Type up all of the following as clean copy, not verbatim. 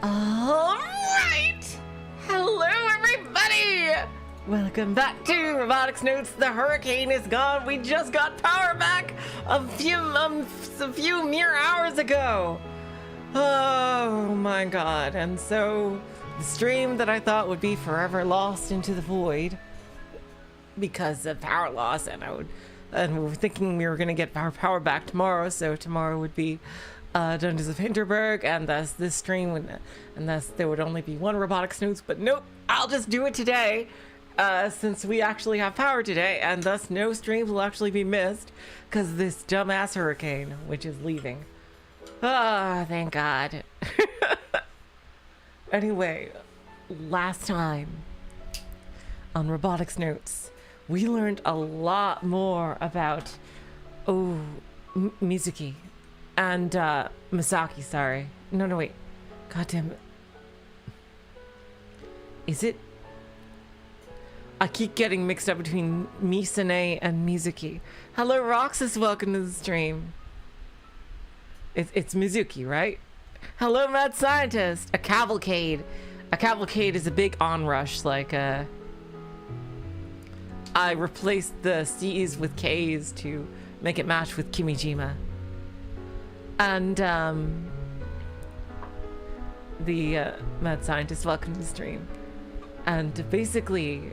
Alright! Hello everybody! Welcome back to Robotics Notes. The hurricane is gone. We just got power back a few mere hours ago. Oh my god. And so the stream that I thought would be forever lost into the void because of power loss, and we were thinking we were gonna get our power back tomorrow, so tomorrow would be Dungeons of Hinterberg, and thus this stream would, and thus there would only be one Robotics News. But nope, I'll just do it today, since we actually have power today, and thus no streams will actually be missed because this dumbass hurricane, which is leaving. Ah, thank God. Anyway, last time on Robotics Notes, we learned a lot more about Mizuki and Misaki, sorry. No, wait. God damn it. Is it? I keep getting mixed up between Misane and Mizuki. Hello, Roxas, welcome to the stream. It's Mizuki, right? Hello, Mad Scientist. A cavalcade. A cavalcade is a big onrush, like I replaced the C's with K's to make it match with Kimijima. And the Mad Scientist, welcome to the stream. And basically,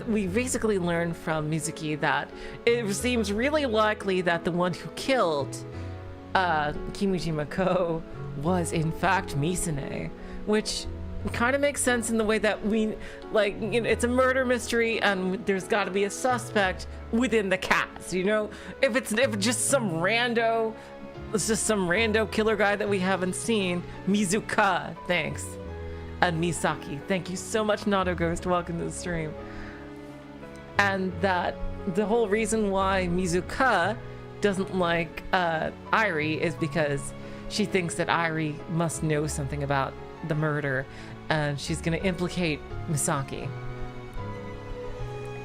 we learned from Mizuki that it seems really likely that the one who killed Kimijima Ko was in fact Misane, which kind of makes sense in the way that we, like, you know, it's a murder mystery and there's got to be a suspect within the cast, you know? If it's just some rando killer guy that we haven't seen. Mizuka, thanks. And Misaki, thank you so much. Nato Ghost, welcome to the stream. And that the whole reason why Mizuka doesn't like Airi is because she thinks that Airi must know something about the murder, and she's gonna implicate Misaki.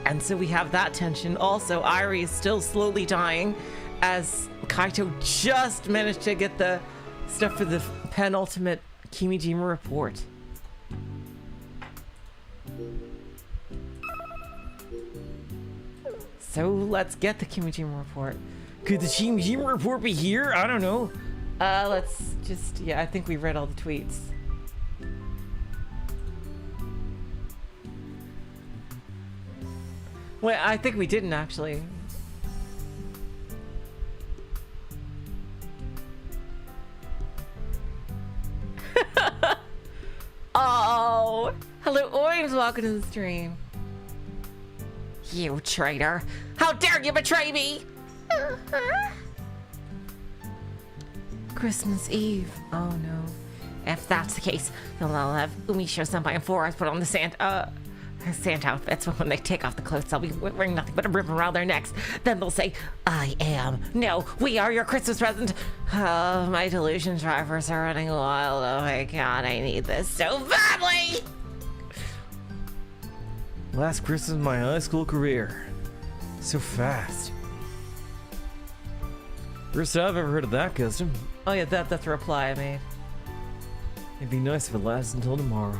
And so we have that tension. Also, Airi is still slowly dying as Kaito just managed to get the stuff for the penultimate Kimijima report. So let's get the Kimijima report. Could the Kimijima report be here? I don't know. Let's just, yeah, I think we read all the tweets. Well, I think we didn't actually. Oh, hello, Oims, welcome to the stream. You traitor! How dare you betray me! Christmas Eve. Oh no. If that's the case, they'll all have Umi show somebody and 4 eyes put on the Santa outfits. When they take off the clothes, they'll be wearing nothing but a ribbon around their necks. Then they'll say, I am. No, we are your Christmas present. Oh, my delusion drivers are running wild. Oh my god, I need this so badly! Last Christmas of my high school career. So fast. First time I've ever heard of that custom. Oh yeah, that's a reply I made. It'd be nice if it lasts until tomorrow.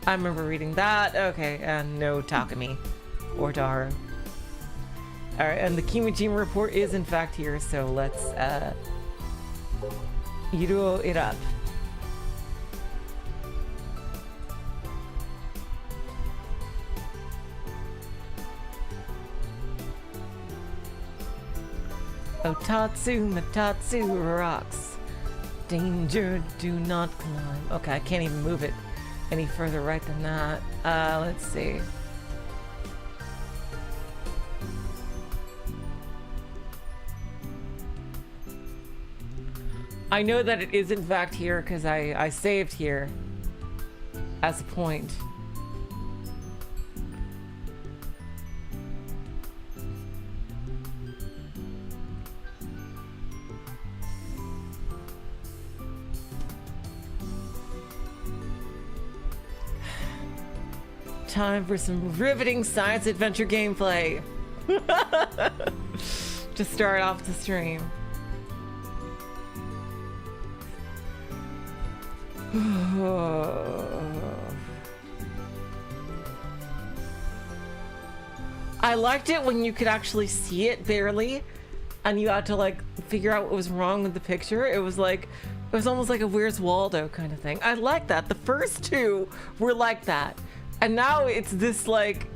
I remember reading that. Okay, and no Takumi or Daru. Alright, and the Kimijima report is in fact here, so let's Yudo it up. Otatsu Matatsu rocks. Danger, do not climb. Okay, I can't even move it any further right than that. Let's see. I know that it is in fact here because I saved here as a point. Time for some riveting science adventure gameplay. To start off the stream. I liked it when you could actually see it barely, and you had to like figure out what was wrong with the picture. It was almost like a Where's Waldo kind of thing. I like that. The first two were like that, and now it's this like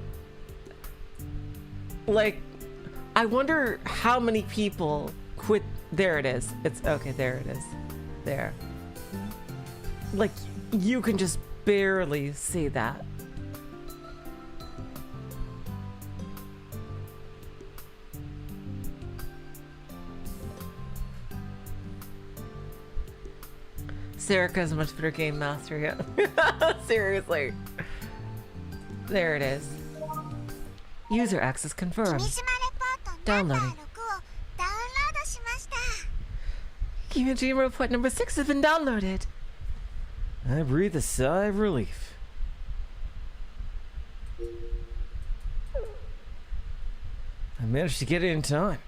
I wonder how many people quit. There it is. It's okay. There it is. There. Like you can just barely see that. Serica's a much better game master, yeah. Seriously. There it is. User access confirmed. Downloading. Kimijima report number 6 has been downloaded. I breathe a sigh of relief. I managed to get it in time.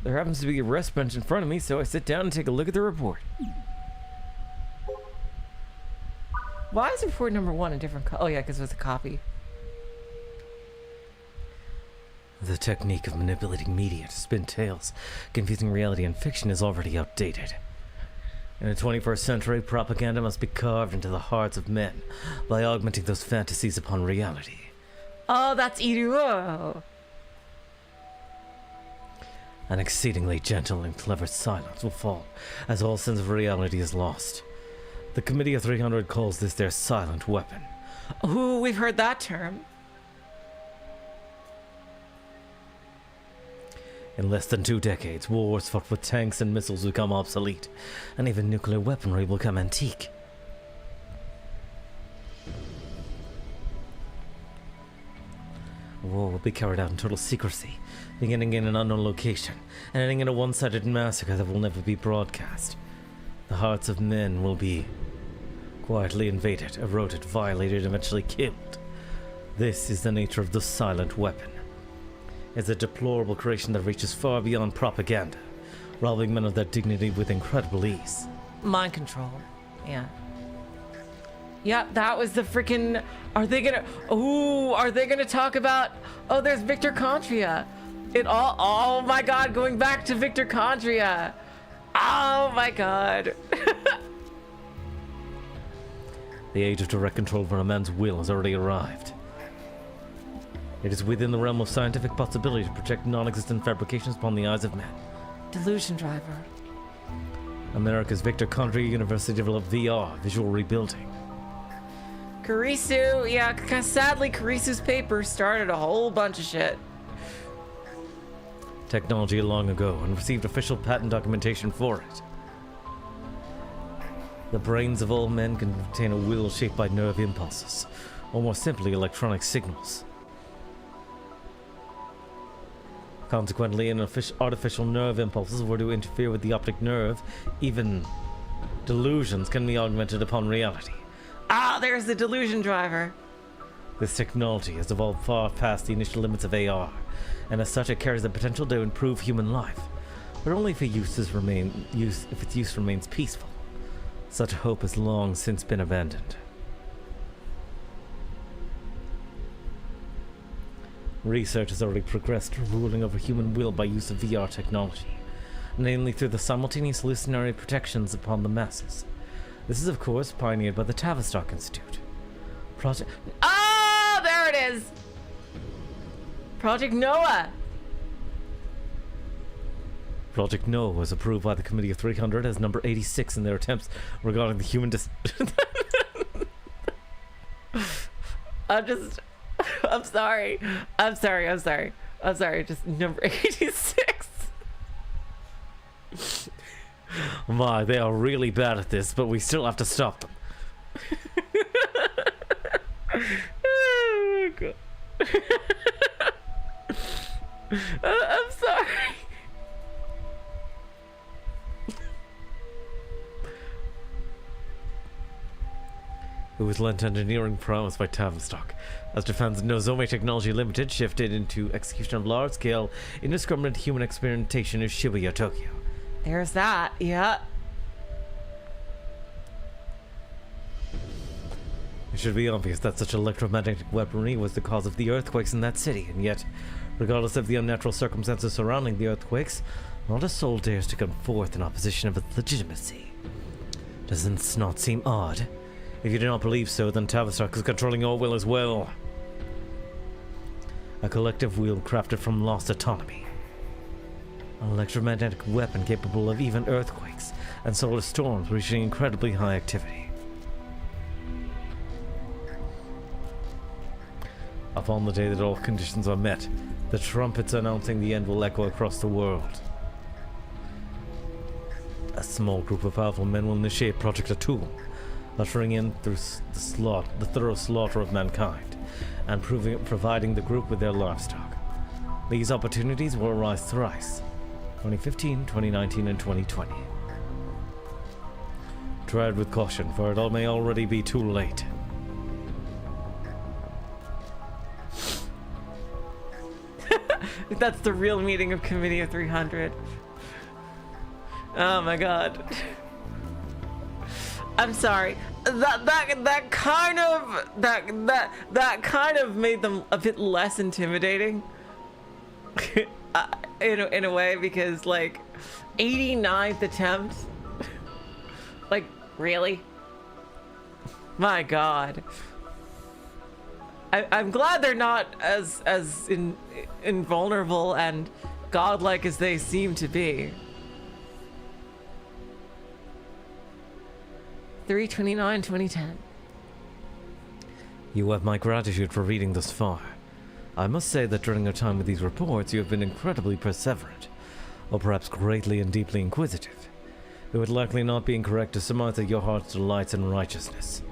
There happens to be a rest bench in front of me, so I sit down and take a look at the report. Why is report number 1 a different oh yeah, because it was a copy. The technique of manipulating media to spin tales, confusing reality and fiction is already outdated. In the 21st century, propaganda must be carved into the hearts of men by augmenting those fantasies upon reality. Oh, that's Iruo. An exceedingly gentle and clever silence will fall as all sense of reality is lost. The Committee of 300 calls this their silent weapon. Ooh, we've heard that term. In less than 2 decades, wars fought with tanks and missiles will become obsolete, and even nuclear weaponry will become antique. War will be carried out in total secrecy, beginning in an unknown location, and ending in a one-sided massacre that will never be broadcast. The hearts of men will be quietly invaded, eroded, violated, and eventually killed. This is the nature of the silent weapon. It's a deplorable creation that reaches far beyond propaganda, robbing men of their dignity with incredible ease. Mind control. Yeah. Yeah, that was the freaking... Are they gonna talk about... Oh, there's Victor Contria. Oh my god, going back to Victor Contria. Oh my god. The age of direct control over a man's will has already arrived. It is within the realm of scientific possibility to project non-existent fabrications upon the eyes of men. Delusion driver. America's Victor Contria University developed VR, visual rebuilding. Kurisu, yeah, sadly Kurisu's paper started a whole bunch of shit. Technology long ago and received official patent documentation for it. The brains of all men can contain a will shaped by nerve impulses, or more simply, electronic signals. Consequently, an artificial nerve impulses were to interfere with the optic nerve. Even delusions can be augmented upon reality. Ah, there's the delusion driver. This technology has evolved far past the initial limits of AR, and as such it carries the potential to improve human life, but only if its use remains peaceful. Such hope has long since been abandoned. Research has already progressed to ruling over human will by use of VR technology, namely through the simultaneous hallucinatory protections upon the masses. This is, of course, pioneered by the Tavistock Institute. Oh, there it is! Project Noah! Project Noah was approved by the Committee of 300 as number 86 in their attempts regarding the human I'm sorry, just number 86. My, they are really bad at this, but we still have to stop them. Oh my god. I'm sorry. It was lent engineering prowess by Tavistock, as Japan's Nozomi Technology Limited shifted into execution of large-scale, indiscriminate human experimentation in Shibuya, Tokyo. There's that, yeah. It should be obvious that such electromagnetic weaponry was the cause of the earthquakes in that city, and yet, regardless of the unnatural circumstances surrounding the earthquakes, not a soul dares to come forth in opposition of its legitimacy. Doesn't this not seem odd? If you do not believe so, then Tavistock is controlling your will as well. A collective will crafted from lost autonomy. An electromagnetic weapon capable of even earthquakes and solar storms reaching incredibly high activity. Upon the day that all conditions are met, the trumpets announcing the end will echo across the world. A small group of powerful men will initiate Project Atul, ushering in through the thorough slaughter of mankind, and providing the group with their livestock. These opportunities will arise thrice: 2015, 2019, and 2020. Tread with caution, for it all may already be too late. That's the real meaning of Committee of 300. Oh my god. I'm sorry. That kind of made them a bit less intimidating. in a way, because like 89th attempt. Like, really? My god. I'm glad they're not as invulnerable and godlike as they seem to be. 3/29/2010. You have my gratitude for reading thus far. I must say that during your time with these reports, you have been incredibly perseverant, or perhaps greatly and deeply inquisitive. It would likely not be incorrect to surmise that your heart delights in righteousness.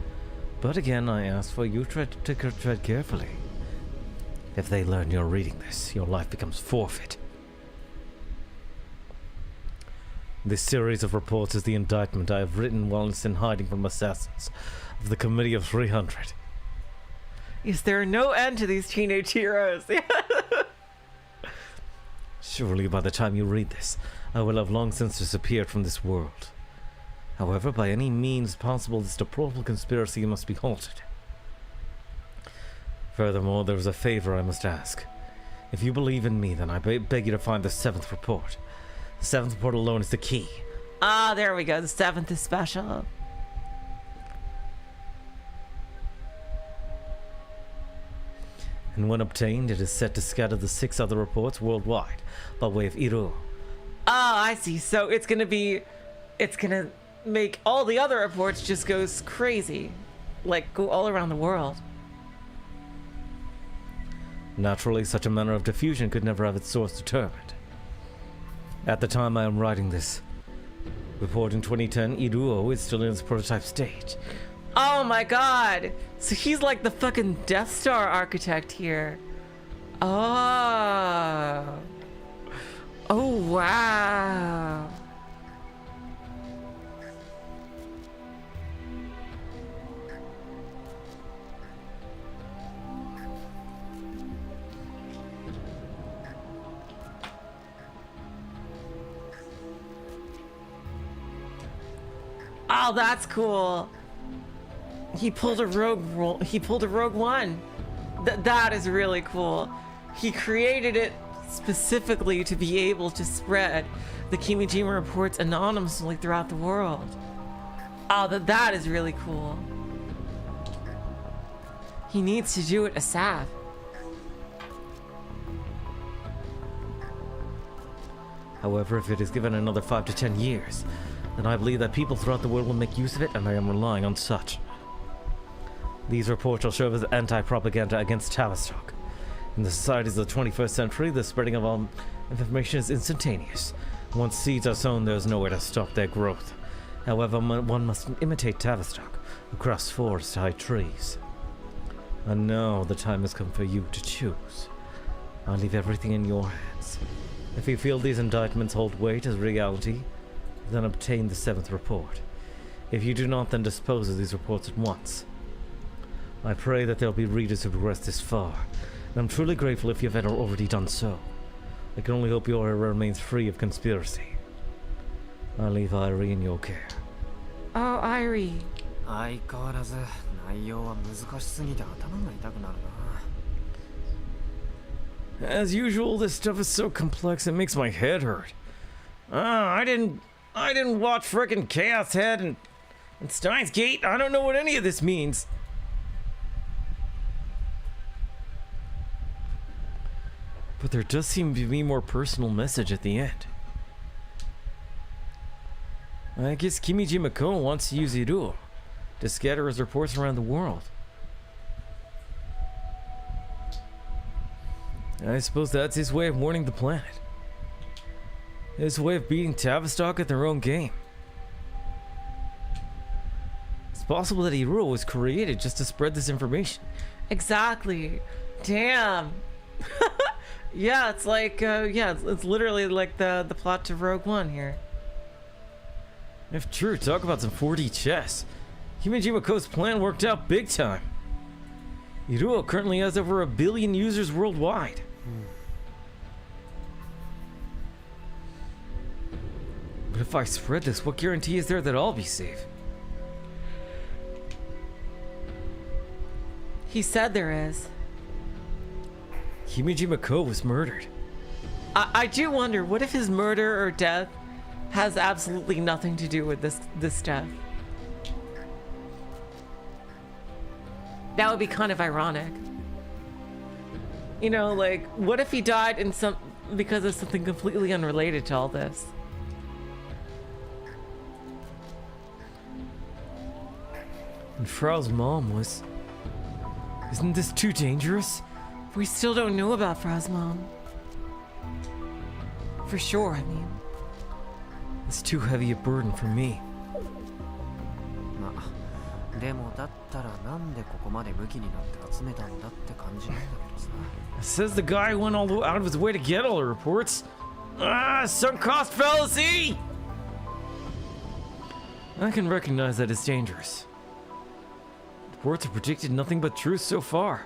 But again, I ask for you to tread carefully. If they learn you're reading this, your life becomes forfeit. This series of reports is the indictment I have written whilst in hiding from assassins of the Committee of 300. Is there no end to these teenage heroes? Surely by the time you read this, I will have long since disappeared from this world. However, by any means possible, this deplorable conspiracy must be halted. Furthermore, there is a favor I must ask. If you believe in me, then I beg you to find the 7th report. The 7th report alone is the key. Ah, there we go. The 7th is special. And when obtained, it is set to scatter the 6 other reports worldwide by way of Iru. Ah, I see. So it's gonna make all the other reports just go crazy. Like, go all around the world. Naturally, such a manner of diffusion could never have its source determined. At the time I am writing this report in 2010, Iruo is still in its prototype state. Oh my god! So he's like the fucking Death Star architect here. Oh. Oh, wow. Oh, that's cool. He pulled a Rogue One. That is really cool. He created it specifically to be able to spread the Kimijima reports anonymously throughout the world. Oh, that is really cool. He needs to do it ASAP. However, if it is given another 5 to 10 years, then I believe that people throughout the world will make use of it, and I am relying on such. These reports will serve as anti-propaganda against Tavistock. In the societies of the 21st century, the spreading of all information is instantaneous. Once seeds are sown, there is nowhere to stop their growth. However, one must imitate Tavistock, across forest high trees. And now the time has come for you to choose. I leave everything in your hands. If you feel these indictments hold weight as reality, then obtain the 7th report. If you do not, then dispose of these reports at once. I pray that there will be readers who progress this far, and I'm truly grateful if you've already done so. I can only hope your era remains free of conspiracy. I leave Airi in your care. Oh, Airi. 相変わらず内容は難しすぎて頭が痛くなるな。 As usual, this stuff is so complex it makes my head hurt. I didn't watch frickin' Chaos Head and Steins Gate. I don't know what any of this means. But there does seem to be more personal message at the end. I guess Kimijima wants to use Iruo to scatter his reports around the world. I suppose that's his way of warning the planet. His way of beating Tavistock at their own game. It's possible that Iruo was created just to spread this information. Exactly. Damn. Yeah, it's like, it's literally like the plot to Rogue One here. If true, talk about some 4D chess. Kimijima plan worked out big time. Iruo currently has over 1 billion users worldwide. But if I spread this, what guarantee is there that I'll be safe? He said there is. Kimijima was murdered. I do wonder, what if his murder or death has absolutely nothing to do with this death? That would be kind of ironic. You know, like, what if he died because of something completely unrelated to all this? And Frau's mom was... Isn't this too dangerous? We still don't know about Frau's mom. For sure, I mean. It's too heavy a burden for me. まあ、でもだったらなんでここまで武器になって集めたんだって感じなんだけどさ。 Says the guy who went all out of his way to get all the reports. Sunk cost fallacy! I can recognize that it's dangerous. Reports have predicted nothing but truth so far.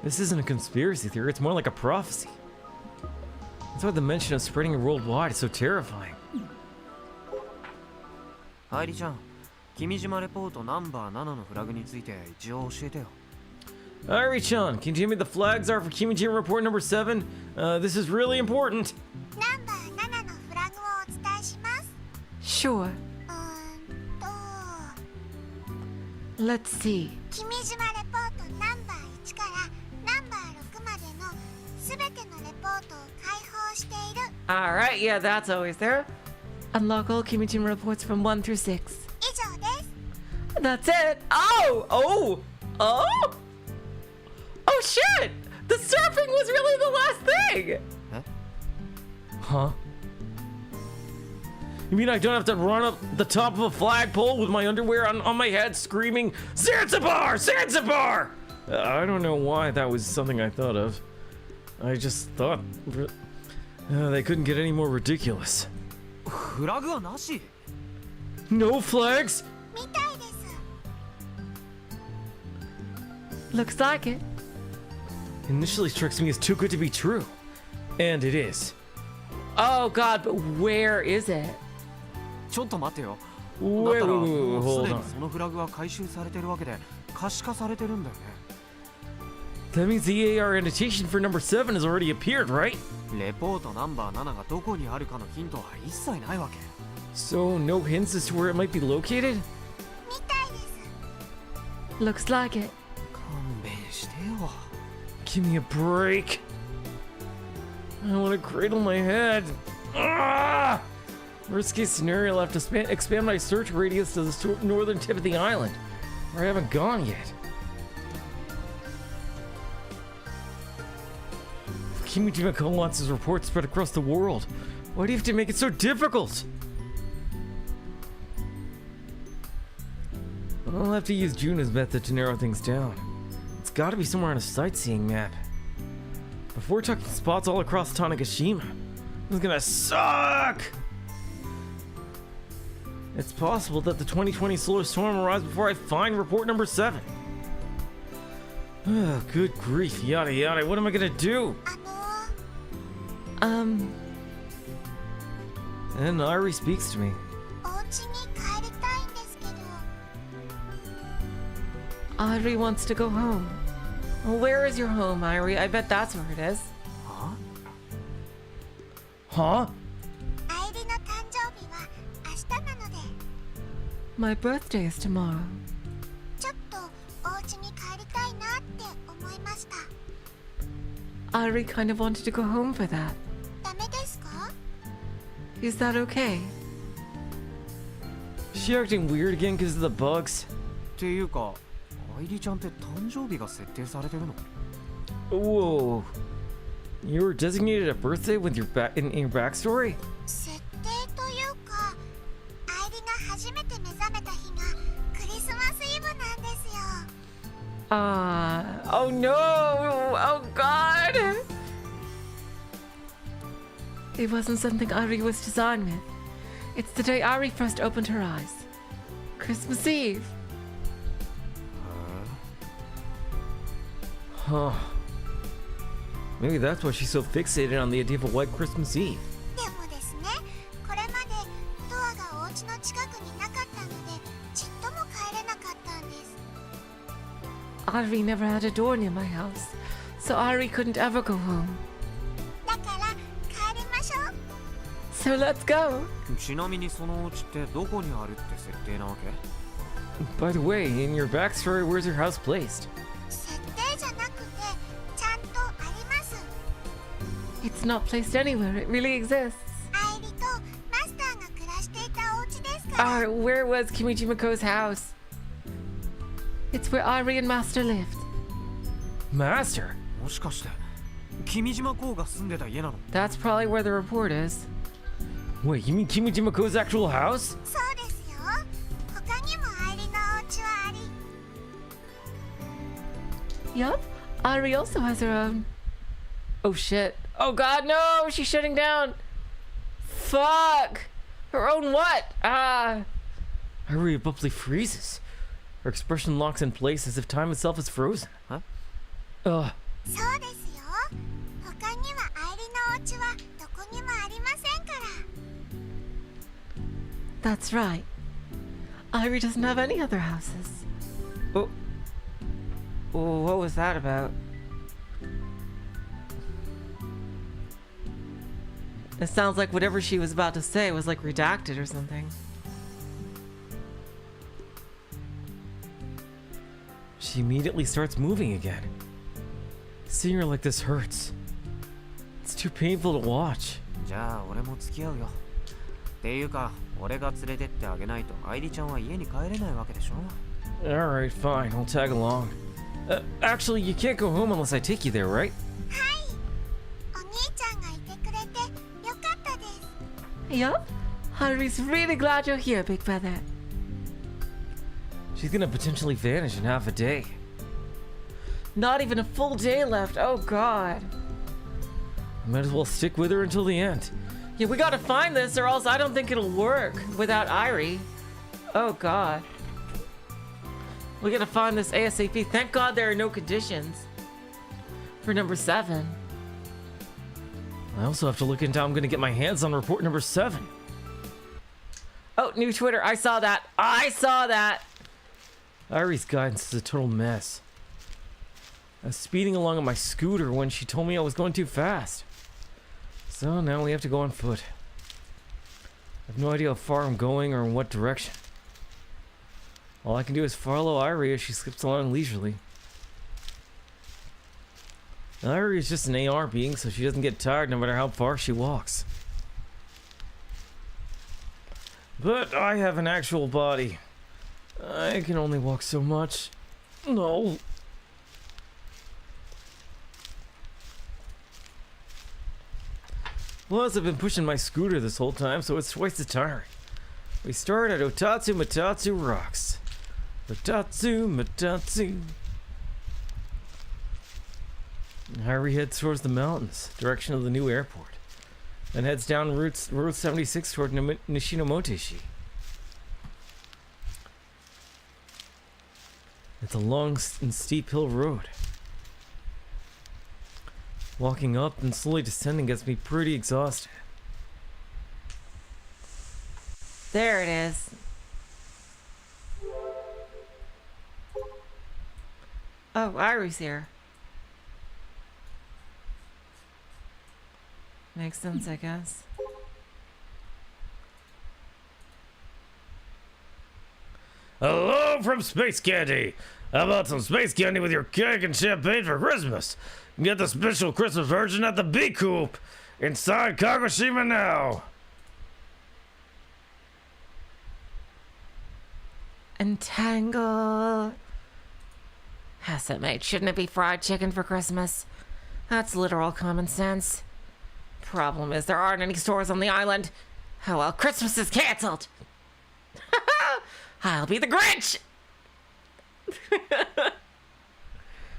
This isn't a conspiracy theory, it's more like a prophecy. That's why the mention of spreading it worldwide is so terrifying. アイリちゃん、君島レポートナンバー7のフラグについて一応教えてよ。 Airi-chan, can you tell me the flags are for Kimijima report number 7? This is really important. ナンバー7のフラグをお伝えします。 Sure. Let's see. 君島レポートナンバー1からナンバー6までのすべてのレポートを開放している。 Alright, yeah, that's always there. Unlock all Kimijima reports from 1 through 6. 以上です。 That's it. Oh! Oh shit! The surfing was really the last thing! Huh? You mean I don't have to run up the top of a flagpole with my underwear on my head screaming, Zanzibar! Zanzibar! I don't know why that was something I thought of. I just thought... they couldn't get any more ridiculous. フラグはなし。 No flags? みたいです。 Looks like it. Initially strikes me as too good to be true. And it is. Oh god, but where is it? ちょっと待ってよ。 Wait, だったら wait, もう hold すで on. にそのフラグは回収されてるわけで可視化されてるんだよね。 That means the AR annotation for number 7 has already appeared, right? レポートナンバー7がどこにあるかのヒントは一切ないわけ。 So, no hints as to where it might be located? みたいです。 Looks like it. 勘弁してよ。 Give me a break. I want to cradle my head. Ah! Worst case scenario, I'll have to expand my search radius to the northern tip of the island, where I haven't gone yet. If Kimijima wants his report spread across the world, why do you have to make it so difficult? I'll have to use Juna's method to narrow things down. It's gotta be somewhere on a sightseeing map. Before talking spots all across Tanegashima, this is gonna suck! It's possible that the 2020 solar storm arrives before I find report number 7. Ugh, good grief, yada yada, what am I gonna do? あの And Airi speaks to me. お家に帰りたいんですけど。Airi wants to go home. Well, where is your home, Airi? I bet that's where it is. は Huh? アイリの誕生日は明日なので、 My birthday is tomorrow. ちょっとお家に帰りたいなって思いました。 Airi kind of wanted to go home for that. ダメですか？ Is that okay? Is she acting weird again because of the bugs? っていうか、アイリちゃんって誕生日が設定されてるの？ Whoa. You were designated a birthday with your in your backstory? 設定というか、アイリが初めて目覚めた日がクリスマスイブなんですよ。 Oh no! Oh god! It wasn't something Airi was designed with. It's the day Airi first opened her eyes. Christmas Eve. Huh. Maybe that's why she's so fixated on the idea of a white Christmas Eve. でもですね、これまでドアがお家の近くになかったので、ちっとも帰れなかったんです。 Airi never had a door near my house, so Airi couldn't ever go home. だから帰りましょう。 So let's go. ちなみにそのお家ってどこにあるって設定なわけ？ By the way, in your backstory, where's your house placed? 設定じゃなくて、ちゃんとあります。 It's not placed anywhere, it really exists. アイリとマスターが暮らしていたお家ですから。 Where was Kimijima-ko's house? It's where Airi and Master lived. Master? もしかして君島公が住んでた家なの？ That's probably where the report is. Wait, you mean Kimijima-ko's actual house? そうですよ。他にもアイリのお家はあり。 Yup, Airi also has her own. Oh shit. Oh god, no! She's shutting down! Fuck! Her own what? Airi abruptly freezes. Her expression locks in place as if time itself is frozen. Huh? そうですよ。他にはアイリのお家はどこにもありませんから。 That's right. Airi doesn't have any other houses. Oh. Oh, what was that about? It sounds like whatever she was about to say was like redacted or something. She immediately starts moving again. Seeing her like this hurts. It's too painful to watch. じゃあ俺も付き合うよ。っていうか俺が連れてってあげないとアイリちゃんは家に帰れないわけでしょ？ Alright, fine, I'll tag along. Actually, you can't go home unless I take you there, right? はい。お兄ちゃんがいてくれてよかったです。 Yup. Airi's really glad you're here, Big Brother. She's gonna potentially vanish in half a day. Not even a full day left. Oh god. I might as well stick with her until the end. Yeah, we gotta find this or else I don't think it'll work without Airi. Oh god. We gotta find this ASAP. Thank god there are no conditions for number 7. I also have to look into how I'm gonna get my hands on report number 7. Oh, new Twitter. I saw that. I saw that. Airi's guidance is a total mess. I was speeding along on my scooter when she told me I was going too fast. So now we have to go on foot. I have no idea how far I'm going or in what direction. All I can do is follow Airi as she slips along leisurely. Airi is just an AR being, so she doesn't get tired no matter how far she walks. But I have an actual body. I can only walk so much. No. Plus, I've been pushing my scooter this whole time, so it's twice as tiring. We start at Otatsu Matatsu Rocks. Otatsu Matatsu. Airi heads towards the mountains, direction of the new airport, and heads down Route 76 toward Nishinomoteshi. It's a long and steep hill road. Walking up and slowly descending gets me pretty exhausted. There it is. Oh, Airi's here. Makes sense, I guess. Hello from Space Candy! How about some space candy with your cake and champagne for Christmas? Get the special Christmas version at the Bee Coop inside Kagoshima now! Entangle. Hasset mate, shouldn't it be fried chicken for Christmas? That's literal common sense. Problem is, there aren't any stores on the island. Oh well, Christmas is cancelled. I'll be the Grinch!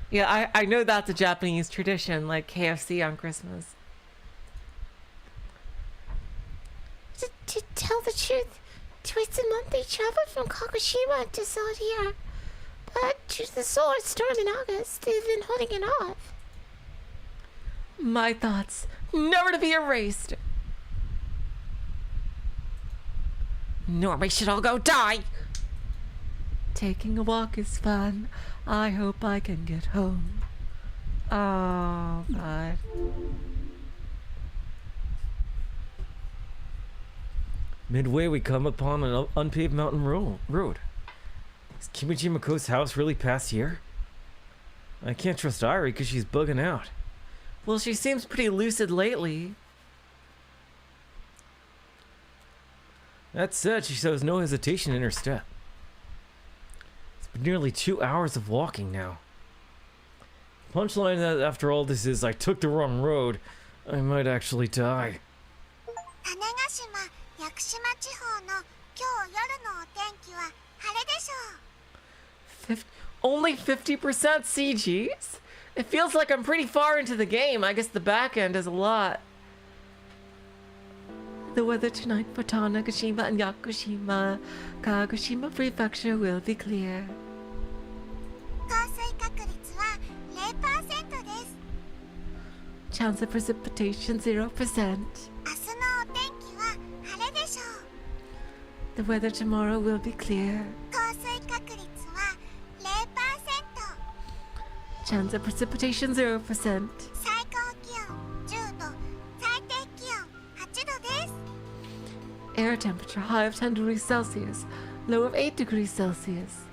Yeah, I know that's a Japanese tradition, like KFC on Christmas. To tell the truth, twice a month they travel from Kagoshima to South here. But due to the solar storm in August, they've been holding it off. My thoughts, never to be erased. Normie should all go die. Taking a walk is fun. I hope I can get home. Oh, God. Midway, we come upon an unpaved mountain road. Is Kimijima Ko's house really past here? I can't trust Airi because she's bugging out. Well, she seems pretty lucid lately. That said, she shows no hesitation in her step. It's been nearly 2 hours of walking now. Punchline that after all this is, I took the wrong road. I might actually die. 種子島屋久島地方の今日夜のお天気は晴れでしょう。 Only 50% CGs? It feels like I'm pretty far into the game. I guess the back end is a lot. The weather tonight for Tanegashima and Yakushima, Kagoshima Prefecture will be clear. 降水確率は 0% です。 Chance of precipitation 0%. 明日のお天気は晴れでしょう。 The weather tomorrow will be clear. 降水確率は 0%。 Chance of precipitation 0%. 最高気温10度、最低気温8度です。 Air temperature high of 10 degrees Celsius, low of 8 degrees Celsius.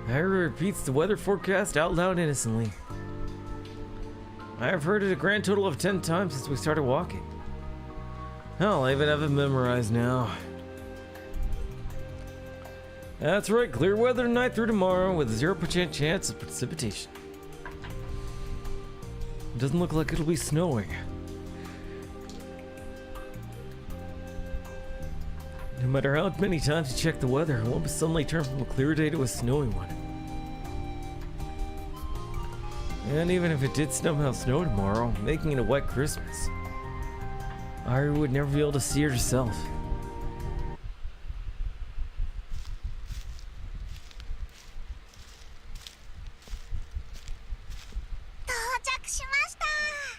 Airi repeats the weather forecast out loud innocently. I have heard it a grand total of 10 times since we started walking. Hell, I even have it memorized now. That's right, clear weather tonight through tomorrow with a 0% chance of precipitation. It doesn't look like it'll be snowing. No matter how many times you check the weather, it won't suddenly turn from a clear day to a snowy one. And even if it did somehow snow tomorrow, making it a wet Christmas, Airi would never be able to see it herself.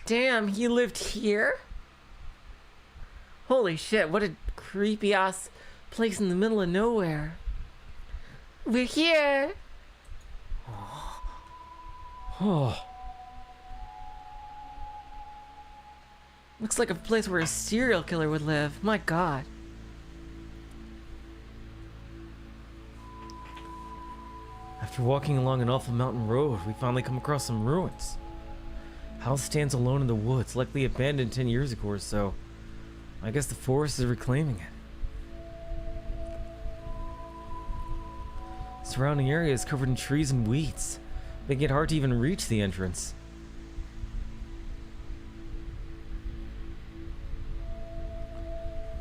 Damn, he lived here? Holy shit, what a creepy ass place in the middle of nowhere. We're here! Oh, Looks like a place where a serial killer would live. My god. after walking along an awful mountain road, we finally come across some ruins. House stands alone in the woods, likely abandoned 10 years ago or so. I guess the forest is reclaiming it. Surrounding area is covered in trees and weeds, making it hard to even reach the entrance.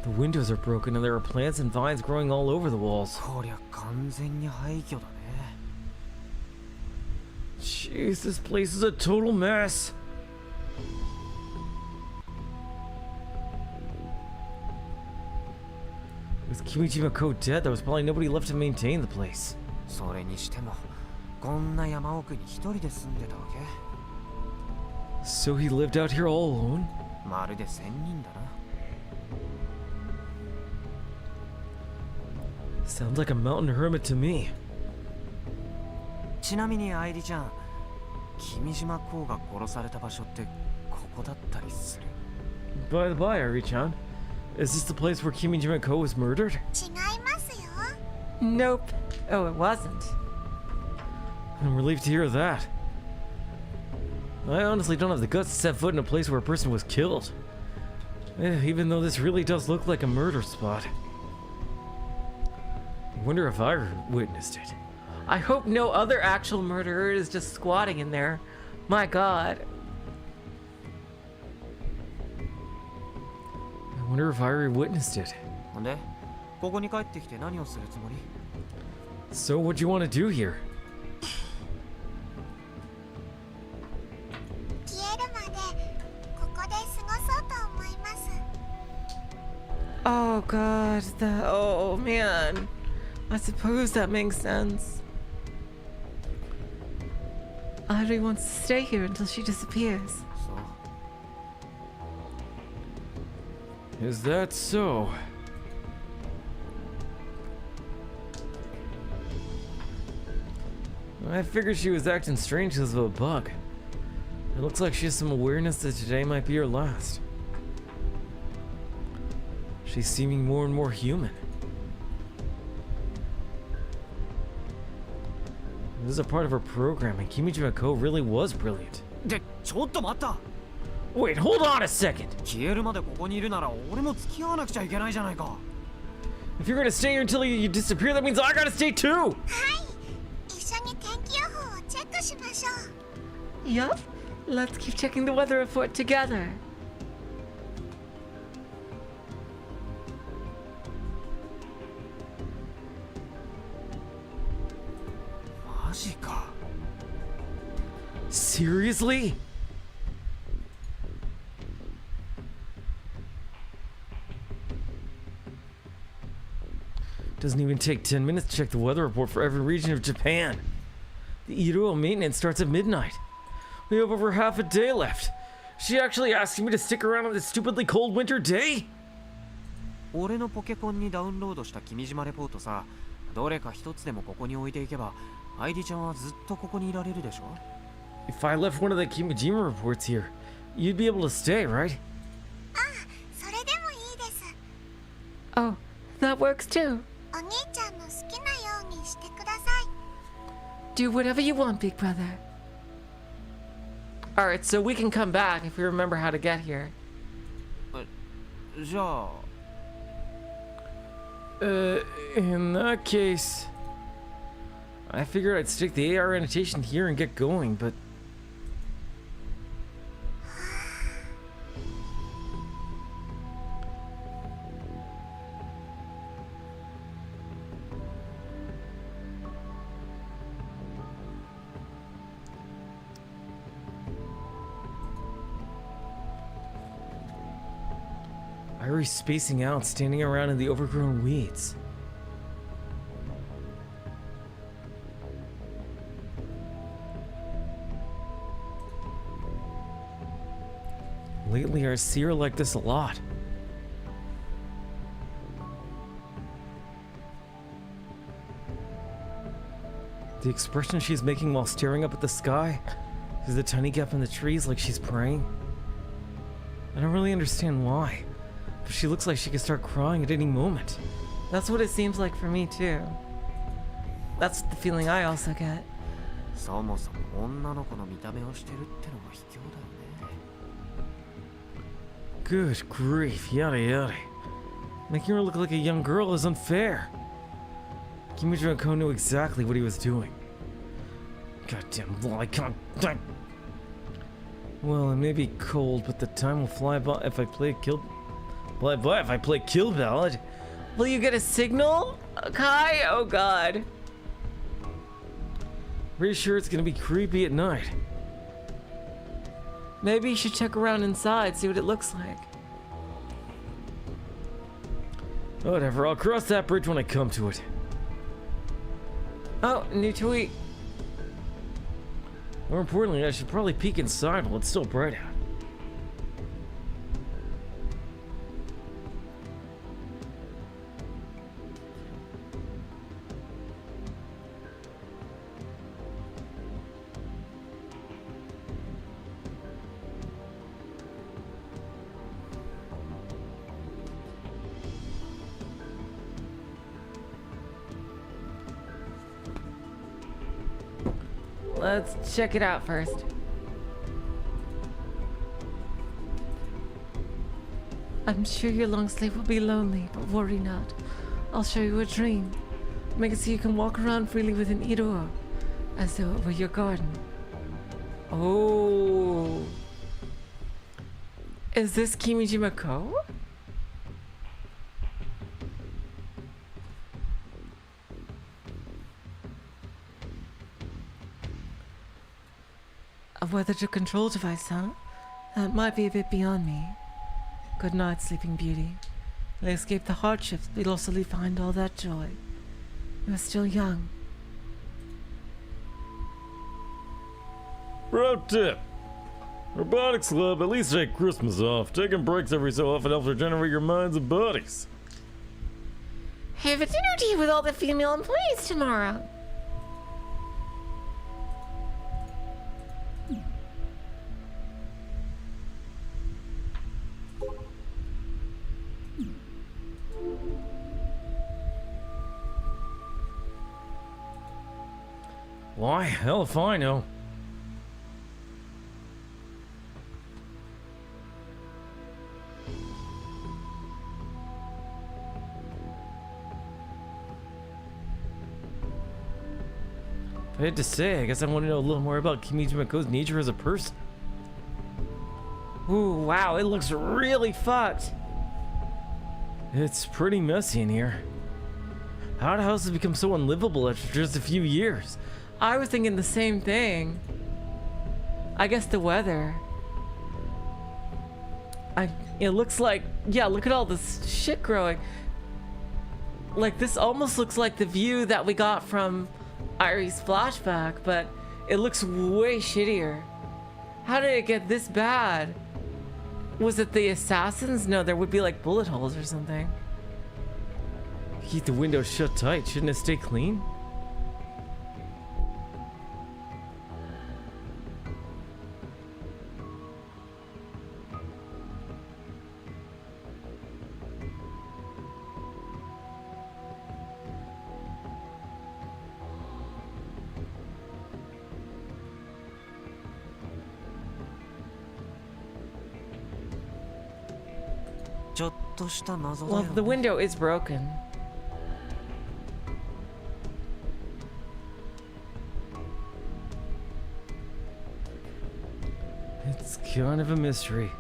The windows are broken and there are plants and vines growing all over the walls. こりゃ完全に廃墟だね。 Jeez, this place is a total mess. With Kimijima Ko dead, there was probably nobody left to maintain the place. それにしてもこんな山奥に一人で住んでたわけ。 So he lived out here all alone? まるで仙人だな。 Sounds like a mountain hermit to me. ちなみに愛梨ちゃん、君島公が殺された場所ってここだったりする？ By the by, Airi-chan, is this the place where Kimijima Ko was murdered? 違いますよ。 Nope. Oh, it wasn't. I'm relieved to hear that. I honestly don't have the guts to set foot in a place where a person was killed. Even though this really does look like a murder spot. I wonder if I witnessed it. I hope no other actual murderer is just squatting in there. My god. I wonder if Airi witnessed it. ほんで、ここに帰ってきて何をするつもり？ So what do you want to do here? 消えるまでここで過ごそうと思います。 Oh god, oh man. I suppose that makes sense. Airi wants to stay here until she disappears. そう。 Is that so? I figured she was acting strange because of a bug. It looks like she has some awareness that today might be her last. She's seeming more and more human. This is a part of her program, and Kimijima Ko really was brilliant. で、ちょっと待った。 Wait, hold on a second! 消えるまでここにいるなら俺も付き合わなくちゃいけないじゃないか。 If you're gonna stay here until you disappear, that means I gotta stay too! はい。一緒に天気予報をチェックしましょう。 Yup. Let's keep checking the weather report together. マジか。 Seriously? Doesn't even take 10 minutes to check the weather report for every region of Japan. The Iruo maintenance starts at midnight. We have over half a day left. She actually asking me to stick around on this stupidly cold winter day? 俺のポケコンにダウンロードした君島レポートさ、どれか一つでもここに置いていけば、愛梨ちゃんはずっとここにいられるでしょ？ If I left one of the Kimijima reports here, you'd be able to stay, right? ああ、それでもいいです。 Oh, that works too. お兄ちゃんの好きなようにしてください。 Do whatever you want, big brother. Alright, so we can come back if we remember how to get here. じゃあ、 In that case, I figured I'd stick the AR annotation here and get going, but Airi's spacing out, standing around in the overgrown weeds. Lately, I see her like this a lot. The expression she's making while staring up at the sky, through the tiny gap in the trees like she's praying. I don't really understand why. But she looks like she could start crying at any moment. That's what it seems like for me too. That's the feeling I also get. そもそも女の子の見た目をしてるってのが卑怯だよね。 Good grief, yada yada. Making her look like a young girl is unfair. Kimijima Ko knew exactly what he was doing. Goddamn law, I can't. Well, it may be cold, but the time will fly by if I play Kill Ballad. Will you get a signal, Kai? Oh god. Pretty sure it's gonna be creepy at night. Maybe you should check around inside, see what it looks like. Whatever, I'll cross that bridge when I come to it. Oh, new tweet. More importantly, I should probably peek inside while it's still bright out. Let's check it out first. I'm sure your long sleep will be lonely, but worry not. I'll show you a dream. Make it so you can walk around freely within Iroha, as though it were your garden. Oh. Is this Kimijima Ko? A weather to control device, huh? That might be a bit beyond me. Good night, Sleeping Beauty. You'll escape the hardships, but you'll also leave behind all that joy. You are still young. Pro tip. Robotics Club, at least take Christmas off. Taking breaks every so often helps regenerate your minds and bodies. Have a dinner tea with all the female employees tomorrow. Why, hell if I know. I had to say, I guess I want to know a little more about Kimijima Ko's nature as a person. Ooh, wow, it looks really fucked. It's pretty messy in here. How the house has become so unlivable after just a few years? I was thinking the same thing. I guess the weather. It looks like, yeah, look at all this shit growing. Like, this almost looks like the view that we got from Airi's flashback, but it looks way shittier. How did it get this bad? Was it the assassins? No, there would be like bullet holes or something. Keep the windows shut tight, shouldn't it stay clean? Well, the window is broken. It's kind of a mystery.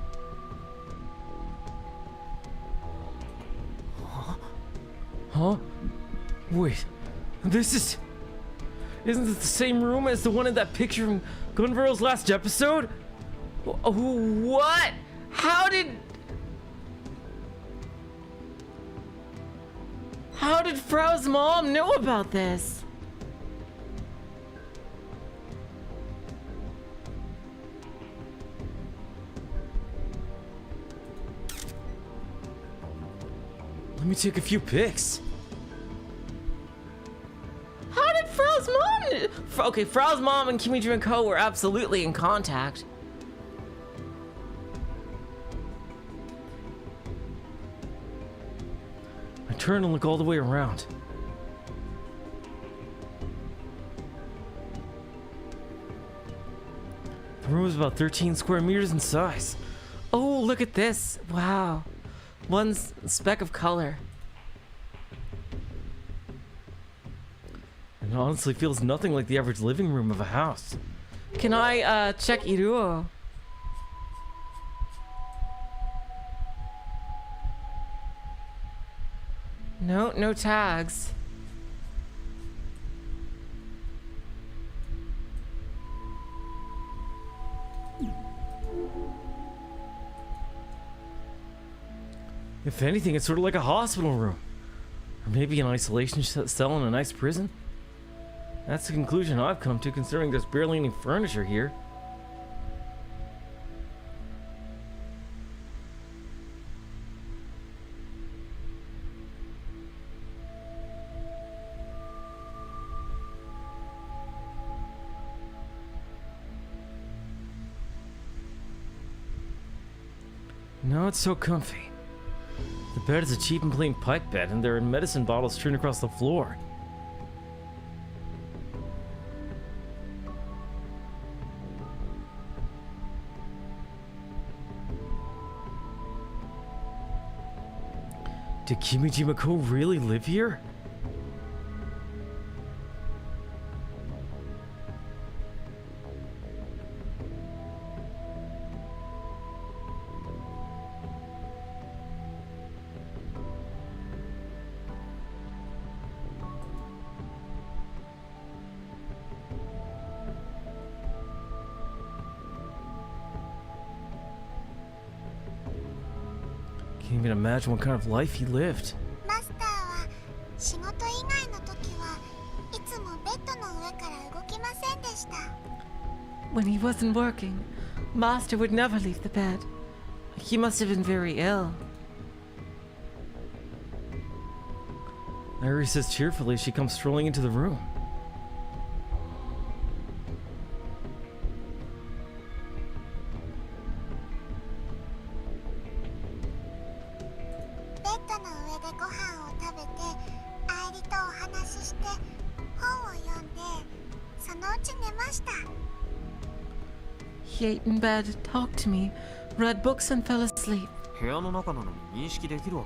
Huh? Wait, this is... Isn't this the same room as the one in that picture from Gunvarl's last episode? What? How did Frau's mom know about this? Let me take a few pics. How did Frau's mom? Okay, Frau's mom and Kimijima Ko were absolutely in contact. I turn and look all the way around. The room is about 13 square meters in size. Oh, look at this. Wow. One speck of color. It honestly feels nothing like the average living room of a house. Can I check Iruo? No, no tags. If anything, it's sort of like a hospital room. Or maybe an isolation cell in a nice prison. That's the conclusion I've come to, considering there's barely any furniture here. No, it's so comfy. The bed is a cheap and plain pipe bed, and there are medicine bottles strewn across the floor. Did Kimijima-ko really live here? Can't even imagine what kind of life he lived. マスターは仕事以外の時はいつもベッドの上から動きませんでした。 When he wasn't working, Master would never leave the bed. He must have been very ill. Airi says cheerfully as she comes strolling into the room. ベッドの上でご飯を食べて愛梨とお話しして本を読んでそのうち寝ました。 He ate in bed, talked to me, read books, and fell asleep. 部屋の中なのに認識できるわ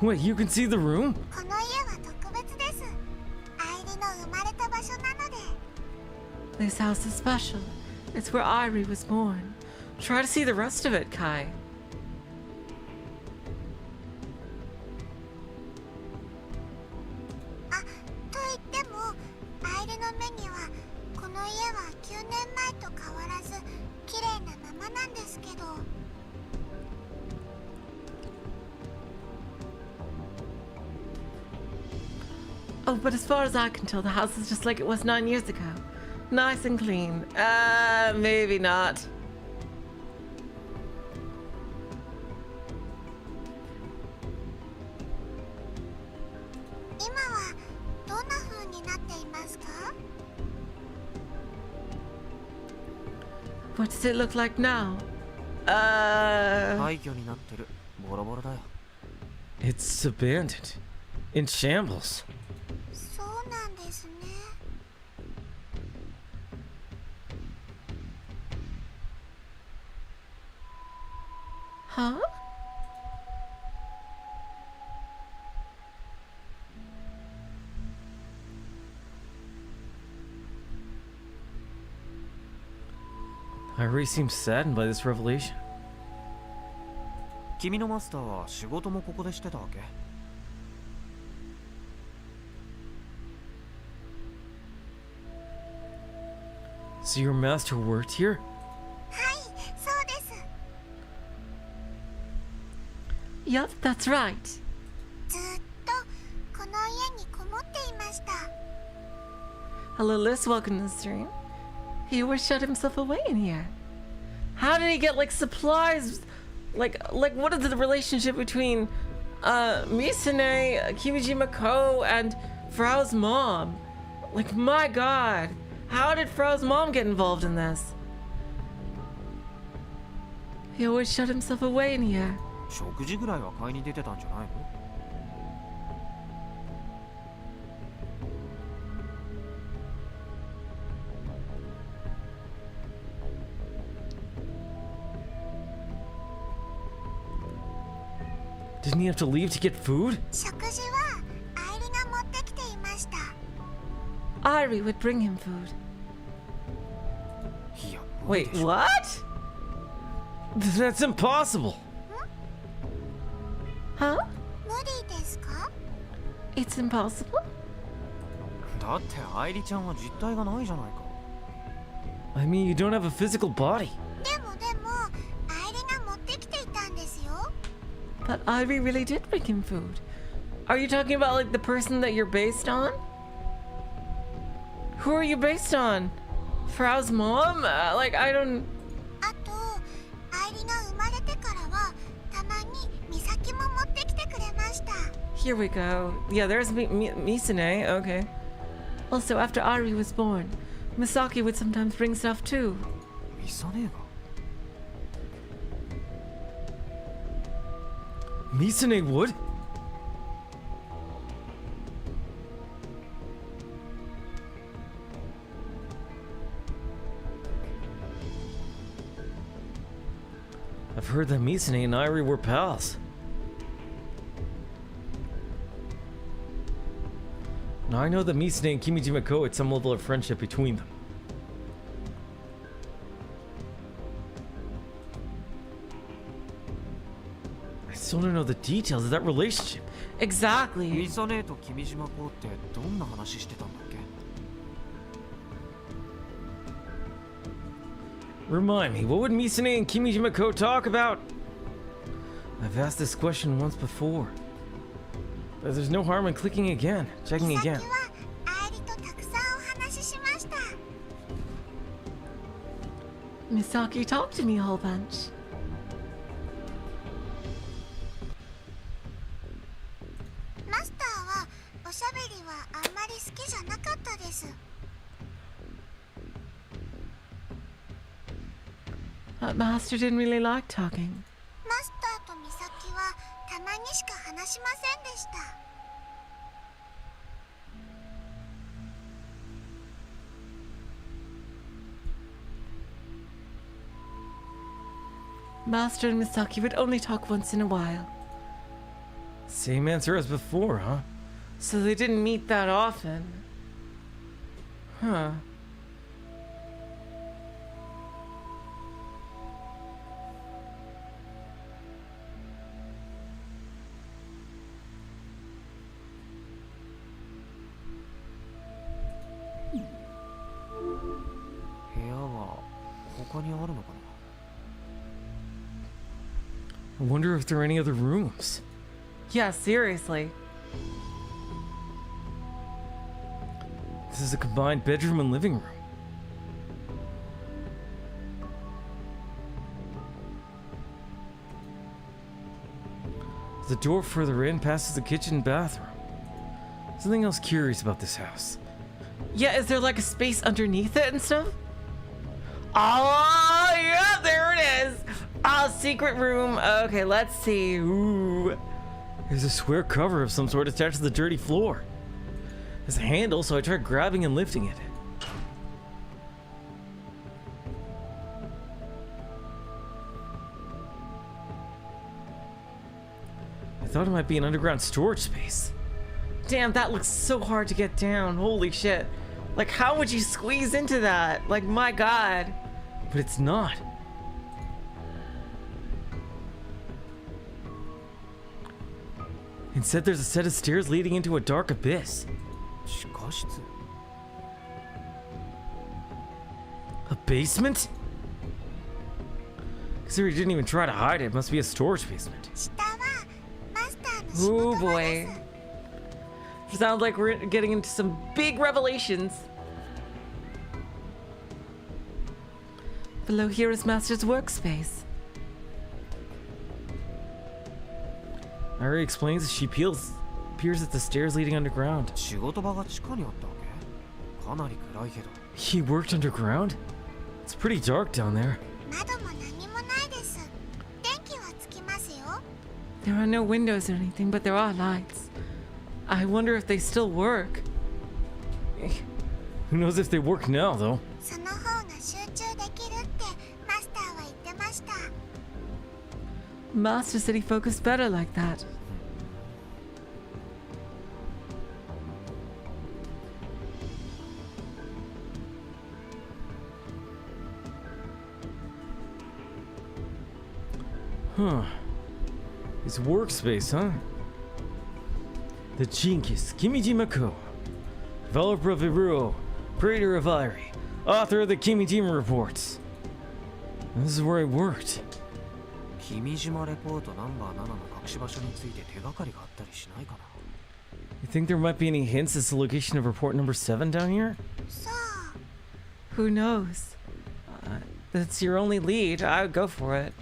け？ Wait, you can see the room? この家は特別です。愛梨の生まれた場所なので。 This house is special. It's where Airi was born. Try to see the rest of it, Kai. あ、と言っても愛梨の目にはこの家は9年前と変わらず綺麗なままなんですけど。 Oh, but as far as I can tell, the house is just like it was 9 years ago. Nice and clean. Maybe not. 今はどんな風になっていますか？ What does it look like now? 廃墟になってる。ボロボロだよ。 It's abandoned. In shambles. そうなんですね。 Huh? Airi seems saddened by this revelation. 君のマスターは仕事もここでしてたわけ？ So your master worked here? はい、そうです。 Yup, that's right. ずっとこの家にこもっていました。 Hello, Liz. Welcome to the stream. He always shut himself away in here. How did he get like supplies? Like what is the relationship between Misune, Kimijima-ko, and Frau's mom? Like, my God, how did Frau's mom get involved in this? He always shut himself away in here. 食事ぐらいは買いに出てたんじゃないの？ Didn't he have to leave to get food? 食事は愛梨が持ってきていました。 Airi would bring him food. いや、無理 Wait, でしょ。 what? That's impossible. Huh? 無理ですか？ It's impossible? だって愛梨ちゃんは実体がないじゃないか。 I mean, you don't have a physical body. でも愛梨が持ってきていたんですよ。 But Airi really did bring him food. Are you talking about like the person that you're based on? Who are you based on? Frau's mom? Like, I don't... あと愛梨が生まれてからはたまに美咲も持ってきてくれました。 Here we go. Yeah, there's Misune. Okay. Also, after Airi was born, Misaki would sometimes bring stuff too. ミサ姉が？ Misune would? I've heard that Misune and Airi were pals. Now I know that Misune and Kimijima had some level of friendship between them. I still don't know the details of that relationship. Exactly. ミサネと君島公ってどんな話してたんだっけ？ Remind me, what would Misune and Kimijima talk about? I've asked this question once before. But there's no harm in clicking again, checking 美咲 again. は愛梨とたくさんお話ししました。 Misaki talked to me a whole bunch. マスターはおしゃべりはあんまり好きじゃなかったです。 Master didn't really like talking. マスターと美咲はたまにしか話しませんでした。 Master and Misaki would only talk once in a while. Same answer as before, huh? So they didn't meet that often. Huh. I wonder if there are any other rooms. Yeah, seriously. This is a combined bedroom and living room. The door further in passes the kitchen and bathroom. Something else curious about this house. Yeah, is there like a space underneath it and stuff? Oh, yeah, there it is. Oh, secret room. Okay, let's see. Ooh. There's a square cover of some sort attached to the dirty floor. There's a handle, so I tried grabbing and lifting it. I thought it might be an underground storage space. Damn, that looks so hard to get down. Holy shit. Like, how would you squeeze into that? Like, my god. But it's not. Instead, there's a set of stairs leading into a dark abyss. 地下室 A basement? Considering he didn't even try to hide it, it must be a storage basement. 下はマスターの仕 Oh 事場 boy. です。 Sounds like we're getting into some big revelations. Below here is Master's workspace. Airi explains as she appears at the stairs leading underground. 仕事場が地下にあったわけ？かなり暗いけど。 He worked underground? It's pretty dark down there. 窓も何もないです。電気はつきますよ。 There are no windows or anything, but there are lights. I wonder if they still work. Who knows if they work now, though? その方が集中できるってマスターは言ってました。 Master said he focused better like that. Huh. His workspace, huh? The genius, Kimijima, developer of Iruo, creator of Airi, author of the Kimijima reports. This is where he worked. 君島レポートナンバー7の隠し場所について手がかりがあったりしないかな？ You think there might be any hints as to the location of report number 7 down here? そう。 Who knows? That's your only lead. I would go for it.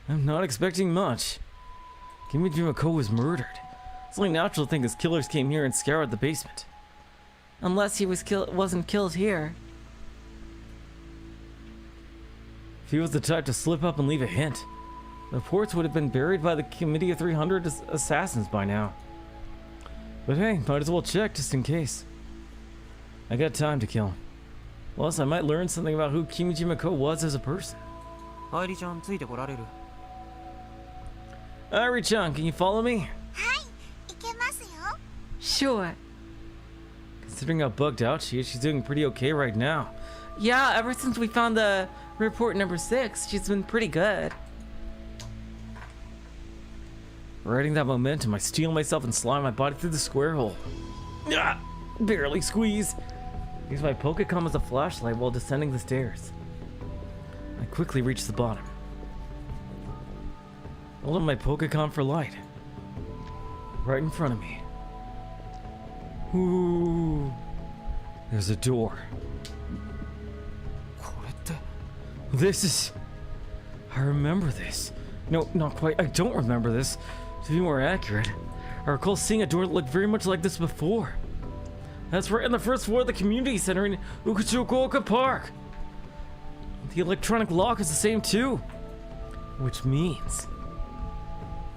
I'm not expecting much. Kimijima was murdered. It's only natural to think his killers came here and scoured the basement. Unless he wasn't killed here. If he was the type to slip up and leave a hint, the reports would have been buried by the Committee of 300 assassins by now. But hey, might as well check just in case. I got time to kill. Plus, I might learn something about who Kimijima was as a person. 愛梨ちゃんついてこられる？ Airi-chan, can you follow me? はい、行けますよ。 Sure. Considering how bugged out she is, she's doing pretty okay right now. Yeah, ever since we found the report number 6, she's been pretty good. Riding that momentum, I steel myself and slide my body through the square hole. Ah, barely squeeze. Use my Pokecom as a flashlight while descending the stairs. I quickly reach the bottom. Hold up my Pokecom for light. Right in front of me. Ooh. There's a door. これって This is... I remember this. No, not quite. I don't remember this. To be more accurate, I recall seeing a door that looked very much like this before. That's right on the first floor of the community center in Ukachukuoka Park. The electronic lock is the same too. Which means...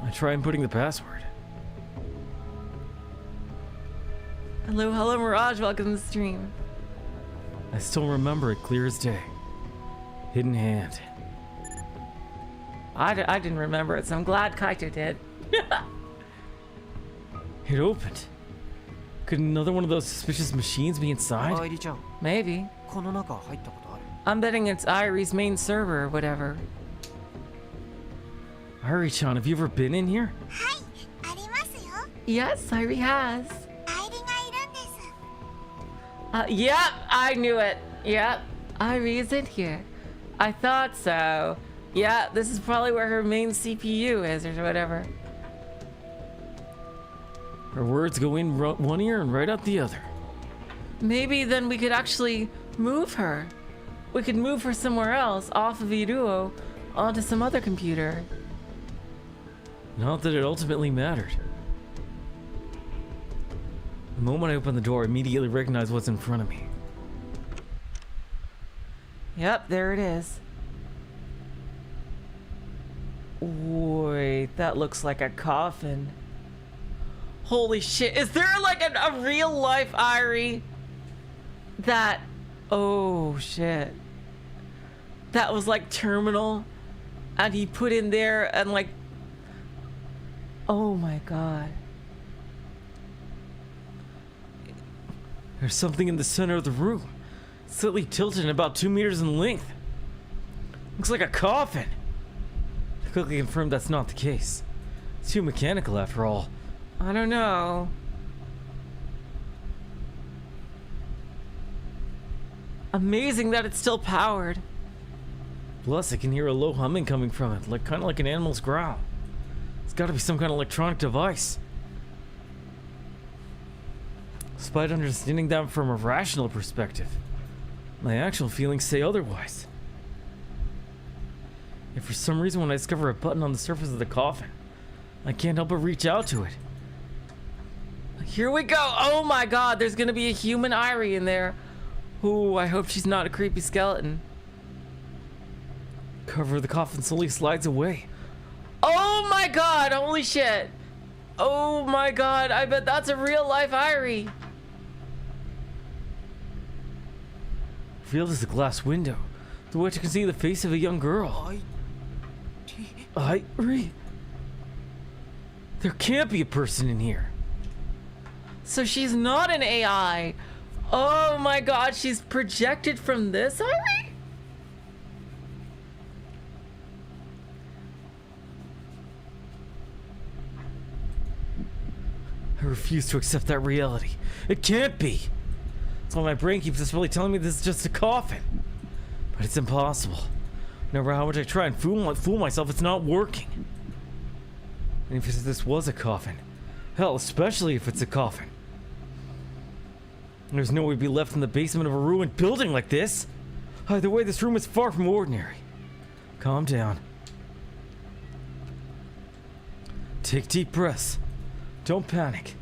I try inputting the password. Hello, hello, Mirage. Welcome to the stream. I still remember it clear as day. Hidden hand. I didn't remember it, so I'm glad Kaito did. It opened. Could another one of those suspicious machines be inside? アイリちゃん Maybe. この中入ったことある I'm betting it's Airi's main server or whatever. Airi-chan, have you ever been in here? はいありますよ Yes, Airi has. アイリがいるんです Yep, I knew it. Yep, Airi is in here. I thought so. Yeah, this is probably where her main CPU is or whatever. Her words go in one ear and right out the other. Maybe then we could actually move her. We could move her somewhere else off of Iruo onto some other computer. Not that it ultimately mattered. The moment I opened the door, I immediately recognized what's in front of me. Yep, there it is. Wait, that looks like a coffin. Holy shit, is there like a real life Airi that, oh shit, that was like terminal and he put in there and like, oh my god. There's something in the center of the room, slightly tilted and about 2 meters in length. Looks like a coffin. I quickly confirmed that's not the case. It's too mechanical after all. I don't know. Amazing that it's still powered. Plus, I can hear a low humming coming from it, like kind of like an animal's growl. It's got to be some kind of electronic device. Despite understanding that from a rational perspective, my actual feelings say otherwise. If for some reason when I discover a button on the surface of the coffin, I can't help but reach out to it. Here we go. Oh my god, there's gonna be a human Airi in there. Ooh, I hope she's not a creepy skeleton. Cover of the coffin slowly slides away. Oh my god, holy shit. Oh my god, I bet that's a real life Airi. Revealed as a glass window, through which I can see the face of a young girl. Airi? There can't be a person in here. So she's not an AI. Oh my god, she's projected from this Airi? I refuse to accept that reality. It can't be. That's why my brain keeps really telling me this is just a coffin. But it's impossible. No matter how much I try and fool myself, it's not working. And if this was a coffin, hell, especially if it's a coffin, there's no way to be left in the basement of a ruined building like this. Either way, this room is far from ordinary. Calm down. Take deep breaths. Don't panic.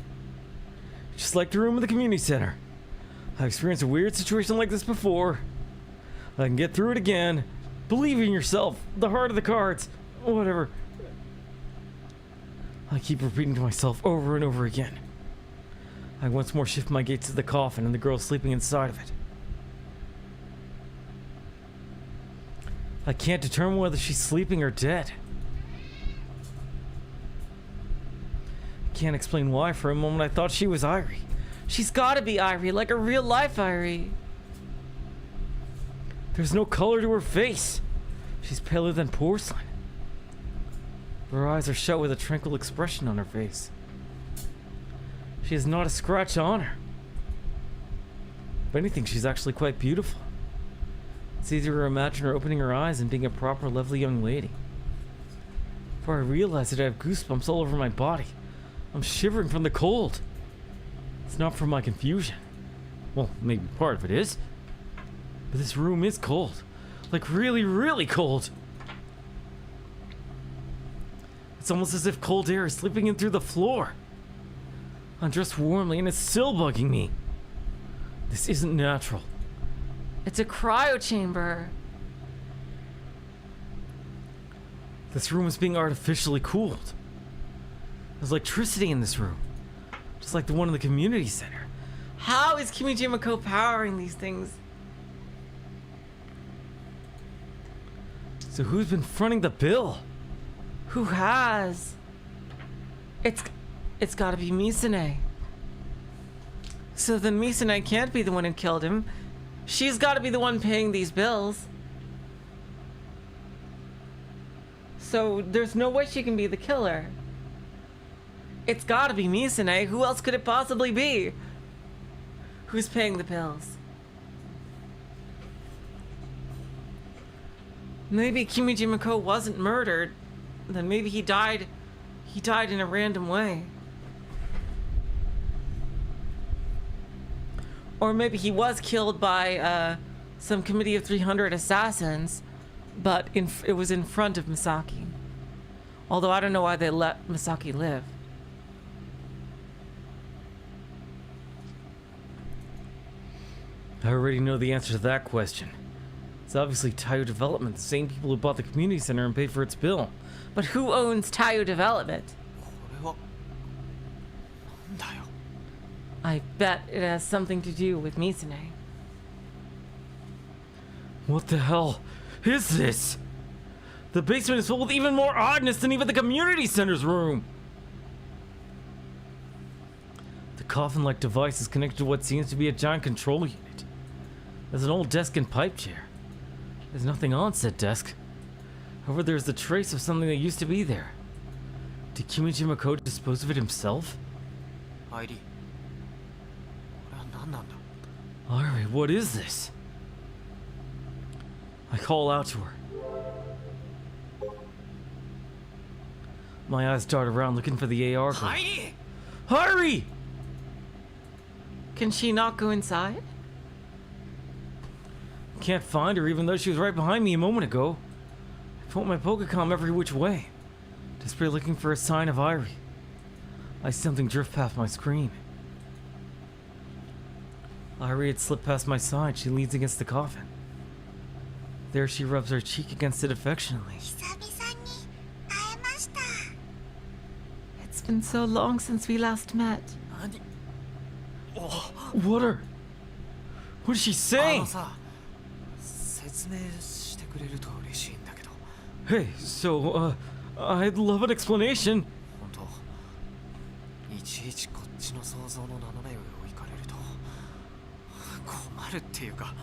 Just like the room in the community center. I've experienced a weird situation like this before. I can get through it again. Believe in yourself. The heart of the cards. Whatever. I keep repeating to myself over and over again. I once more shift my gaze to the coffin and the girl sleeping inside of it. I can't determine whether she's sleeping or dead. Can't explain why for a moment I thought she was Airi, She's gotta be Airi, like a real life Airi. There's no color to her face. She's paler than porcelain. Her eyes are shut with a tranquil expression on her face. She has not a scratch on her. If anything, she's actually quite beautiful. It's easier to imagine her opening her eyes and being a proper, lovely young lady. Before I realize it, I have goosebumps all over my body. I'm shivering from the cold. It's not from my confusion. Well, maybe part of it is. But this room is cold. Like really, really cold. It's almost as if cold air is slipping in through the floor. I'm dressed warmly and it's still bugging me. This isn't natural. It's a cryo chamber. This room is being artificially cooled. There's electricity in this room. Just like the one in the community center. How is Kimijima co-powering these things? So who's been fronting the bill? Who has? It's gotta be Misune. So then Misune can't be the one who killed him. She's gotta be the one paying these bills. So there's no way she can be the killer. It's gotta be Misune. Who else could it possibly be? Who's paying the bills? Maybe Kimijima wasn't murdered. Then maybe he died in a random way. Or maybe he was killed by some committee of 300 assassins, but it was in front of Misaki. Although I don't know why they let Misaki live. I already know the answer to that question. It's obviously Taiyo Development, the same people who bought the community center and paid for its bill. But who owns Taiyo Development? これはなんだよ。 I bet it has something to do with Misune. What the hell is this? The basement is filled with even more oddness than even the community center's room. The coffin-like device is connected to what seems to be a giant control unit. There's an old desk and pipe chair. There's nothing on said desk. However, there's the trace of something that used to be there. Did Kimijima dispose of it himself? アイリー、これは何なんだ。 Airi, what is this? I call out to her. My eyes dart around looking for the AR gun. アイリー。 Airi! Can she not go inside? Can't find her even though she was right behind me a moment ago. I point my Pokecom every which way, desperately looking for a sign of Airi. I see something drift past my screen. Airi had slipped past my side. She leans against the coffin. There she rubs her cheek against it affectionately. 久々に会えました。 It's been so long since we last met. 何？お。 What is she あ saying? のさ、説明してくれると嬉しいんだけど。 Hey, so, I'd love an explanation. 本当。いちいちこっちの想像の斜め上を行かれると困るっていうか。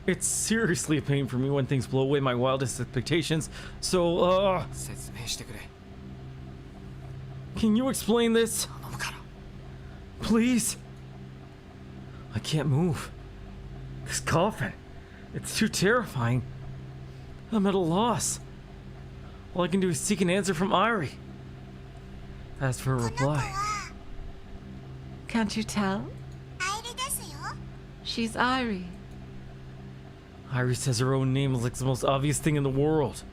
It's seriously a pain for me when things blow away my wildest expectations. So, 説明してくれ。 can you explain this? 頼むから。 Please? I can't move. This coffin. It's too terrifying. I'm at a loss. All I can do is seek an answer from Airi. As for a この子 reply, は Can't you tell? アイリですよ。 She's Airi. Airi says her own name is like the most obvious thing in the world.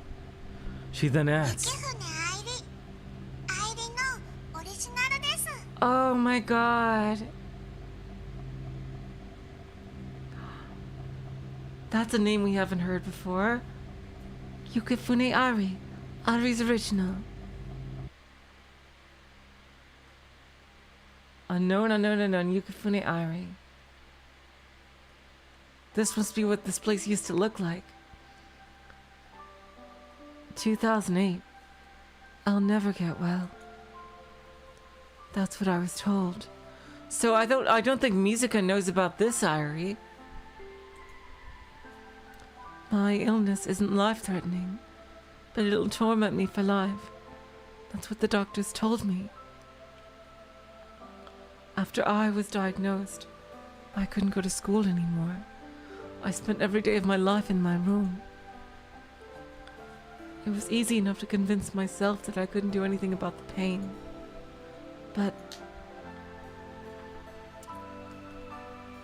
She then 雪 adds, 船アイリ。アイリのオリジナルです。 Oh my god. That's a name we haven't heard before. Yukifune Airi. Airi's original. Unknown, Yukifune Airi. This must be what this place used to look like. 2008. I'll never get well. That's what I was told. So I don't think Mizuka knows about this, Airi. My illness isn't life-threatening, but it'll torment me for life. That's what the doctors told me. After I was diagnosed, I couldn't go to school anymore. I spent every day of my life in my room. It was easy enough to convince myself that I couldn't do anything about the pain. But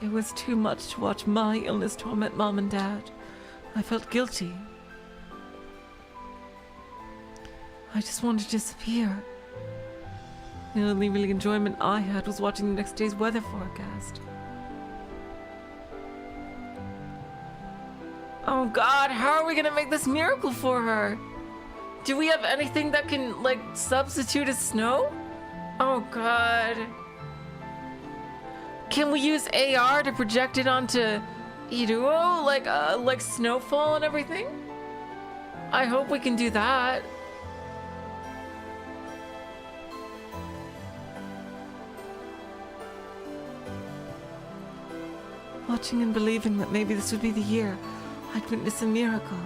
it was too much to watch my illness torment Mom and Dad. I felt guilty. I just wanted to disappear. The only real enjoyment I had was watching the next day's weather forecast. Oh God, how are we gonna make this miracle for her? Do we have anything that can, like, substitute as snow? Oh God. Can we use AR to project it onto Iruo, like snowfall and everything? I hope we can do that. Watching and believing that maybe this would be the year I'd witness a miracle.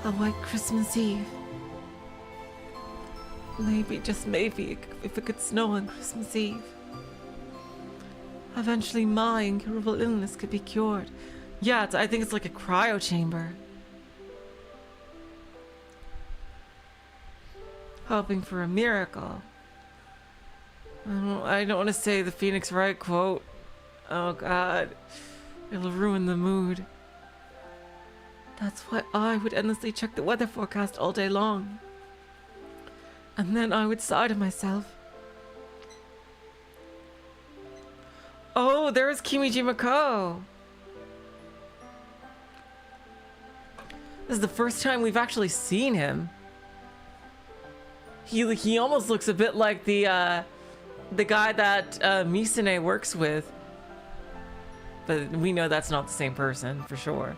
A white Christmas Eve. Maybe, just maybe, if it could snow on Christmas Eve. Eventually my incurable illness could be cured. Yeah, I think it's like a cryo chamber. Hoping for a miracle. I don't want to say the Phoenix Wright quote. Oh God, it'll ruin the mood. That's why I would endlessly check the weather forecast all day long. And then I would sigh to myself. Oh, there's Kimijima Ko. This is the first time we've actually seen him. He almost looks a bit like the guy that Misune works with. But we know that's not the same person, for sure.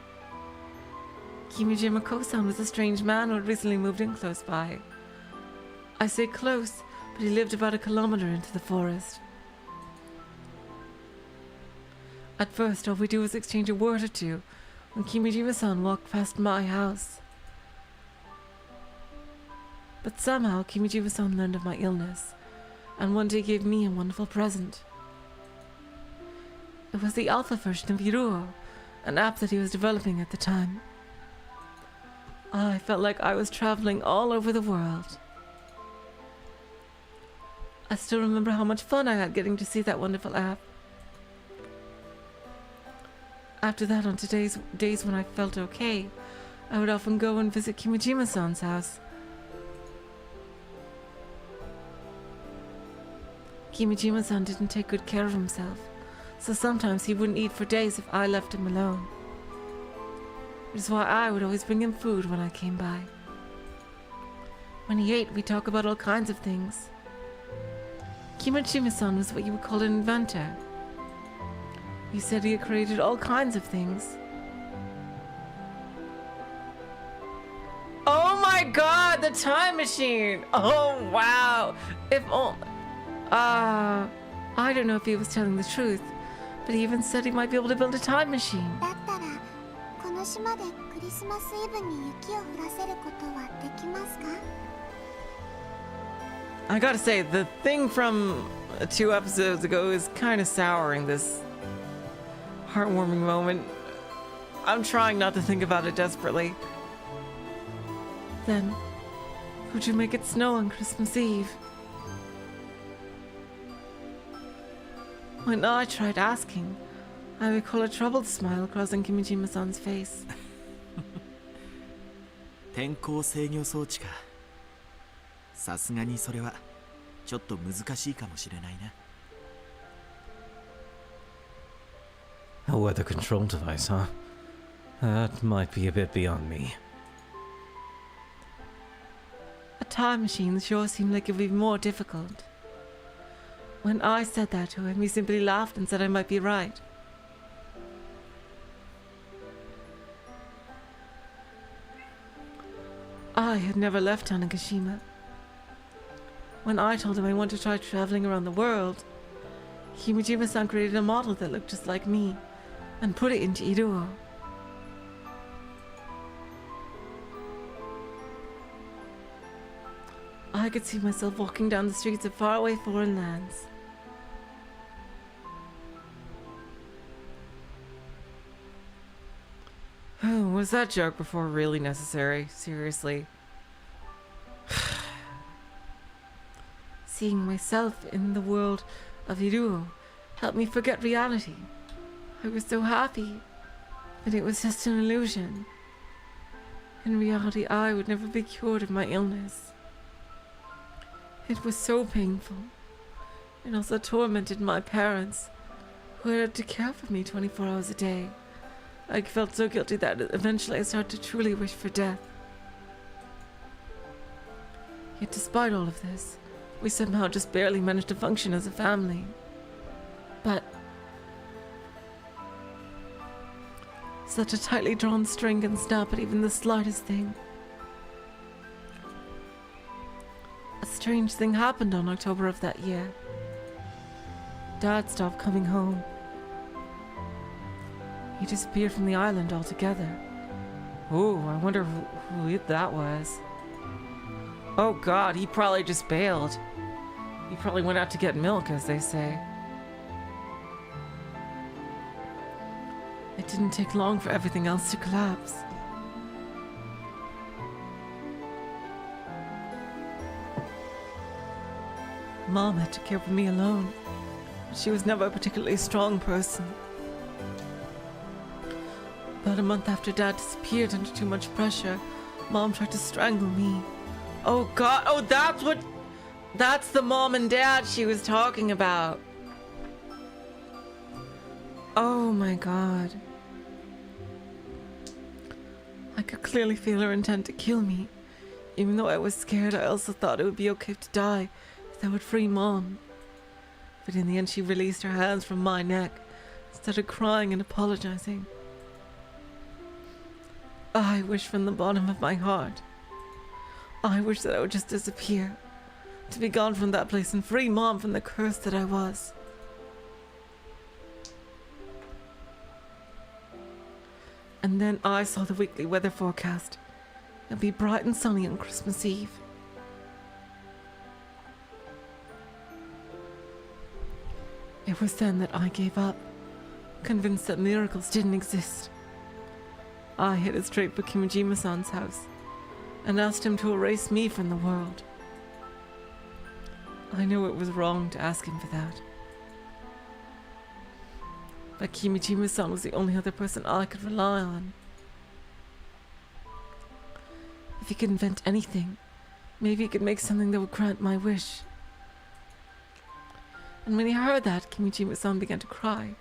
Kimijima Ko-san was a strange man who had recently moved in close by. I say close, but he lived about 1 kilometer into the forest. At first, all we do was exchange a word or two when Kimijima-san walked past my house. But somehow, Kimijima-san learned of my illness, and one day gave me a wonderful present. It was the alpha version of Iruo, an app that he was developing at the time. I felt like I was traveling all over the world. I still remember how much fun I had getting to see that wonderful app. After that, on today's days when I felt okay, I would often go and visit Kimijima-san's house. Kimijima-san didn't take good care of himself, so sometimes he wouldn't eat for days if I left him alone. Which is why I would always bring him food when I came by. When he ate, we'd talk about all kinds of things. Kimijima-san was what you would call an inventor. He said he had created all kinds of things. Oh my God, the time machine! Oh wow! I don't know if he was telling the truth, but he even said he might be able to build a time machine. だったらこの島でクリスマスイブに雪を降らせることはできますか? I gotta say, the thing from 2 episodes ago is kind of souring this heartwarming moment. I'm trying not to think about it desperately. Then, would you make it snow on Christmas Eve? When I tried asking, I recall a troubled smile crossing Kimijima-san's face. 天候制御装置か。さすがにそれはちょっと難しいかもしれないな。A weather control device, huh? That might be a bit beyond me. A time machine sure seemed like it would be more difficult. When I said that to him, he simply laughed and said I might be right. I had never left Tanegashima. When I told him I wanted to try traveling around the world, Kimijima-san created a model that looked just like me and put it into Iruo. I could see myself walking down the streets of faraway foreign lands. Oh, was that joke before really necessary? Seriously. Seeing myself in the world of Iruo helped me forget reality. I was so happy, but it was just an illusion. In reality, I would never be cured of my illness. It was so painful. It also tormented my parents, who had to care for me 24 hours a day. I felt so guilty that eventually I started to truly wish for death. Yet despite all of this, we somehow just barely managed to function as a family. But such a tightly drawn string can snap at even the slightest thing. A strange thing happened on October of that year. Dad stopped coming home. He disappeared from the island altogether. Ooh, I wonder who that was. Oh god, he probably just bailed. He probably went out to get milk, as they say. It didn't take long for everything else to collapse. Mom had to care for me alone. She was never a particularly strong person. About a month after Dad disappeared under too much pressure, Mom tried to strangle me. Oh god, oh that's the mom and dad she was talking about. Oh my god. I could clearly feel her intent to kill me. Even though I was scared, I also thought it would be okay to die if that would free Mom. But in the end, she released her hands from my neck, started crying and apologizing. I wish from the bottom of my heart. I wish that I would just disappear, to be gone from that place and free Mom from the curse that I was. And then I saw the weekly weather forecast. It'd be bright and sunny on Christmas Eve. It was then that I gave up, convinced that miracles didn't exist. I headed straight for Kimijima-san's house and asked him to erase me from the world. I know it was wrong to ask him for that. But Kimijima-san was the only other person I could rely on. If he could invent anything, maybe he could make something that would grant my wish. And when he heard that, Kimijima-san began to cry.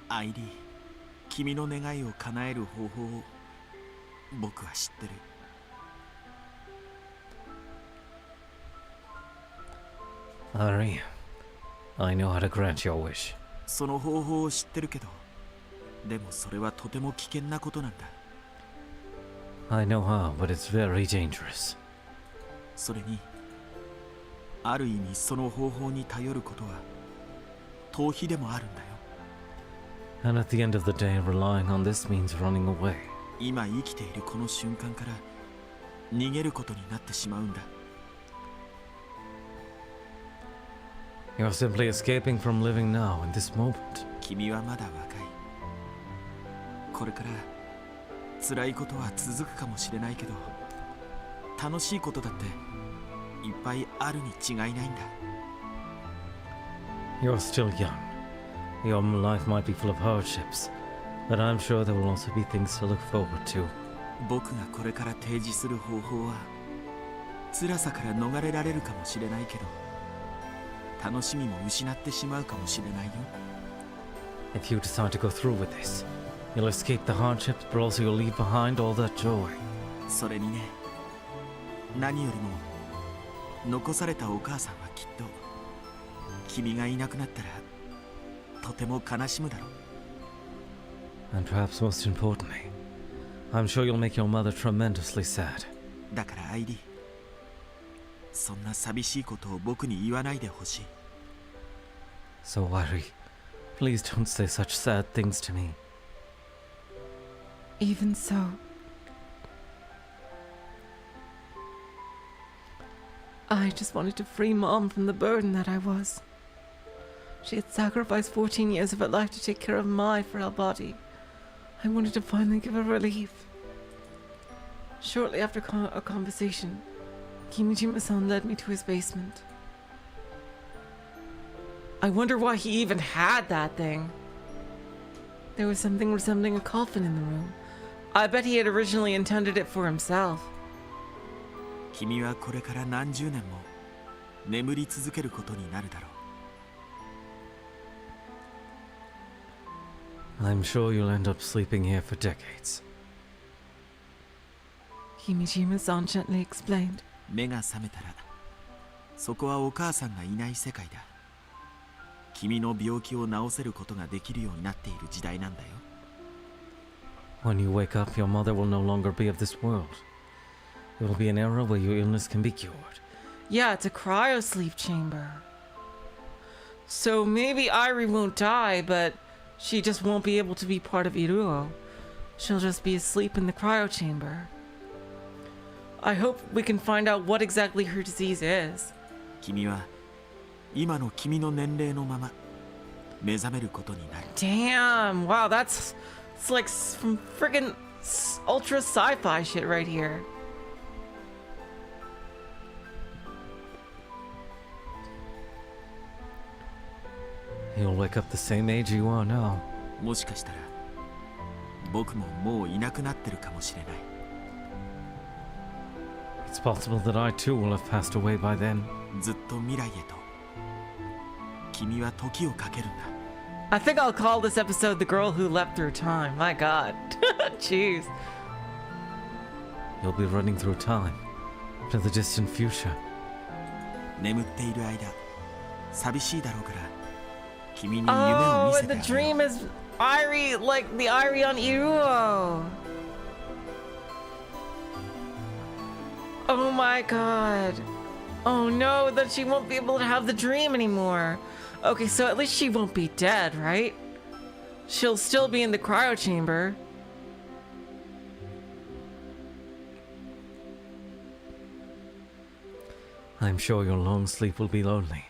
Airi, 君の願いを叶える方法を僕は知ってる。Airi, I know how to grant your wish. その方法を知ってるけど、でもそれはとても危険なことなんだ。I know how, but it's very dangerous. それに、ある意味その方法に頼ることは逃避でもあるんだよ。And at the end of the day, relying on this means running away. 今生きているこの瞬間から逃げることになってしまうんだ。You're simply escaping from living now in this moment. 君はまだ若い。これから辛いことは続くかもしれないけど、楽しいことだっていっぱいあるに違いないんだ。You're still young. Your life might be full of hardships, but I'm sure there will also be things to look forward to. 僕がこれから提示する方法は辛さから逃れられるかもしれないけど、楽しみも失ってしまうかもしれないよ。If you decide to go through with this, you'll escape the hardships, but also you'll leave behind all that joy. それにね、何よりも残されたお母さんはきっと君がいなくなったらとても悲しむだろう。And perhaps most importantly, I'm sure you'll make your mother tremendously sad. だからアイリー、そんな寂しいことを僕に言わないでほしい。So, Airi, please don't say such sad things to me. Even so, I just wanted to free Mom from the burden that I was. She had sacrificed 14 years of her life to take care of my frail body. I wanted to finally give her relief. Shortly after our conversation, Kimijima-san led me to his basement. I wonder why he even had that thing. There was something resembling a coffin in the room. I bet he had originally intended it for himself. 君はこれから何十年も眠り続けることになるだろう。 I'm sure you'll end up sleeping here for decades. Kimijima-san gently explained. 目が覚めたら、そこはお母さんがいない世界だ。君の病気を治せることができるようになっている時代なんだよ。When you wake up, your mother will no longer be of this world. It will be an era where your illness can be cured. Yeah, it's a cryo sleep chamber. So maybe Airi won't die, but she just won't be able to be part of Iruo. She'll just be asleep in the cryo chamber. I hope we can find out what exactly her disease is. 君は今の君の年齢のまま目覚めることになる。 Damn, wow, it's like some friggin' ultra sci-fi shit right here. You'll wake up the same age you are now. もしかしたら僕ももういなくなってるかもしれない。 It's possible that I too will have passed away by then. ずっと未来へと君は時をかけるんだ。 I think I'll call this episode The Girl Who Leapt Through Time. My god. Jeez. You'll be running through time to the distant future. 眠っている間寂しいだろうから君に夢を Oh, 見せ and て the あげよう。 dream is Airi, like the Airi on Iruo. Oh my god. Oh no, that she won't be able to have the dream anymore. Okay, so at least she won't be dead, right? She'll still be in the cryo chamber. I'm sure your long sleep will be lonely.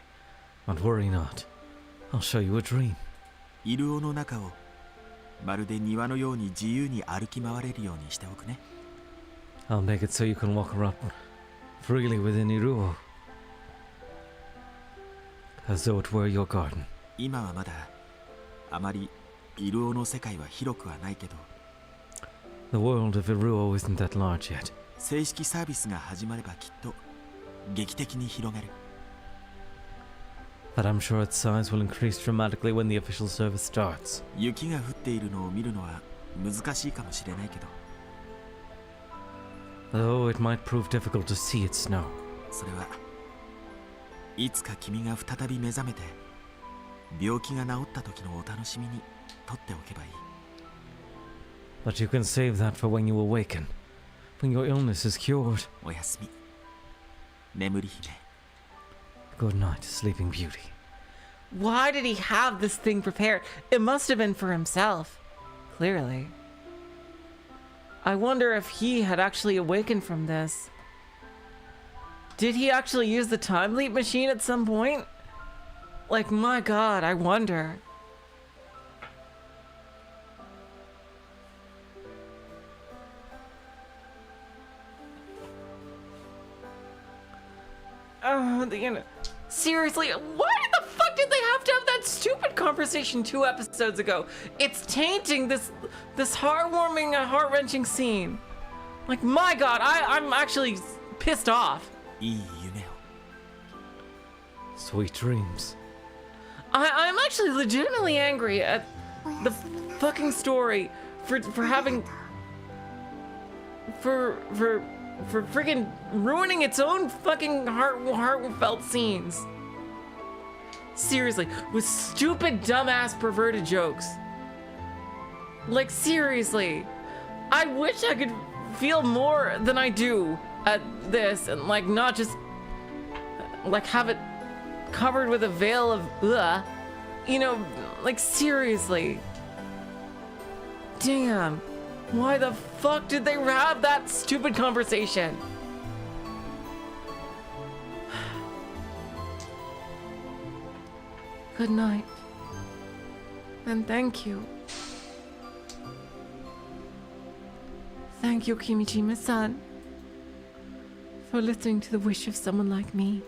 But worry not. I'll show you a dream. イルオの中をまるで庭のように自由に歩き回れるようにしておくね。 I'll make it so you can walk around freely within Iruo. As though it were your garden. 今はまだあまりイルオの世界は広くはないけど、 The world of Iruo isn't that large yet. 正式サービスが始まればきっと劇的に広がる。 But I'm sure its size will increase dramatically when the official service starts. 雪が降っているのを見るのは難しいかもしれないけど、 Though it might prove difficult to see it snow. それはいつか君が再び目覚めて病気が治った時のお楽しみにとっておけばいい。 But you can save that for when you awaken. When your illness is cured. おやすみ、眠り姫。 Good night, Sleeping Beauty. Why did he have this thing prepared? It must have been for himself. Clearly. I wonder if he had actually awakened from this. Did he actually use the time leap machine at some point? Like, my god, I wonder. Oh, seriously, why the fuck did they have to have that stupid conversation 2 episodes ago? It's tainting this heartwarming, heart-wrenching scene. Like, my god, I'm actually pissed off. いい夢を。 Sweet dreams. I'm actually legitimately angry at the fucking story for having for freaking ruining its own fucking heartfelt scenes. Seriously, with stupid, dumbass, perverted jokes. Like, seriously, I wish I could feel more than I do at this and like not just like have it covered with a veil of ugh. You know, like seriously. Damn. Why the fuck did they have that stupid conversation? Good night. And thank you. Thank you, Kimijima-san, for listening to the wish of someone like me.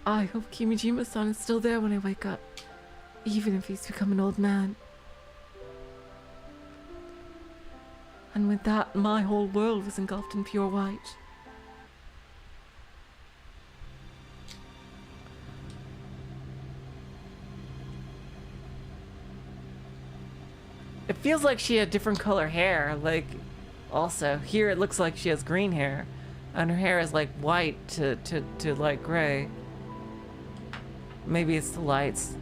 I hope Kimijima-san is still there when I wake up, even if he's become an old man. And with that, my whole world was engulfed in pure white. It feels like she had different color hair, like, also. Here it looks like she has green hair, and her hair is like white to light gray. Maybe it's the lights.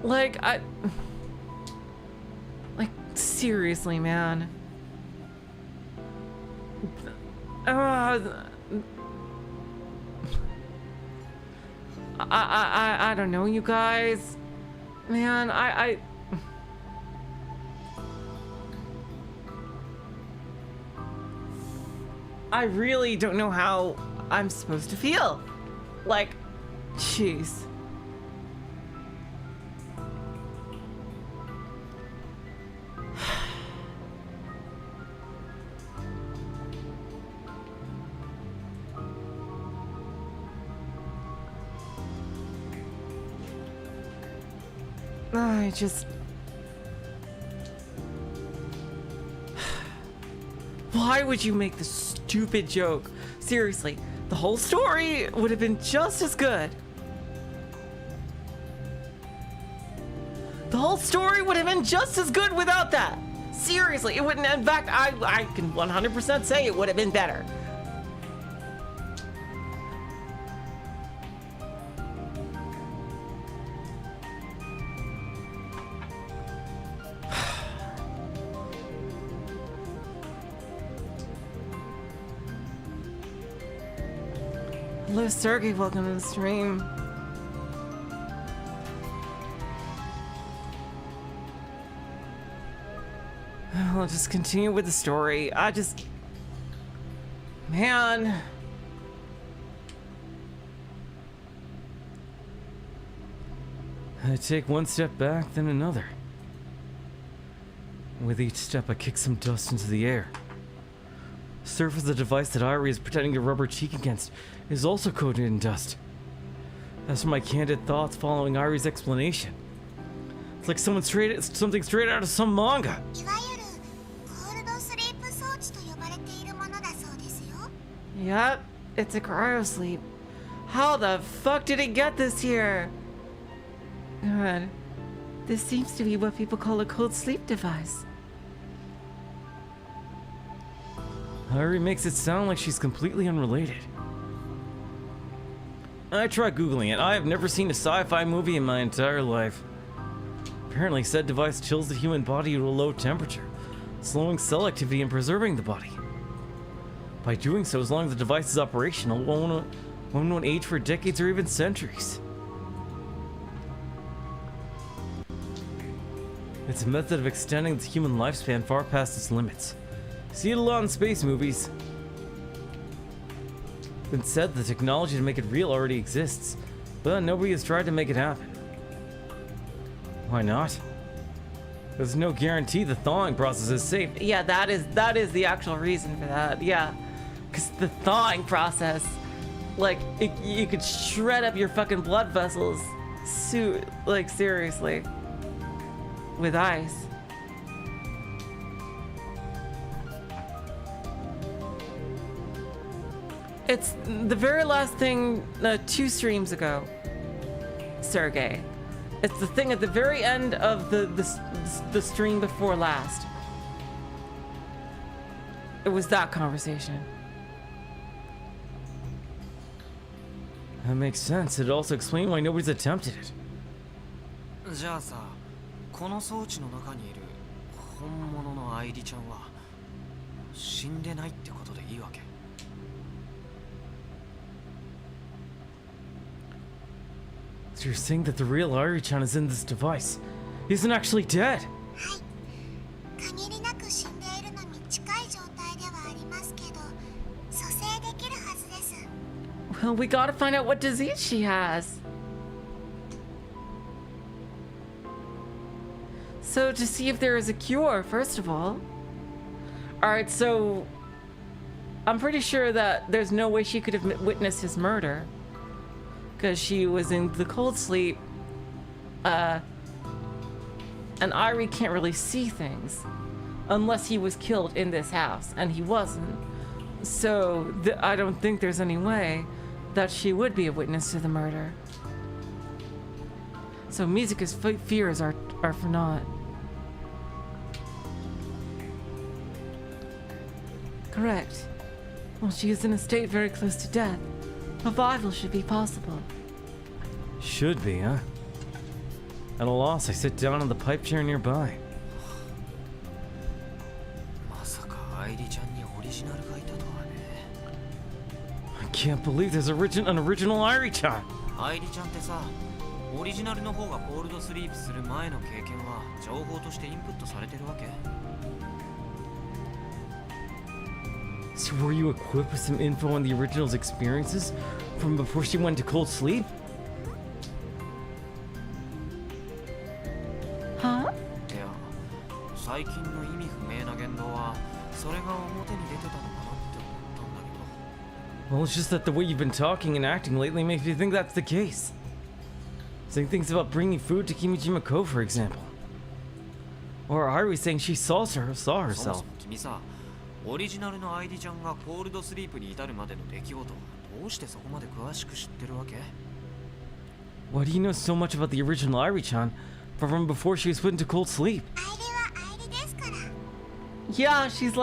Like, seriously, man. I don't know, you guys. Man, I really don't know how I'm supposed to feel. Like, jeez. I just... Why would you make this stupid joke? Seriously, the whole story would have been just as good. The whole story would have been just as good without that. Seriously, it wouldn't. In fact, I can 100% say it would have been better. Hello, Sergey. Welcome to the stream. I'll just continue with the story. Man. I take one step back, then another. With each step, I kick some dust into the air. The surface of the device that Airi is pretending to rub her cheek against is also coated in dust. As for my candid thoughts following Airi's explanation, it's like something straight out of some manga. Yep, it's a cryosleep. How the fuck did it get this here? God, this seems to be what people call a cold sleep device. Airi makes it sound like she's completely unrelated. I tried Googling it. I have never seen a sci-fi movie in my entire life. Apparently, said device chills the human body to a low temperature, slowing cell activity and preserving the body. By doing so, as long as the device is operational, one won't age for decades or even centuries. It's a method of extending the human lifespan far past its limits. See it a lot in space movies. It's been said the technology to make it real already exists, but nobody has tried to make it happen. Why not? There's no guarantee the thawing process is safe. Yeah, that is the actual reason for that. Yeah, because the thawing process, like, you could shred up your fucking blood vessels, like, seriously, with ice. It's the very last thing 2 streams ago, Sergey. It's the thing at the very end of the stream before last. It was that conversation. That makes sense. It also explains why nobody's attempted it. じゃあさ、この装置の中にいる本物の愛梨ちゃんは死んでないってことでいいわけ？ So you're saying that the real Airi-chan is in this device. He isn't actually dead. 限りなく死んでいるのに近い状態ではありますけど、蘇生できるはずです。 Well, we gotta find out what disease she has. So, to see if there is a cure, first of all. Alright, so I'm pretty sure that there's no way she could have witnessed his murder. Because she was in the cold sleep. And Airi can't really see things. Unless he was killed in this house. And he wasn't. So, I don't think there's any way that she would be a witness to the murder. So Mizuka's fears are for naught. Correct. Well, she is in a state very close to death. Revival should be possible. Should be, huh? At a loss, I sit down on the pipe chair nearby. まさか愛梨ちゃんにオリジナルがいたとはね。 I can't believe there's an original Airi-chan. 愛梨ちゃんってさ、オリジナルの方がコールドスリープする前の経験は情報としてインプットされてるわけ？ So were you equipped with some info on the original's experiences from before she went to cold sleep? Huh? いや、最近の意味不明な言動はそれが表に出てたのかなって思ったんだけど。 Well, it's just that the way you've been talking and acting lately makes me think that's the case. Saying things about bringing food to Kimijima Cove, for example. Or Airi saying she saw herself. そもそも君さ、オリジナルの愛梨ちゃんがコールドスリープに至るまでの出来事をどうしてそこまで詳しく知ってるわけ？ Why do you know so much about the original Airi-chan from before she was put into cold sleep? アイリはアイリですから。 Yeah, she's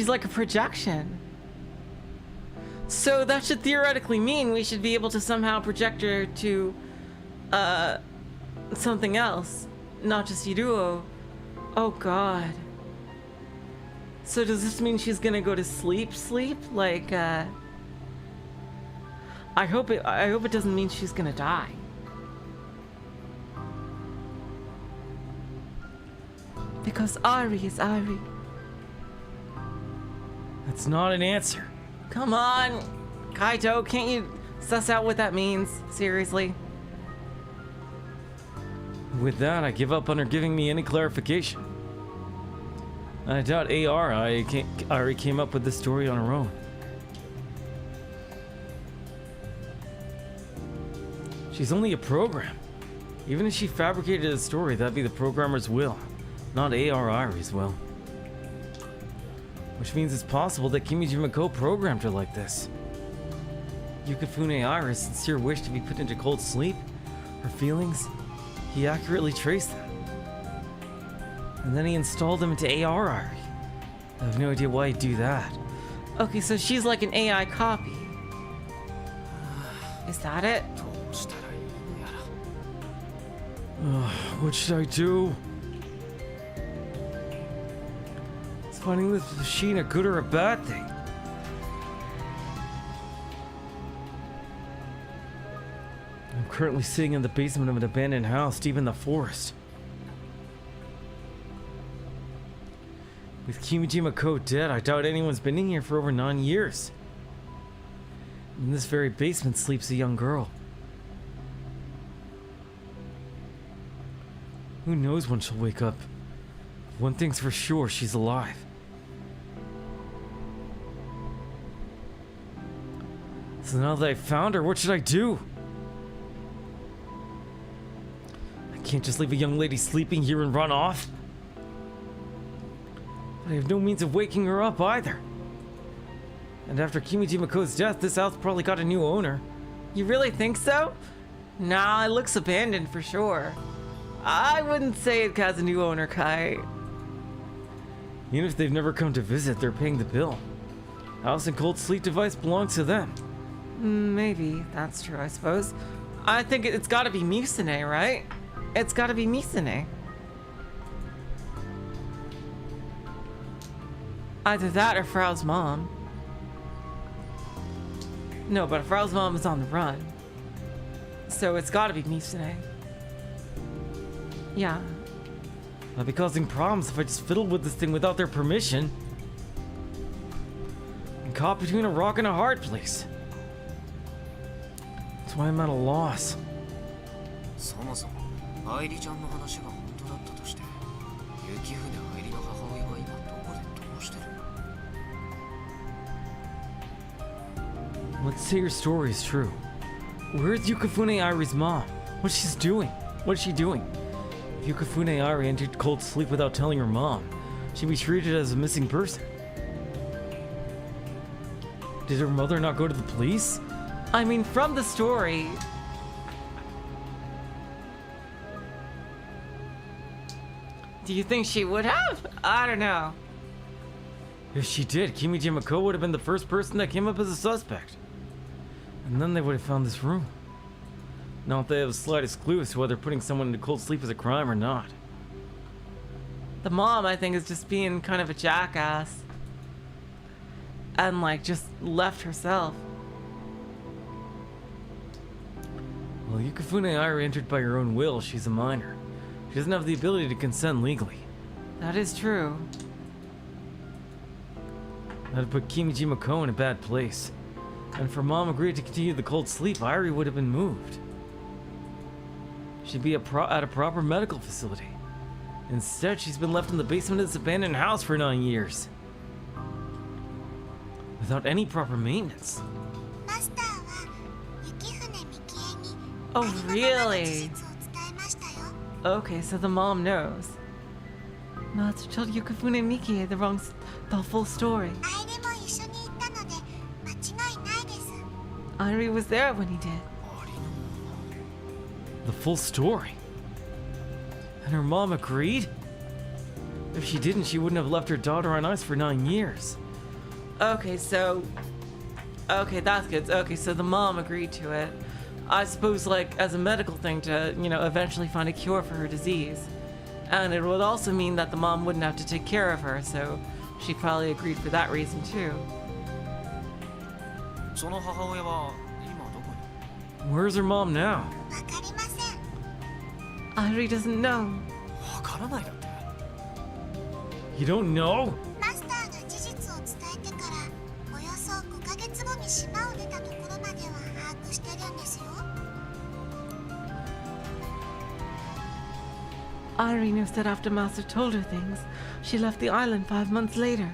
like a projection. So that should theoretically mean we should be able to somehow project her to something else, not just Hiruo. Oh god. So does this mean she's gonna go to sleep? Like I hope it doesn't mean she's gonna die. Because Airi is Airi. That's not an answer. Come on, Kaito, can't you suss out what that means? Seriously? With that, I give up on her giving me any clarification. I doubt Airi came up with this story on her own. She's only a program. Even if she fabricated a story, that'd be the programmer's will, not Airi's will. Which means it's possible that Kimijima Ko programmed her like this. Yukifune Airi's sincere wish to be put into cold sleep, her feelings, he accurately traced them. And then he installed them into Airi. I have no idea why he'd do that. Okay, so she's like an AI copy. Is that it? どうしたらいいのやら。 What should I do? Is finding this machine a good or a bad thing? I'm currently sitting in the basement of an abandoned house deep in the forest. With Kimijima Ko dead, I doubt anyone's been in here for over 9 years. In this very basement sleeps a young girl. Who knows when she'll wake up? One thing's for sure, she's alive. So now that I've found her, what should I do? I can't just leave a young lady sleeping here and run off. But I have no means of waking her up either. And after Kimijima Ko's death, this house probably got a new owner. You really think so? Nah, it looks abandoned for sure. I wouldn't say it has a new owner, Kai. Even if they've never come to visit, they're paying the bill. House and cold sleep device belongs to them. Maybe, that's true, I suppose. I think it's gotta be Misune, right? It's gotta be Misune. Either that or Frau's mom. No, but Frau's mom is on the run. So it's gotta be Misune. Yeah. I'd be causing problems if I just fiddled with this thing without their permission. I'm caught between a rock and a hard place. That's why I'm at a loss. そもそも愛梨ちゃんの話が本当だったとして、雪船愛梨の母親は今どこでどうしてるの？ Let's say your story is true. Where's Yukifune Airi's mom? What's she doing? What is she doing? If Yukifune Airi entered cold sleep without telling her mom, she'd be treated as a missing person. Did her mother not go to the police? I mean, from the story... Do you think she would have? I don't know. If she did, Kimijima would have been the first person that came up as a suspect. And then they would have found this room. Not that they have the slightest clue as to whether putting someone into cold sleep is a crime or not. The mom, I think, is just being kind of a jackass. And, like, just left herself. Well, Yukifune Airi entered by her own will. She's a minor. She doesn't have the ability to consent legally. That is true. That'd put Kimijima in a bad place. And if her mom agreed to continue the cold sleep, Airi would have been moved. She'd be at a proper medical facility. Instead, she's been left in the basement of this abandoned house for 9 years. Without any proper maintenance. マスターは雪船みきえに Oh, ありのままの really? 事実を伝えましたよ。 Okay, so the mom knows. Master told Yukifune Mikie the full story. アイリも一緒に行ったので間違いないです。 Airi was there when he did. The full story. And her mom agreed? If she didn't, she wouldn't have left her daughter on ice for 9 years. Okay, so... Okay, that's good. Okay, so the mom agreed to it. I suppose, like, as a medical thing to, you know, eventually find a cure for her disease. And it would also mean that the mom wouldn't have to take care of her, so she probably agreed for that reason, too. その母親は今どこに？ Where's her mom now? わかりません。 Airi doesn't know. わからないだって。 You don't know? マスターが事実を伝えてからおよそ5ヶ月後に島を出たところまでは把握してるんですよ。 Airi knows that after Master told her things, she left the island 5 months later.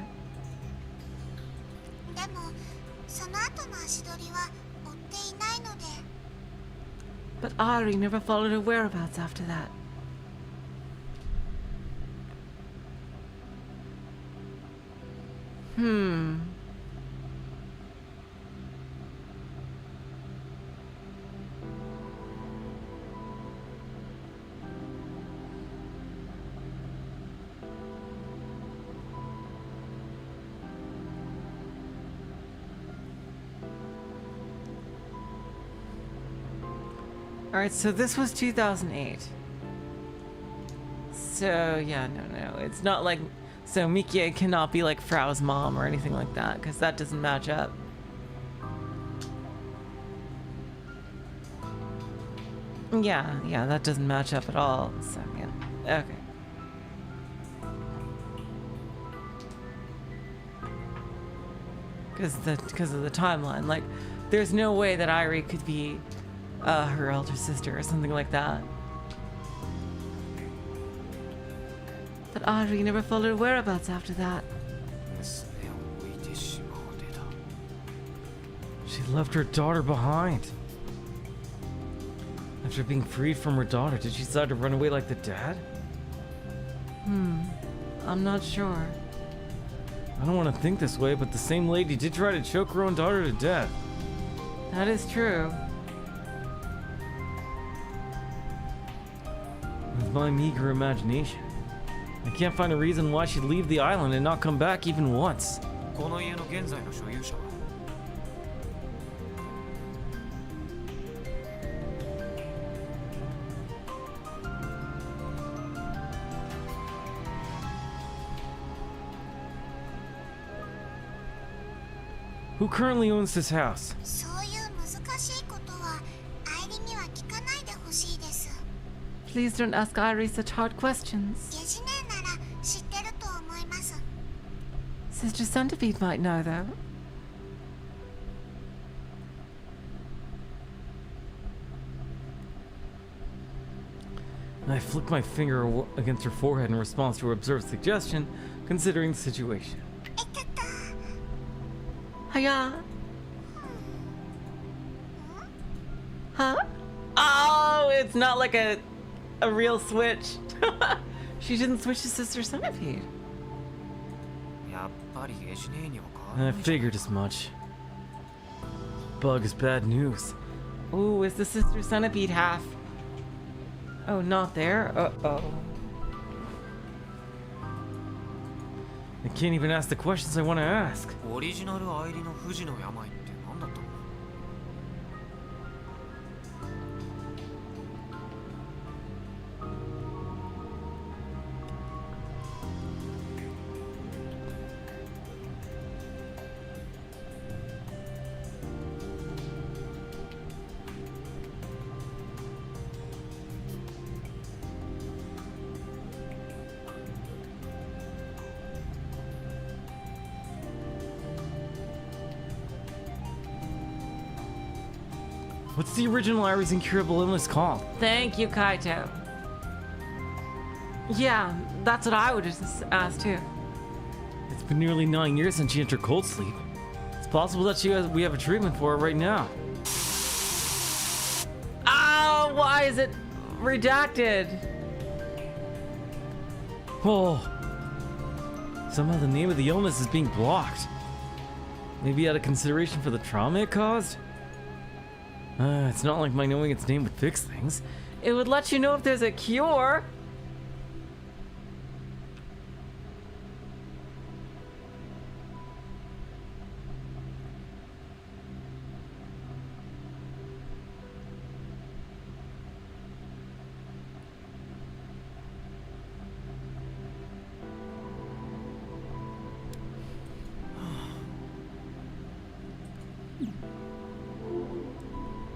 でもその後の足取りは追っていないので。 But Airi never followed her whereabouts after that. Alright, so this was 2008. So, yeah, no. It's not like... So Mikie cannot be like Frau's mom or anything like that, because that doesn't match up. Yeah, that doesn't match up at all. So, yeah. Okay. Because of the timeline. Like, there's no way that Airi could be her elder sister or something like that. But Airi never followed her whereabouts after that. 娘を置いてしまうでだ。 She left her daughter behind. After being freed from her daughter, did she decide to run away like the dad? I'm not sure. I don't want to think this way, but the same lady did try to choke her own daughter to death. That is true. With my meager imagination, I can't find a reason why she'd leave the island and not come back even once. この家の現在の所有者は？ Who currently owns this house? そういう難しいことはアイリには聞か Please don't ask Airi such hard ゲ questions. ジネなら知ってると思います。 Sister Centipede might know, though. I flick my finger against her forehead in response to her absurd suggestion, considering the situation. えっと Hiya. Huh? Oh, it's not like a real switch. She didn't switch to Sister Centipede. やっぱりゲジネには変わ I らないじゃん figured as much. Bug is bad news. Ooh, is the Sister Centipede half? Oh, not there? Uh-oh. I can't even ask the questions I want to ask. オリジナルアイリの不治の病って何だったの？ What's the original Airi's incurable illness called? Thank you, Kaito. Yeah, that's what I would have asked too. It's been nearly 9 years since she entered cold sleep. It's possible that we have a treatment for her right now. Oh, why is it redacted? Oh. Somehow the name of the illness is being blocked. Maybe out of consideration for the trauma it caused? It's not like my knowing its name would fix things. It would let you know if there's a cure.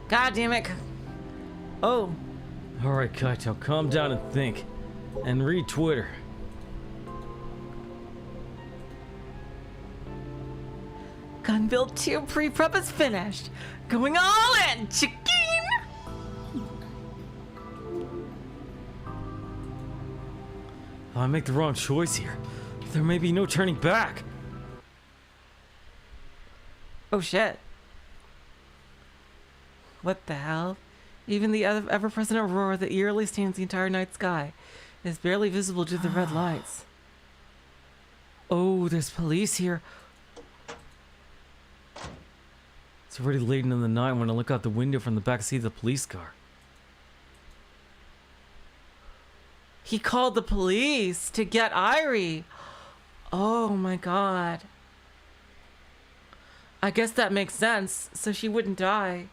God damn it. Oh. Alright, Kaito, calm down and think. And read Twitter. Gun build 2 pre-prep is finished. Going all in, chicken! I make the wrong choice here. There may be no turning back. Oh shit. What the hell? Even the ever-present aurora that eerily stains the entire night sky is barely visible due to the red lights. Oh, there's police here. It's already late in the night when I look out the window from the back seat of the police car. He called the police to get Airi. Oh my god. I guess that makes sense, so she wouldn't die.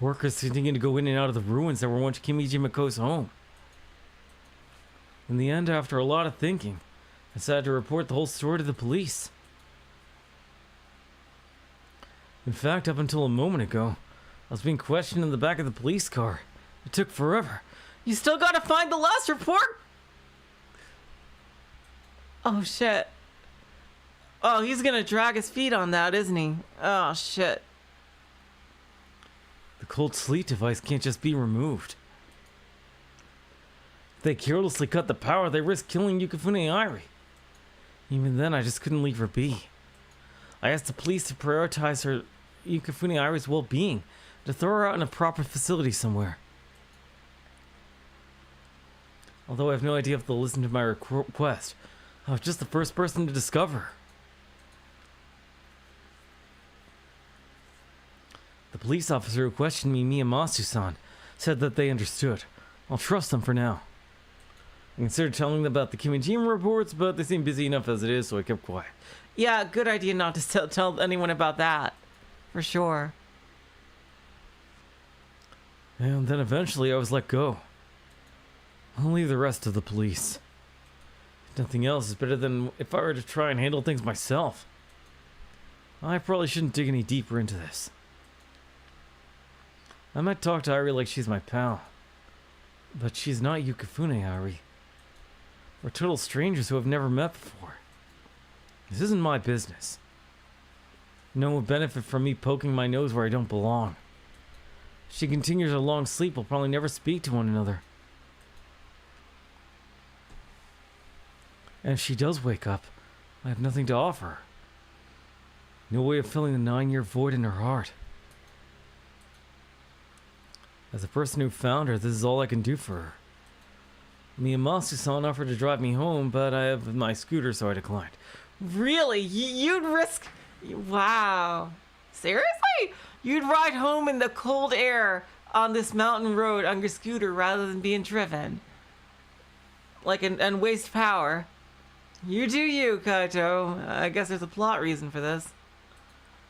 Workers continuing to go in and out of the ruins that were once Kimijima's home. In the end, after a lot of thinking, I decided to report the whole story to the police. In fact, up until a moment ago, I was being questioned in the back of the police car. It took forever. You still gotta find the last report? Oh shit. Oh, he's gonna drag his feet on that, isn't he? Oh shit. The cold sleep device can't just be removed. If they carelessly cut the power, they risk killing Yukifune Airi. Even then, I just couldn't leave her be. I asked the police to prioritize her Yukifune Airi's well-being, to throw her out in a proper facility somewhere. Although I have no idea if they'll listen to my request, I was just the first person to discover her. The police officer who questioned me, Miyamasu-san, said that they understood. I'll trust them for now. I considered telling them about the Kimijima reports, but they seemed busy enough as it is, so I kept quiet. Yeah, good idea not to tell anyone about that. For sure. And then eventually I was let go. I'll leave the rest to the police. If nothing else is better than if I were to try and handle things myself. I probably shouldn't dig any deeper into this. I might talk to Airi like she's my pal. But she's not Yukifune, Airi. We're total strangers who have never met before. This isn't my business. No one will benefit from me poking my nose where I don't belong. If she continues her long sleep, we'll probably never speak to one another. And if she does wake up, I have nothing to offer her. No way of filling the 9-year void in her heart. As a person who found her, this is all I can do for her. Miyamatsu-san offered to drive me home, but I have my scooter, so I declined. Really? You'd risk... Wow. Seriously? You'd ride home in the cold air on this mountain road on your scooter rather than being driven? Like, and waste power. You do you, Kaito. I guess there's a plot reason for this.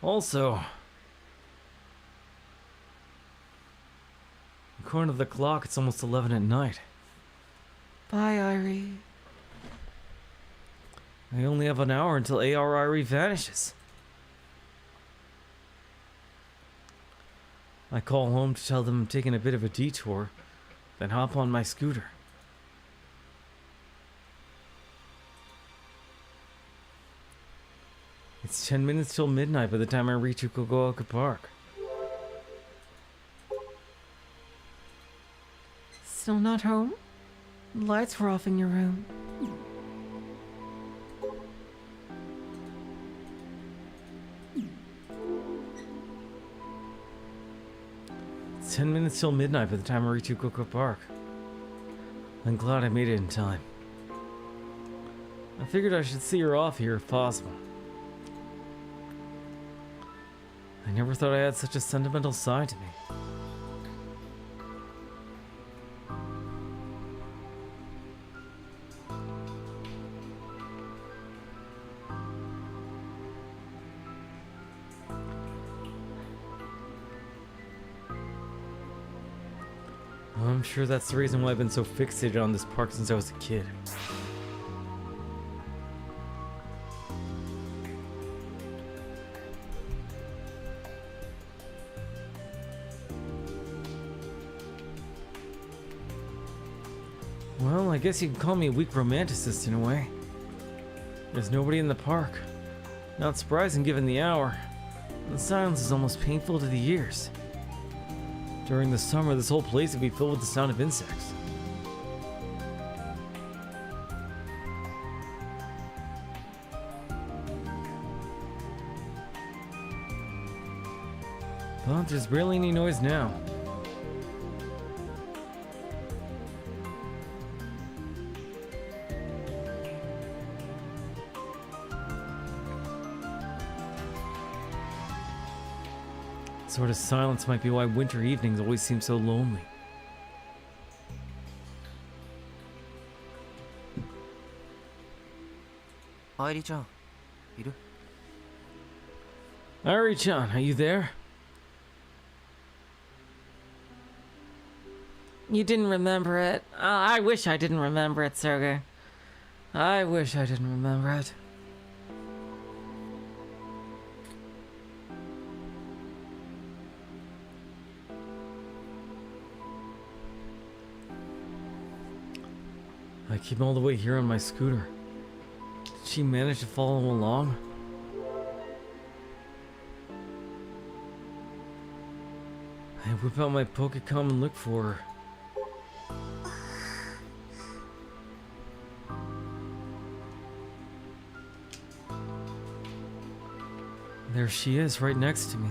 Also, according to the clock, it's almost 11 at night. Bye, Airi. I only have an hour until Airi vanishes. I call home to tell them I'm taking a bit of a detour, then hop on my scooter. It's 10 minutes till midnight by the time I reach Fukuoka Park. Still not home? The lights were off in your room. It's 10 minutes till midnight by the time I reach Fukuoka Park. I'm glad I made it in time. I figured I should see her off here if possible. I never thought I had such a sentimental side to me. I'm sure that's the reason why I've been so fixated on this park since I was a kid. Well, I guess you can call me a weak romanticist in a way. There's nobody in the park. Not surprising given the hour. The silence is almost painful to the ears. During the summer, this whole place would be filled with the sound of insects. But there's barely any noise now. Sort of silence might be why winter evenings always seem so lonely. Airi-chan, iru? Airi-chan, are you there? You didn't remember it. I wish I didn't remember it, Sergei. I wish I didn't remember it. I came all the way here on my scooter. Did she manage to follow along? I whip out my Pokecom and look for her. There she is, right next to me.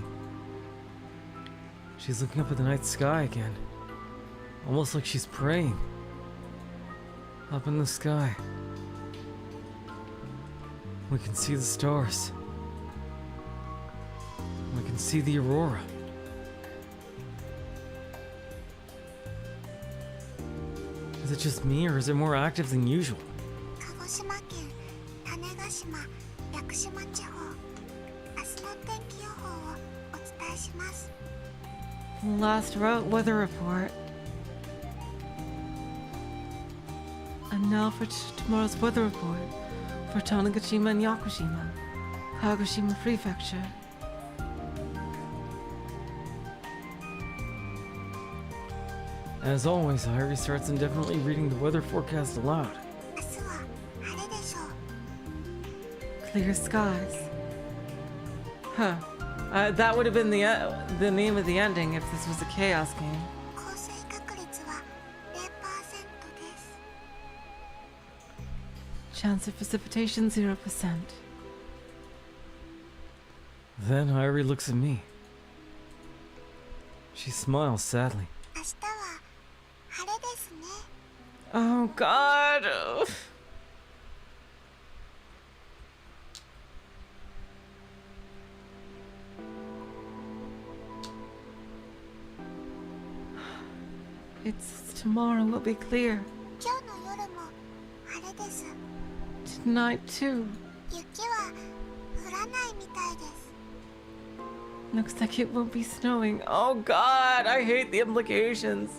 She's looking up at the night sky again. Almost like she's praying. Up in the sky. We can see the stars. We can see the aurora. Is it just me, or is it more active than usual? 鹿児島県種子島屋久島地方明日の天気予報をお伝えします Last weather report. And now for tomorrow's weather report for Tanegashima and Yakushima, Kagoshima Prefecture. As always, Airi starts indefinitely reading the weather forecast aloud. 明日は晴れでしょう。 Clear skies. Huh. That would have been the name of the ending if this was a chaos game. 降水確率は 0% です。 Chance of precipitation 0%. Then Airi looks at me. She smiles sadly. 明日は晴れですね。 Oh God. It's tomorrow will be clear. 今日の夜も晴れです。 Tonight too. 雪は降らないみたいです。 Looks like it won't be snowing. Oh God, I hate the implications.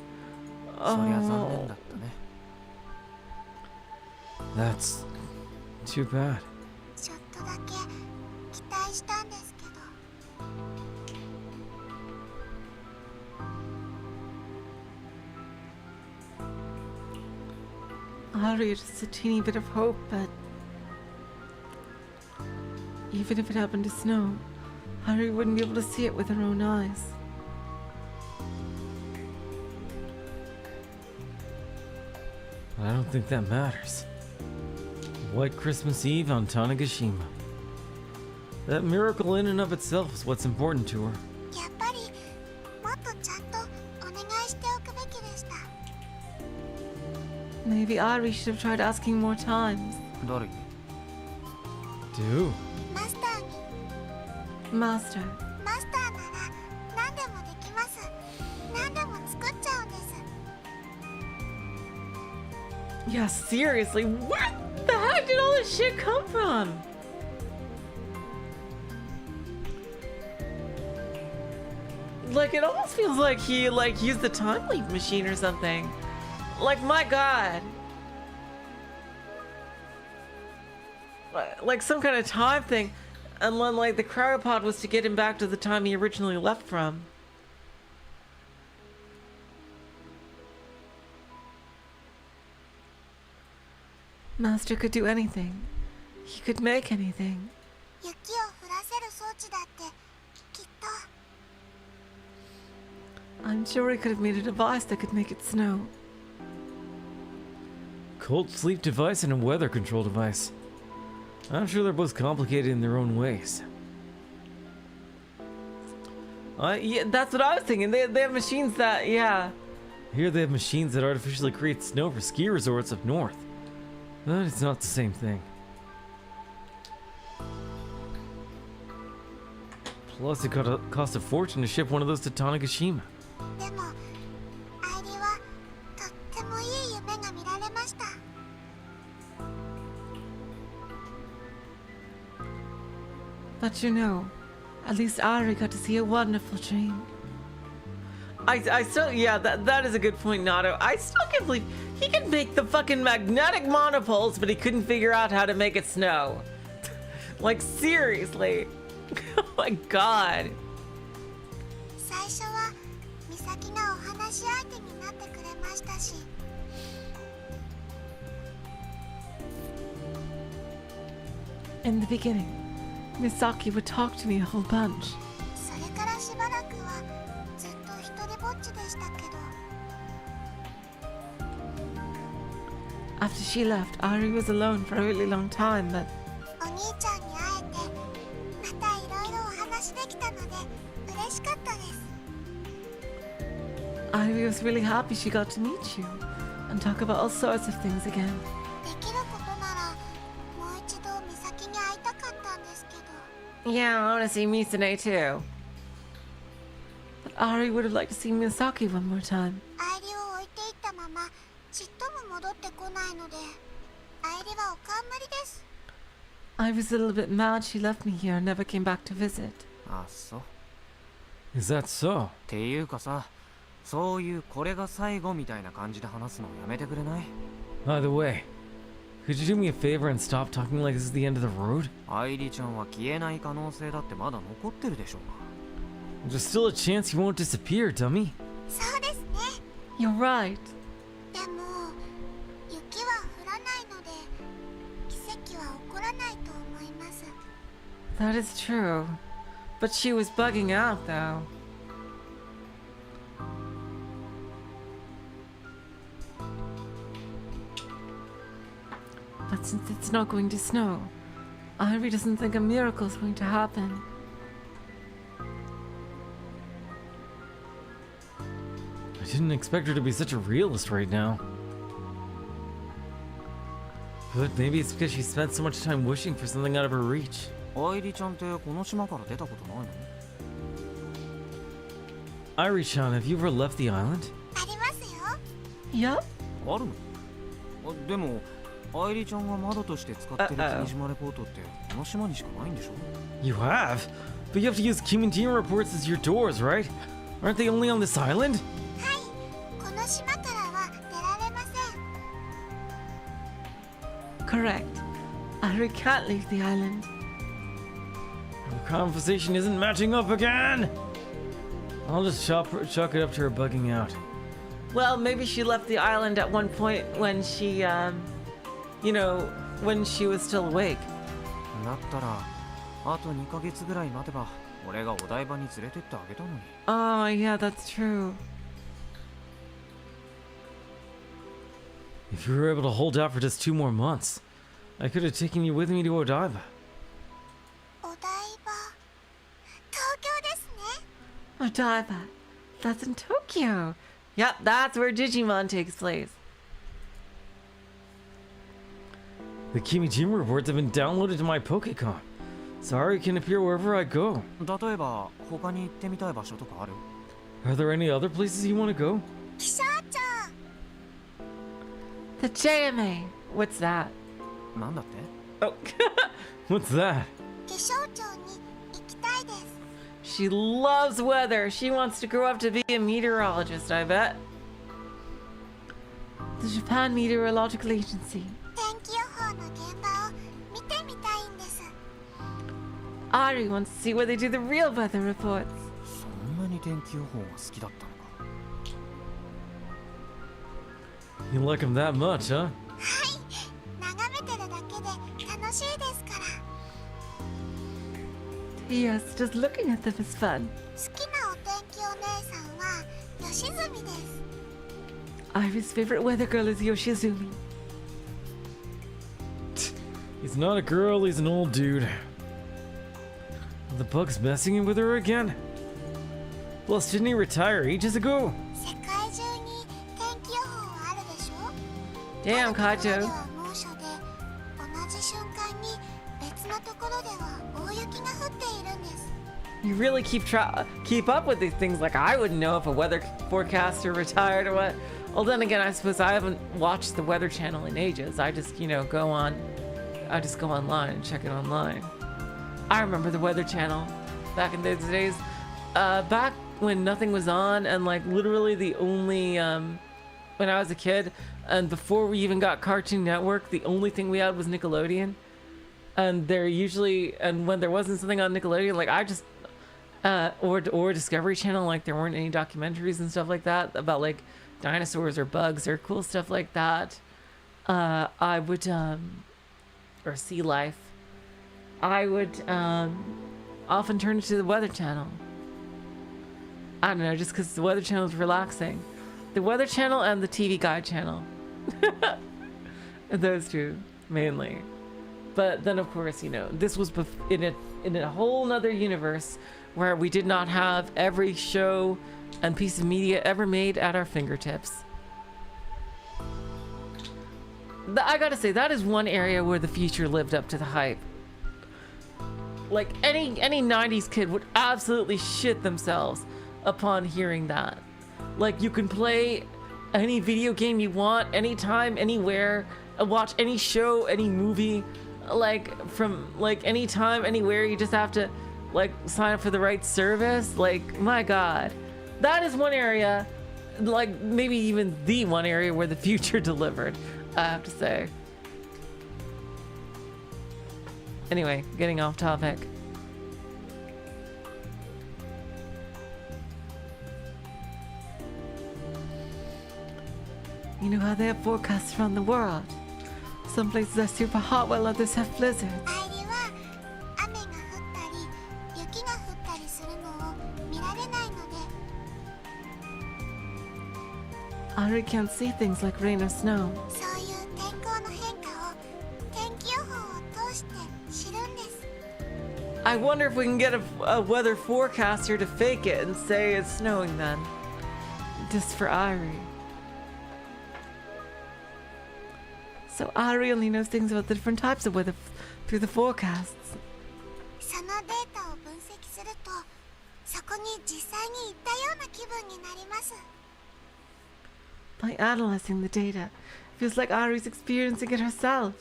そりゃ残念 Oh. だったね。 That's too bad. ちょっとだけ期待したんですけど。 Airi, just a teeny bit of hope, but even if it happened to snow, Airi wouldn't be able to see it with her own eyes. But I don't think that matters. White Christmas Eve on Tanegashima. That miracle in and of itself is what's important to her. やっぱりもっとちゃんとお願いしておくべきでした。 Maybe Airi should have tried asking more times. 誰に？ Do. マスターに Master, マスターなら何でもできます。何でも作っちゃうんです。 yeah, seriously, where the heck did all this shit come from? Like, it almost feels like he, used the time leap machine or something. Like, my God. Like some kind of time thing. And then, like, the cryopod was to get him back to the time he originally left from. Master could do anything. He could make anything. 雪を降らせる装置だってきっと。 I'm sure he could have made a device that could make it snow. Cold sleep device and a weather control device. I'm sure they're both complicated in their own ways. Yeah, that's what I was thinking. They have machines that, yeah. Here they have machines that artificially create snow for ski resorts up north. But it's not the same thing. Plus, it cost a fortune to ship one of those to Tanegashima. でもアイリはとってもいい夢が見られました。 But you know, at least Airi got to see a wonderful dream. I still, yeah, that is a good point, Nato. I still can't believe he could make the fucking magnetic monopoles, but he couldn't figure out how to make it snow. Like, seriously. Oh my God. 最初は美咲がお話し相手になってくれましたし。 In the beginning, Misaki would talk to me a whole bunch. それからしばらくはずっと一人ぼっちでしたけど。 After she left, Airi was alone for a really long time, but お兄ちゃんに会えてまたいろいろお話できたので嬉しかったです。 Airi was really happy she got to meet you and talk about all sorts of things again. できることならもう一度美咲に会いたかったんですけど。 Yeah, I want to see Misune too. But Airi would have liked to see Misaki one more time. アイリを置いていったままちっとも戻ってこないのでアイリはおかんまりです。 I was a little bit mad she left me here and never came back to visit. あ、そう。っ Is that so? ていうかさ、そういうこれが最後みたいな感じで話すのやめてくれない？ By the way, could you do me a favor and stop talking like this is the end of the road? アイリちゃんは消えない可能性だってまだ残ってるでしょうが。 There's still a chance you won't disappear, dummy. そうですね。You're right. でも雪は降らないので奇跡は起こらないと思います。 That is true. But she was bugging out, though. But since it's not going to snow, Airi doesn't think a miracle is going to happen. I didn't expect her to be such a realist right now. But maybe it's because she spent so much time wishing for something out of her reach. アイリちゃんってこの島から出たことないの？ Airi-chan, have you ever left the island? ありますよ。 Yup. あるの？でもアイリちゃんが窓として使ってる君島レポートってこの島にしかないんでしょ？ You have? But you have to use Kimijima reports as your doors, right? Aren't they only on this island? はい、この島からは出られません。 Correct. Airi can't leave the island. Our conversation isn't matching up again! I'll just chalk it up to her bugging out. Well, maybe she left the island at one point when she, you know, when she was still awake. だったらあと2ヶ月ぐらい待てば俺がお台場に連れてってあげたのに。 Oh, yeah, that's true. If you were able to hold out for just 2 more months, I could have taken you with me to Odaiba. お台場、東京ですね。 Odaiba. That's in Tokyo. Yep, that's where Digimon takes place. The Kimijima reports have been downloaded to my Pokecom. Sorry can appear wherever I go. 例えば他に行ってみたい場所とかある？ Are there any other places you want to go? 気象庁、 The JMA. What's that? なんだって？ Oh, What's that? 気象庁に行きたいです。 she loves weather. She wants to grow up to be a meteorologist, I bet. The Japan Meteorological Agency. 天気予報の現場を見てみたいんです。 Airi wants to see where they do the real weather reports. そんなに天気予報が好きだったのか。 You like him that much, huh? はい、眺めてるだけで楽しいですから。 Yes, just looking at them is fun. 好きなお天気お姉さんは吉住です。 Airi's favorite weather girl is Yoshizumi. He's not a girl, he's an old dude. Are the bugs messing with her again? Plus, didn't he retire ages ago? 世界中に天気予報はあるでしょ？ Damn, あるところ Kaito. では猛暑で、同じ瞬間に別のところでは大雪が降っているんです。 You really keep up with these things. Like I wouldn't know if a weather forecaster retired or what. Well, then again, I suppose I haven't watched the Weather Channel in ages. I just, I just go online and check it online. I remember the Weather Channel back in those days. Back when nothing was on and like literally the only, when I was a kid and before we even got Cartoon Network, the only thing we had was Nickelodeon. And and when there wasn't something on Nickelodeon, like I just, or Discovery Channel, like there weren't any documentaries and stuff like that about like dinosaurs or bugs or cool stuff like that. I would, or sea life, I would often turn to the Weather Channel. I don't know, just because the Weather Channel is relaxing. The Weather Channel and the TV Guide Channel. Those two, mainly. But then, of course, this was in a whole nother universe where we did not have every show and piece of media ever made at our fingertips. I gotta say, that is one area where the future lived up to the hype. Like, any 90s kid would absolutely shit themselves upon hearing that. Like, you can play any video game you want, anytime, anywhere, watch any show, any movie, like, from, like, anytime, anywhere. You just have to, like, sign up for the right service. Like, my god. That is one area, like, maybe even the one area where the future delivered, I have to say. Anyway, getting off topic. You know how they have forecasts around the world. Some places are super hot while others have blizzards. アイリは雨が降ったり雪が降ったりするのを見られないので、 Airi can't see things like rain or snow. そういう天候の変化を天気予報を通して知るんです。 I wonder if we can get a weather forecaster to fake it and say it's snowing then. Just for Airi. So Airi only knows things about the different types of weather through the forecasts. そのデータを分析すると、そこに実際に行ったような気分になります。 By analyzing the data, it feels like Airi's experiencing it herself.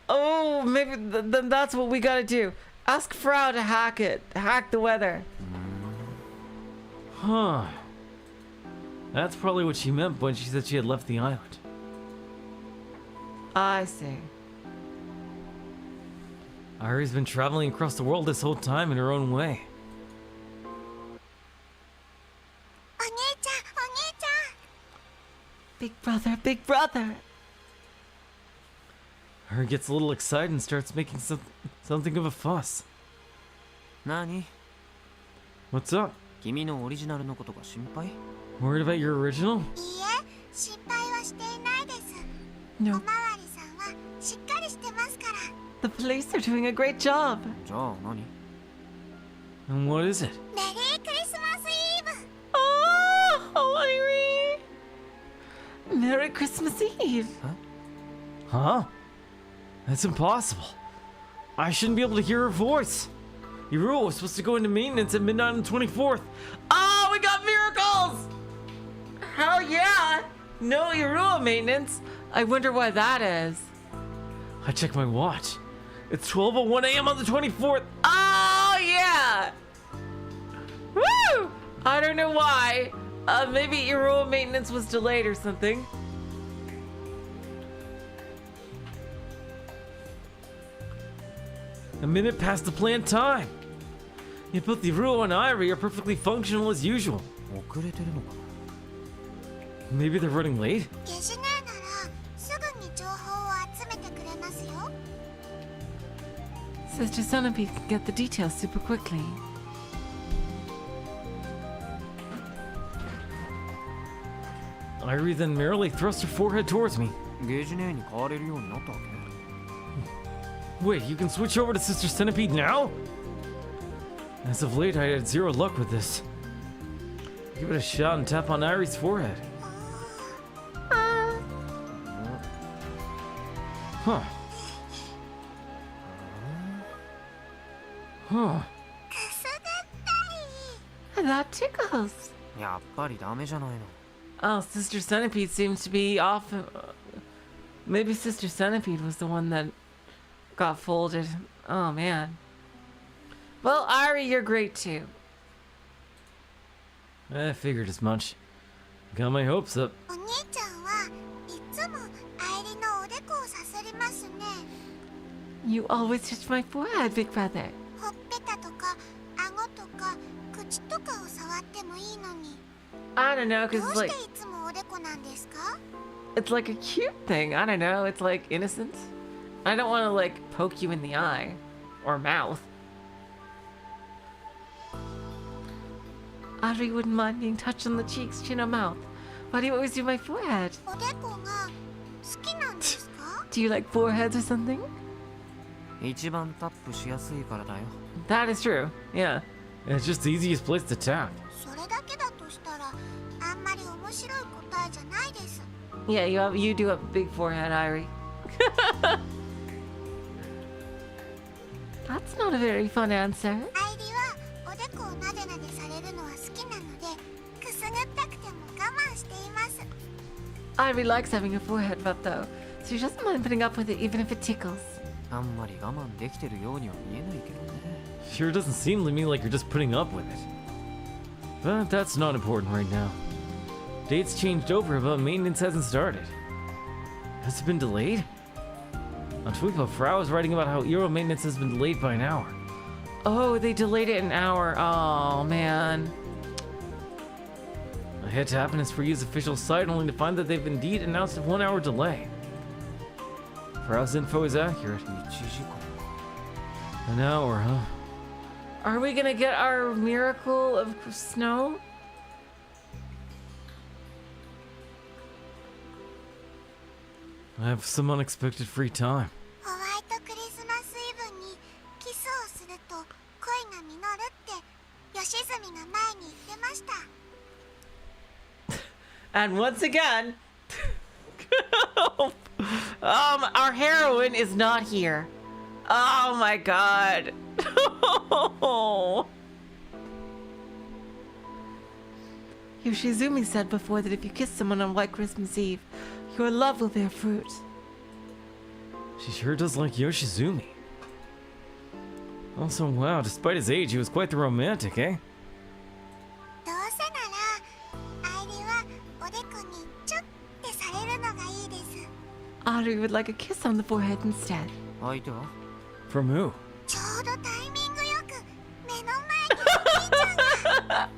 Oh, maybe then that's what we gotta do. Ask Frau to hack it. Hack the weather. Huh. That's probably what she meant when she said she had left the island. I see. Airi's been traveling across the world this whole time in her own way. お兄ちゃん、お兄ちゃん。 Big brother, big brother. Airi gets a little excited and starts making something of a fuss. 何？ What's up? 君のオリジナルのことが心配？ Worried about your original? いいえ、心配はしていないです。お No, まわりさんはしっかりしてますから。 the police are doing a great job. じゃあ何？ And what is it? メリークリスマスイブ。 Oh, Airi. Merry Christmas Eve. Huh? That's impossible. I shouldn't be able to hear her voice. Iruo was supposed to go into maintenance at midnight on the 24th. Oh, we got miracles! Hell yeah! No Iruo maintenance. I wonder why that is. I checked my watch. It's 12:01 a.m. on the 24th. Oh yeah! Woo! I don't know why. Maybe Iruo maintenance was delayed or something. A minute past the planned time. Yet both Iruo and Airi are perfectly functional as usual. 遅れてるのか？ Maybe they're running late? ゲジネーならすぐに情報を集めてくれますよ。 Sister Centipede can get the details super quickly. Airi then merrily thrust her forehead towards me. ゲージネーに変われるようになったわけ？ Wait, you can switch over to Sister Centipede now? As of late, I had zero luck with this. Give it a shot and tap on Airi's forehead. Huh. Huh. くすぐったい。 That tickles. やっぱりダメじゃないの。 Oh, Sister Centipede seems to be off. Maybe Sister Centipede was the one that got folded. Oh man. Well, Airi, you're great too. I figured as much. Got my hopes up. お兄ちゃんはいつもアイリのおでこをさすりますね。 You always touch my forehead, big brother. ほっぺたとか顎とか口とかを触ってもいいのに。 I don't know, ど cause う it's like していつもおでこなんですか？ it's like a cute thing. I don't know. It's like innocent. I don't want to like poke you in the eye or mouth. Airi wouldn't mind being touched on the cheeks, chin, or mouth. Why do you always do my forehead? おでこが好きなんですか？ Do you like foreheads or something? 一番タップしやすいからだよ。 That is true. Yeah. It's just the easiest place to tap. それだけだとしたらあんまり面白い答えじゃないです。 Yeah, you do have a big forehead, Airi. That's not a very fun answer. アイリはおでこをなでなでされるのは好きなので、くすぐったくても我慢しています。 Airi likes having a forehead rub though, so she doesn't mind putting up with it even if it tickles. あんまり我慢できてるようには見えないけどね。 Sure doesn't seem to me like you're just putting up with it. But that's not important right now. Date's changed over, but maintenance hasn't started. Has it been delayed? On Twipo, Frau is writing about how Euro maintenance has been delayed by an hour. Oh, they delayed it an hour. Oh man. I head to Happiness for You's official site only to find that they've indeed announced a 1-hour delay. Perhaps info is accurate. 1時間 An hour, huh? Are we gonna get our miracle of snow? I have some unexpected free time. ホワイトクリスマスイブにキスをすると恋が実るって吉住が前に言ってました。 And once again, our heroine is not here. Oh my god. Yoshizumi said before that if you kiss someone on White Christmas Eve, your love will bear fruit. She sure does like Yoshizumi. Also, wow, despite his age, he was quite the romantic, eh? どうせならアイリはおでこにチュッてされるのがいいです。 Airi would like a kiss on the forehead instead. 相手は From who? ちょうどタイミングよく目の前にお兄ちゃんが。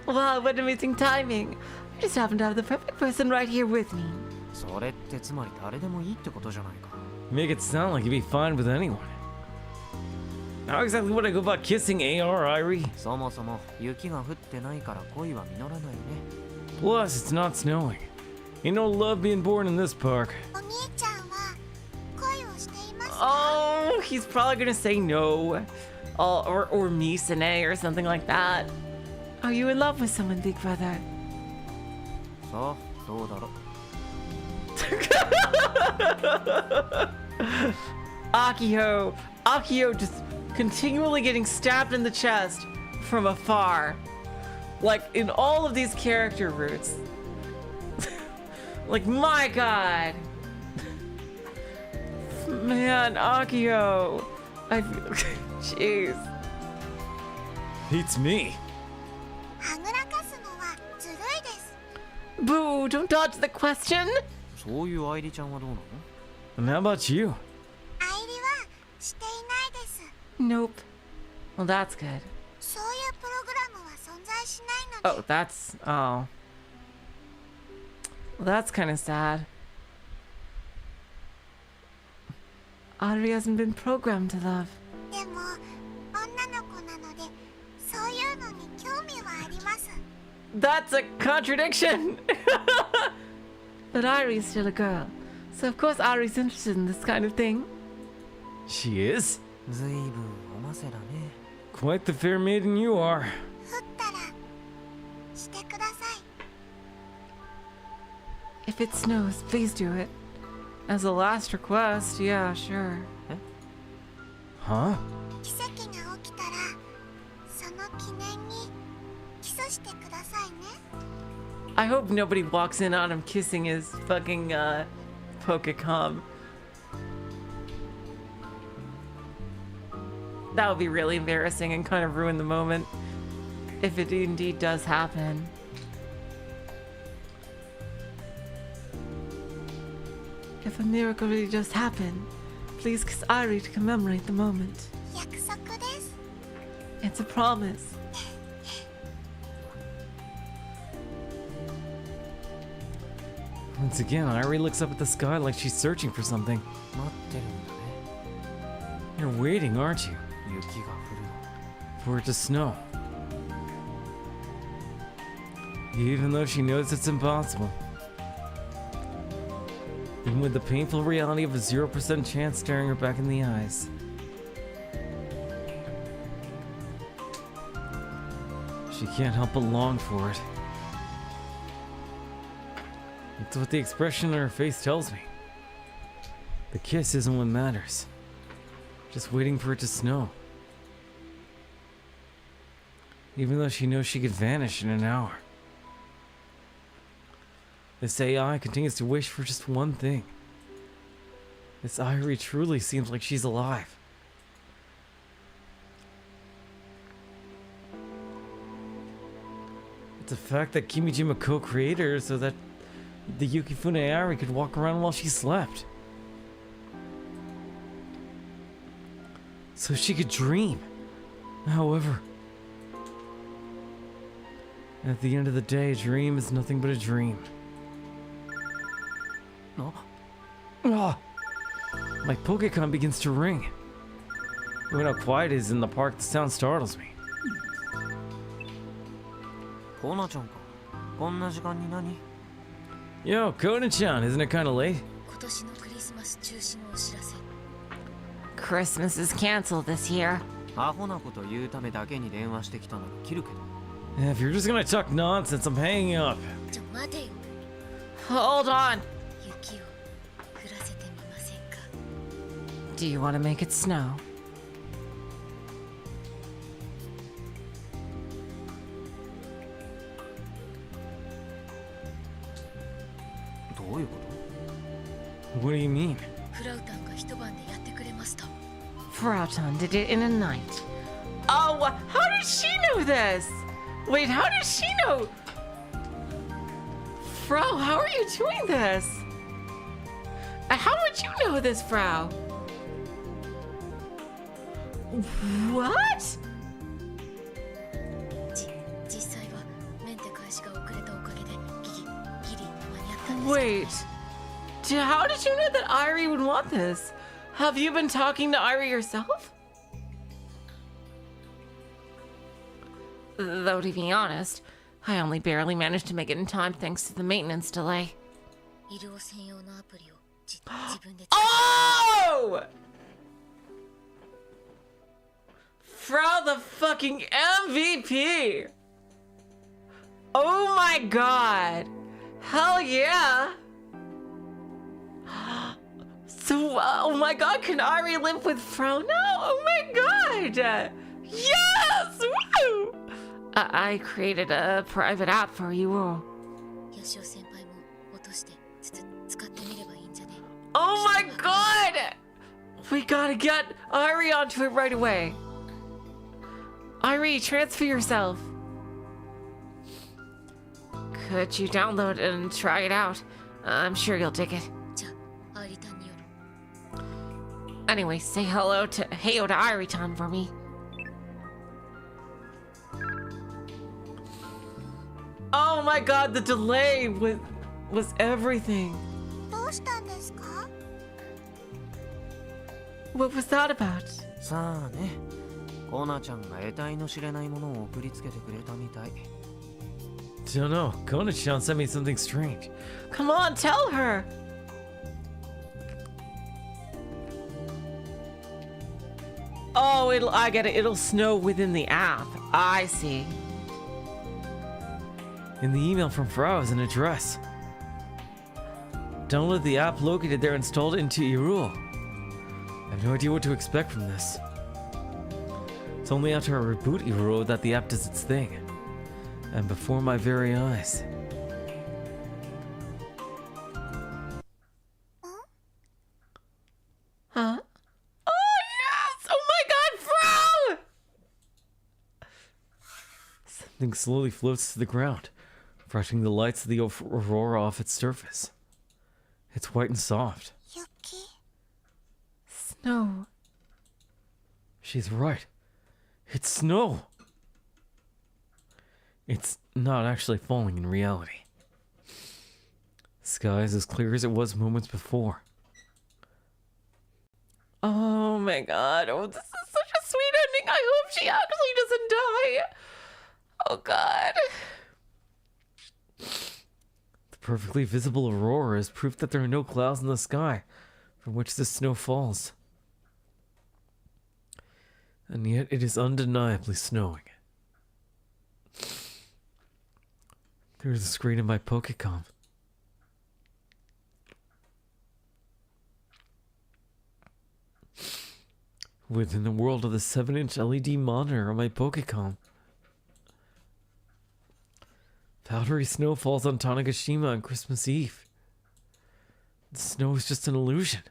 Wow, what amazing timing. I just happen to have the perfect person right here with me. それってつまり誰でもいいってことじゃないか。 Make it sound like you'd be fine with anyone. How exactly would I go about kissing AR, Airi? そもそも雪が降ってないから恋は実らないね。 Plus, it's not snowing. Ain't no love being born in this park. お兄ちゃんは恋をしていますか？ Oh, he's probably gonna say no. Or Misane or something like that. Are you in love with someone, big brother? さあ、どうだろう。 Akio just continually getting stabbed in the chest from afar. Like in all of these character roots. Like, my god. Man, Akio. I jeez. Beats me. はぐらかすのはずるいです。 Boo, don't dodge the question. そういう愛梨ちゃんはどうなの？ And how about you? アイリはしていないです。 Nope. Well, that's good. そういうプログラムは存在しないの Oh, で。 that's... Oh. Well, that's kind of sad. Airi hasn't been programmed to love. でも女の子なのでそういうのに興味はあります。 That's a contradiction! But Airi's still a girl. So of course Airi's interested in this kind of thing. She is? ずいぶんおませだね。 Quite the fair maiden you are. 降ったらしてください。 If it snows, please do it. As a last request, yeah, sure. Huh? 奇跡が起きたらその記念にキスしてくださいね。 I hope nobody walks in on him kissing his fucking, Pokecom. That would be really embarrassing and kind of ruin the moment. If it indeed does happen. If a miracle really does happen, please kiss Airi to commemorate the moment. 約束です。 It's a promise. Once again, Airi looks up at the sky like she's searching for something. 待ってるんだね。 You're waiting, aren't you? 雪が降るの。 For it to snow. Even though she knows it's impossible. Even with the painful reality of a 0% chance staring her back in the eyes. She can't help but long for it. That's what the expression on her face tells me. The kiss isn't what matters. Just waiting for it to snow. Even though she knows she could vanish in an hour. This AI continues to wish for just one thing. This Airi truly seems like she's alive. It's a fact that Kimijima co-created her so that the Yukifune Airi could walk around while she slept. So she could dream. However, At the end of the day, a dream is nothing but a dream. No? Ah! My Pokecon begins to ring. Even how quiet it is in the park, the sound startles me. コーナちゃんか。こんな時間に何？ Yo, Conan-chan, isn't it kinda late? 今年のクリスマス中止のお知らせ。 Christmas is canceled this year. アホなこと言うためだけに電話してきたのに切るけど。 If you're just gonna talk nonsense, I'm hanging up. ちょ待てよ。 Hold on. 雪を降らせてみませんか。 Do you want to make it snow? どういうこ What do you mean? フラウタンが一晩でやってくれますと。 Frauton did it in a night. Oh, how does she know this? Wait, how does she know? Frau, how are you doing this? How would you know this, Frau? What? 実際はメンテ開始が遅れたおかげでギリ間に合ったんです。 Wait. How did you know that Airi would want this? Have you been talking to Airi yourself? Though to be honest, I only barely managed to make it in time thanks to the maintenance delay. 医療専用のアプリを自分で。 Oh! Frau the fucking MVP! Oh my god! Hell yeah! So, oh my god, can Airi live with Frau now? Oh my god! Yes! Woo! I created a private app for you all. ヤシオ先輩も落として使ってみればいいんじゃね。 Oh my god! We gotta get Airi onto it right away. Airi, transfer yourself. Could you download it and try it out? I'm sure you'll dig it. じゃあアイリタンによる。 Anyway, say hello to Airi-tan for me. Oh my god, the delay was everything. どうしたんですか？ What was that about? さあね。コーナちゃんが得体の知れないものを送りつけてくれたみたい。 Don't know. Conan-chan sent me something strange. Come on, tell her. Oh, I get it. It'll snow within the app. I see. In the email from Frau is an address. Download the app located there, installed it into Irul. I have no idea what to expect from this. It's only after I reboot Irul that the app does its thing. And before my very eyes. Huh? Oh, yes! Oh my god, Frau! Something slowly floats to the ground, brushing the lights of the aurora off its surface. It's white and soft. 雪？ Snow. She's right. It's snow. It's not actually falling in reality. The sky is as clear as it was moments before. Oh my god. Oh, this is such a sweet ending. I hope she actually doesn't die. Oh god. The perfectly visible aurora is proof that there are no clouds in the sky from which the snow falls. And yet it is undeniably snowing. There's a screen in my Pokecom. Within the world of the 7-inch LED monitor on my Pokecom. Powdery snow falls on Tanegashima on Christmas Eve. The snow is just an illusion.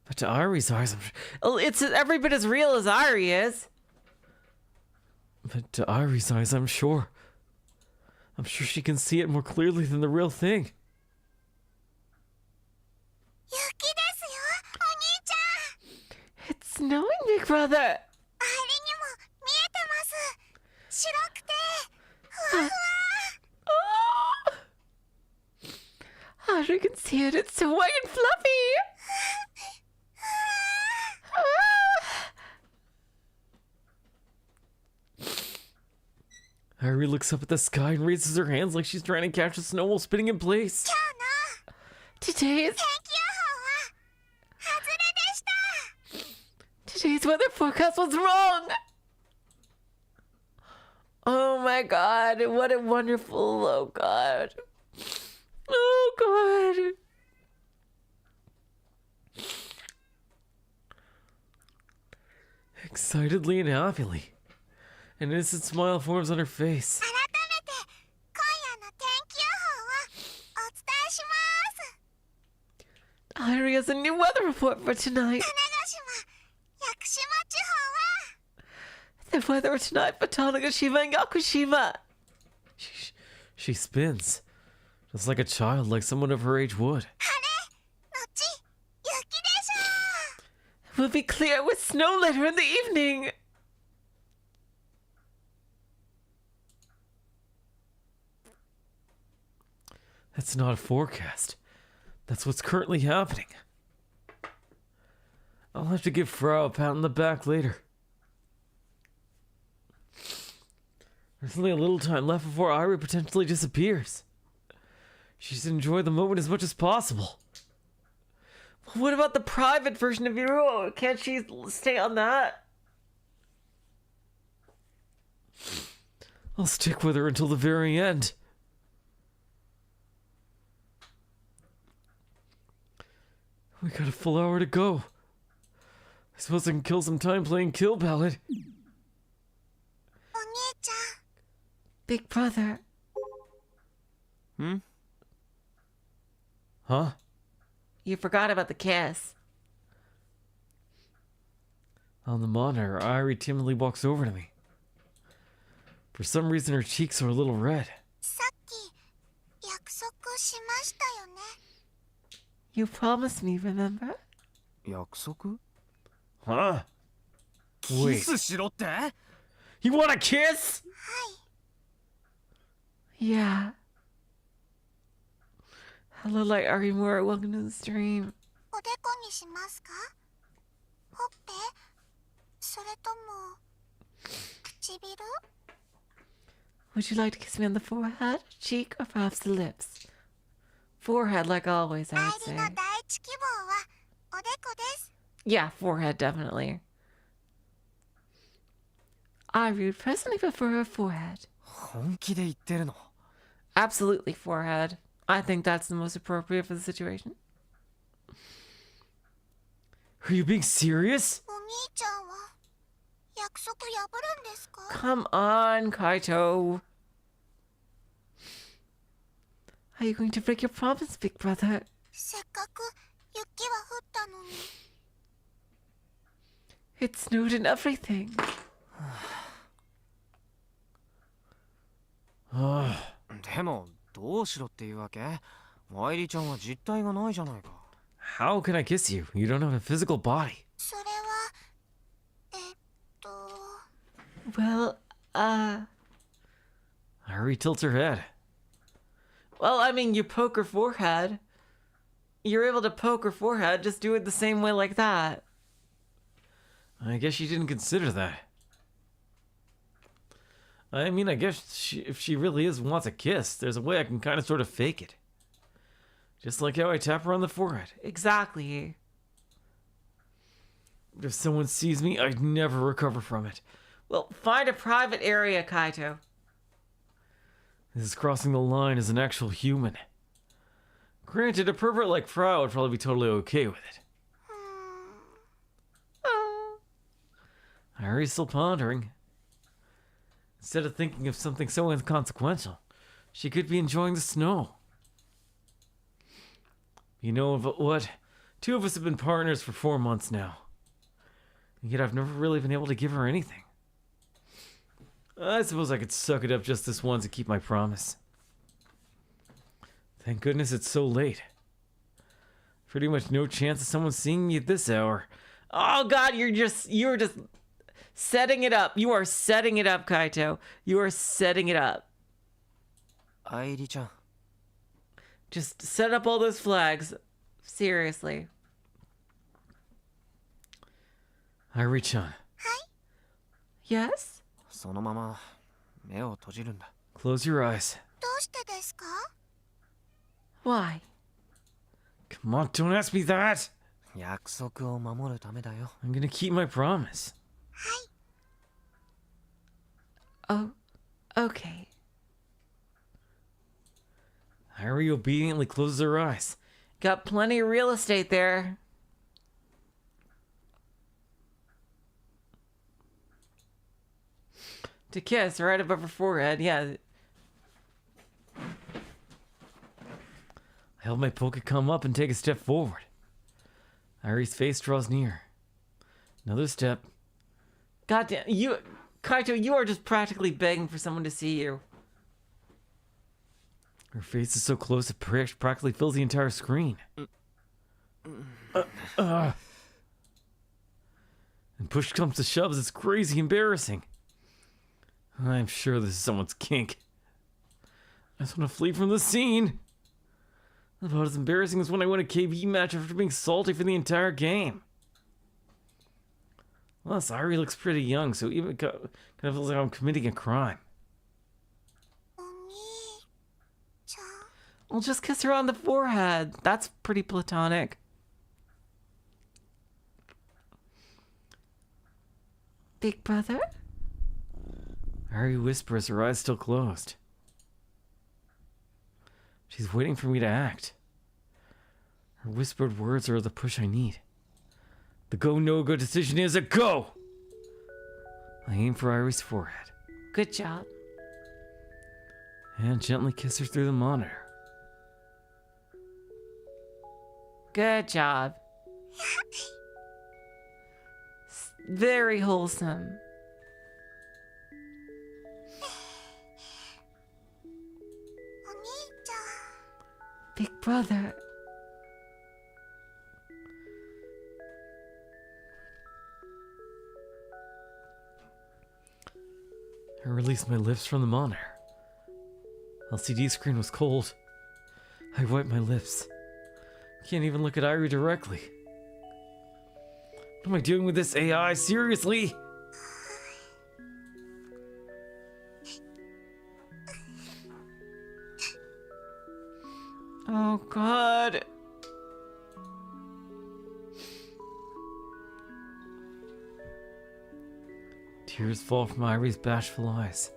But to Airi's eyes, It's every bit as real as Airi is. But to Airi's eyes, I'm sure she can see it more clearly than the real thing. 雪ですよ、お兄ちゃん。 It's snowing, big brother. アイリにも見えてます。白くてふわふわ。Airi can see it. It's so white and fluffy. Airi looks up at the sky and raises her hands like she's trying to catch the snow while spinning in place. 今日の Today's 天気予報は外れでした today's weather forecast was wrong. Oh my god, what a wonderful, oh god. Oh god. Excitedly and happily, an innocent smile forms on her face. 改めて今夜の天気予報をお伝えします Airi has a new weather report for tonight. 種子島屋久島地方は The weather tonight for Tanegashima and Yakushima. She spins, just like a child, like someone of her age would. 晴れのち雪でしょう It will be clear with snow later in the evening. That's not a forecast. That's what's currently happening. I'll have to give Frau a pat on the back later. There's only a little time left before Airi potentially disappears. She should enjoy the moment as much as possible. What about the private version of Yuro? Can't she stay on that? I'll stick with her until the very end. We got a full hour to go. I suppose I can kill some time playing Kill Ballad. お兄ちゃん Big brother. Huh? You forgot about the kiss. On the monitor, Airi timidly walks over to me. For some reason, her cheeks are a little red. さっき約束しましたよね You promised me, remember? 約束 Huh? キ Wait, スしろって you want a kiss? Yeah. Hello, Light Arimura. Welcome to the stream. おでこにしますかほっぺそれとも唇 Would you like to kiss me on the forehead, cheek, or perhaps the lips? Forehead, like always, I ア would イリ say. の第一希望はおでこです Yeah, forehead, definitely. I would personally prefer her forehead. 本気で言ってるの Absolutely forehead. I think that's the most appropriate for the situation. Are you being serious? お兄ちゃんは約束破るんですか Come on, Kaito. Are you going to break your promise, big brother? せっかく雪は降ったのに It snowed and everything. Ugh. でもどうしろっていうわけ愛梨ちゃんは実体がないじゃないか How can I kiss you? You don't have a physical body. それはと Well, Airi tilts her head. well, I mean, you poke her forehead. You're able to poke her forehead. Just do it the same way like that. I guess she didn't consider that. I mean, I guess if she really wants a kiss, there's a way I can kind of sort of fake it. Just like how I tap her on the forehead. Exactly. But if someone sees me, I'd never recover from it. Well, find a private area, Kaito. This is crossing the line as an actual human. Granted, a pervert like Frau would probably be totally okay with it. Airi's still pondering. Instead of thinking of something so inconsequential, she could be enjoying the snow. You know what? Two of us have been partners for 4 months now. And yet I've never really been able to give her anything. I suppose I could suck it up just this once and keep my promise. Thank goodness it's so late. Pretty much no chance of someone seeing me at this hour. Oh God, you're just setting it up. You are setting it up, Kaito. You are setting it up. 愛梨ちゃん Just set up all those flags. Seriously. Airi-chan, Yes? そのまま目を閉じるんだ。 close your eyes. どうしてですか？ Why? Come on, don't ask me that. 約束を守るためだよ。 I'm gonna keep my promise. Oh, okay. Airi obediently closes her eyes. Got plenty of real estate there. To kiss right above her forehead, yeah. I held my Pokecom up and take a step forward. Airi's face draws near. Another step. Goddamn, you, Kaito, you are just practically begging for someone to see you. Her face is so close it practically fills the entire screen. And push comes to shoves, it's crazy embarrassing. I'm sure this is someone's kink. I just want to flee from the scene. About as embarrassing as when I won a KV match after being salty for the entire game. Plus, Airi looks pretty young, so even kind of feels like I'm committing a crime. お兄ちゃん。 Well, just kiss her on the forehead. That's pretty platonic. Big brother? Airi whispers, her eyes still closed. She's waiting for me to act. Her whispered words are the push I need. The go, no-go decision is a go! I aim for Airi's forehead Good job. and gently kiss her through the monitor. Good job. Very wholesome. お兄ちゃん。 Big brother. I released my lips from the monitor. LCD screen was cold. I wiped my lips. Can't even look at Airi directly. What am I doing with this AI? Seriously? Oh, God. Tears fall from Airi's bashful eyes.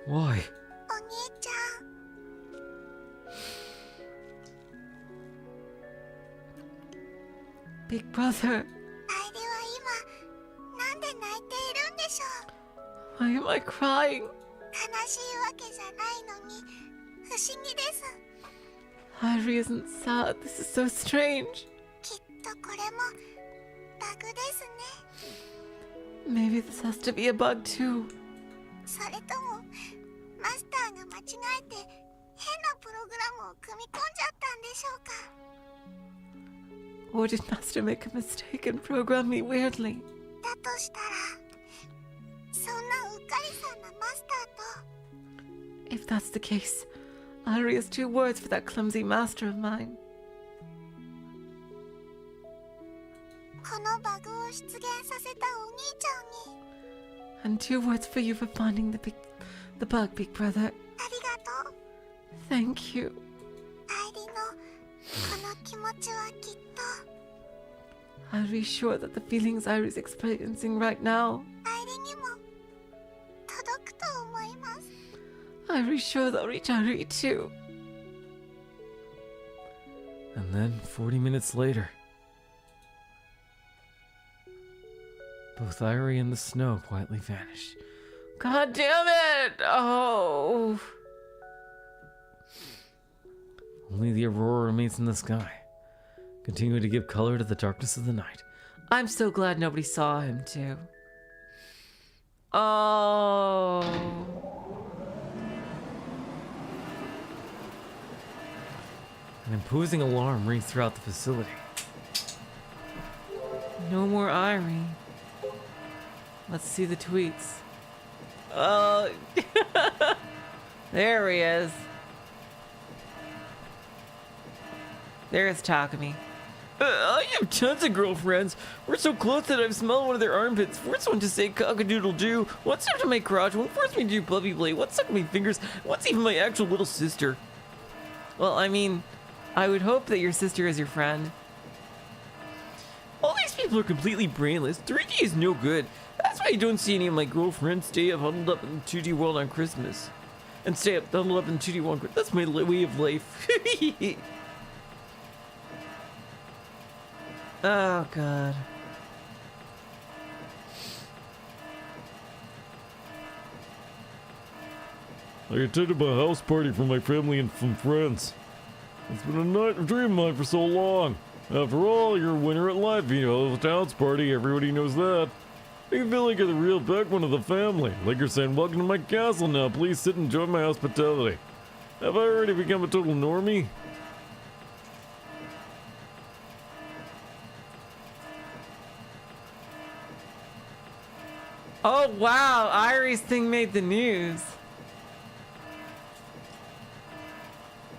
Why? お兄ちゃん。 Big brother. アイリは今なんで泣いているんでしょう。 Why am I crying? 悲しいわけじゃないのに不思議です。 Airi isn't sad. This is so strange. きっとこれもバグですね。 Maybe this has to be a bug too. それともマスターが間違えて変なプログラムを組み込んじゃったんでしょうか。 Or did Master make a mistake and program me weirdly? だとしたらそんなうっかりさんなマスターと If that's the case, Airi has two words for that clumsy master of mine. このバグを出現させたお兄ちゃんに And two words for you for finding the bug, big brother. ありがとう。 Thank you. アイリのこの気持ちはきっと Airi's sure that the feelings Airi's experiencing right now, アイリにも届くと思います。 Airi's sure they'll reach Airi too. And then, 40 minutes later, both Airi and the snow quietly vanish. God damn it! Oh. Only the aurora remains in the sky, continuing to give color to the darkness of the night. I'm so glad nobody saw him too. Oh. An imposing alarm rings throughout the facility. No more Airi. Let's see the tweets. Oh. There he is. There's Takumi. I have tons of girlfriends. We're so close that I've smelled one of their armpits. First one to say cock-a-doodle-doo. One stepped on my crotch. One forced me to do puppy play. One sucked my fingers. One's even my actual little sister. Well, I mean, I would hope that your sister is your friend. All these people are completely brainless. 3D is no good. That's why you don't see any of my girlfriends stay up huddled up in 2D world on Christmas. And stay up huddled up in 2D world. That's my way of life. Oh, God. I attended my house party for my family and some friends. It's been a dream of mine for so long. After all, you're a winner at life. You know, the house party, everybody knows that. You feel like you're the real back one of the family. Like you're saying, welcome to my castle now. Please sit and enjoy my hospitality. Have I already become a total normie? Oh, wow. Airi's thing made the news.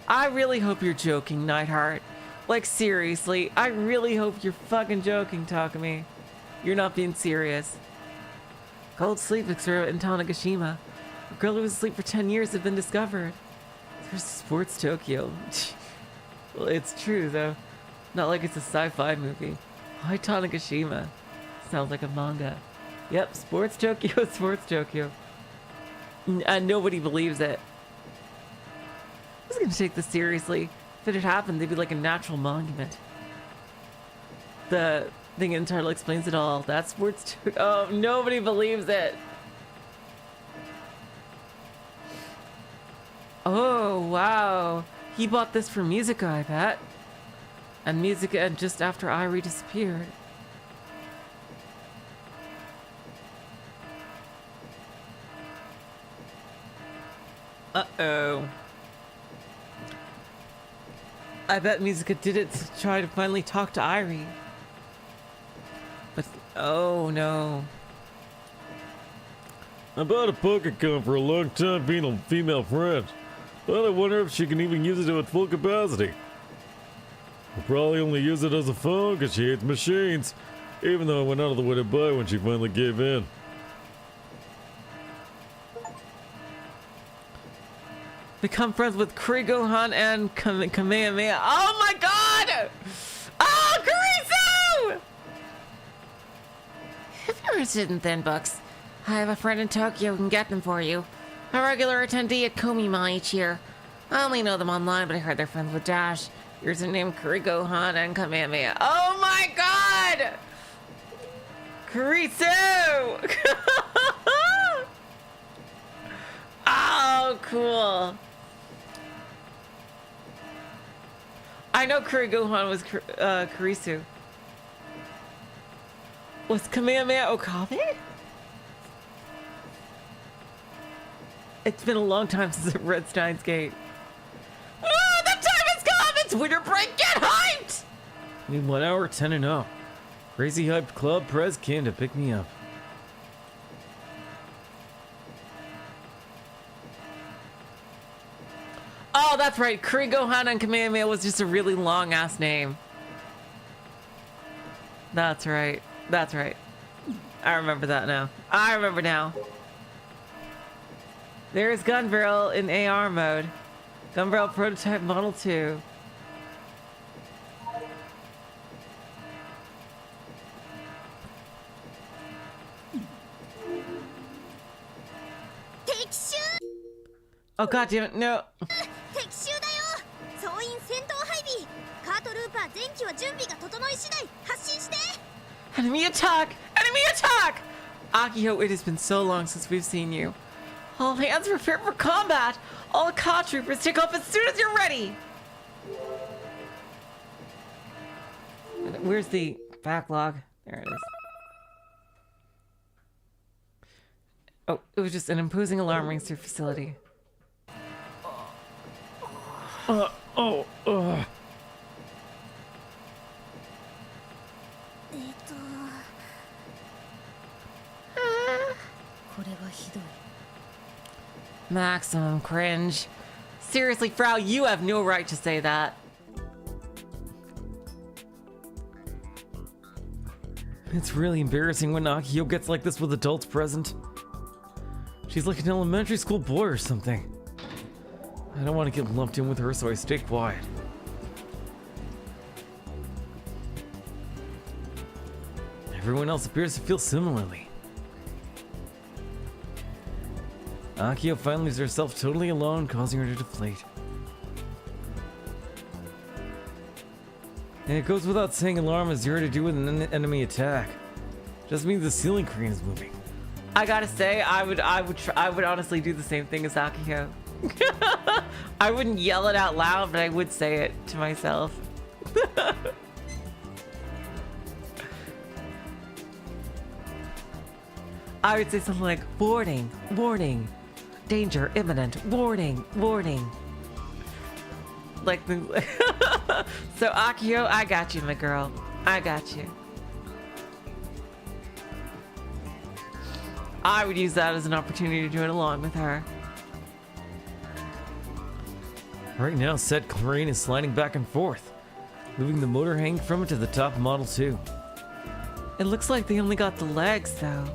I really hope you're joking, Nightheart. Like, seriously, I really hope you're fucking joking, Takumi. You're not being serious. Cold sleep experiment in Tanegashima. A girl who was asleep for 10 years has been discovered. There's Sports Tokyo. Well, it's true, though. Not like it's a sci-fi movie. Why Tanegashima? Sounds like a manga. Yep, Sports Tokyo, Sports Tokyo. And nobody believes it. I was gonna take this seriously. If it had happened, they'd be like a natural monument. The thing in the title explains it all. That's Sports Tokyo. Oh, nobody believes it. Oh, wow. He bought this for Musica, I bet. And Musica just after Airi disappeared. Uh-oh. I bet Musica did it to try to finally talk to Airi. But, oh no. I bought a Pokécon for a long time being a female friend. But I wonder if she can even use it to its full capacity. I'll probably only use it as a phone because she hates machines. Even though I went out of the way to buy when she finally gave in. Become friends with Kurigohan and Kamehameha. Oh my god! Oh, Kurisu! If you're interested in thin books, I have a friend in Tokyo who can get them for you. A regular attendee at Komima each year. I only know them online, but I heard they're friends with Dash. Here's a name, Kurigohan and Kamehameha. Oh my god! Kurisu! Oh, cool. I know Kurigohan was Kurisu. Was Kamehameha Okabe? It's been a long time since I read Steins Gate. Oh, the time has come! It's winter break! Get hyped! I need 1 hour, 10 and 0. Crazy hyped club press can to pick me up. Oh, that's right. Kurigohan and Kamehameha was just a really long ass name. That's right. That's right. I remember that now. I remember now. There's Gun Barrel in AR mode. Gun Barrel Prototype Model 2. Oh god damn it, no. Enemy attack! Enemy attack! Akio, it has been so long since we've seen you. All hands prepare for combat! All Ka troopers take off as soon as you're ready! Where's the backlog? There it is. Oh, it was just an imposing alarm rings through facility. Oh. これはひどい。 Maximum cringe. Seriously, Frau, you have no right to say that. It's really embarrassing when Akio gets like this with adults present. She's like an elementary school boy or something. I don't want to get lumped in with her, so I stay quiet. Everyone else appears to feel similarly. Akio finally leaves herself totally alone, causing her to deflate. And it goes without saying alarm has zero to do with an enemy attack. Just means the ceiling crane is moving. I gotta say, I would honestly do the same thing as Akio. I wouldn't yell it out loud, but I would say it to myself. I would say something like, warning, warning, danger imminent, warning, warning. Like the So Akio, I got you, my girl. I got you. I would use that as an opportunity to do it along with her. Right now, said crane is sliding back and forth, moving the motor hanging from it to the top of Model 2. It looks like they only got the legs, though.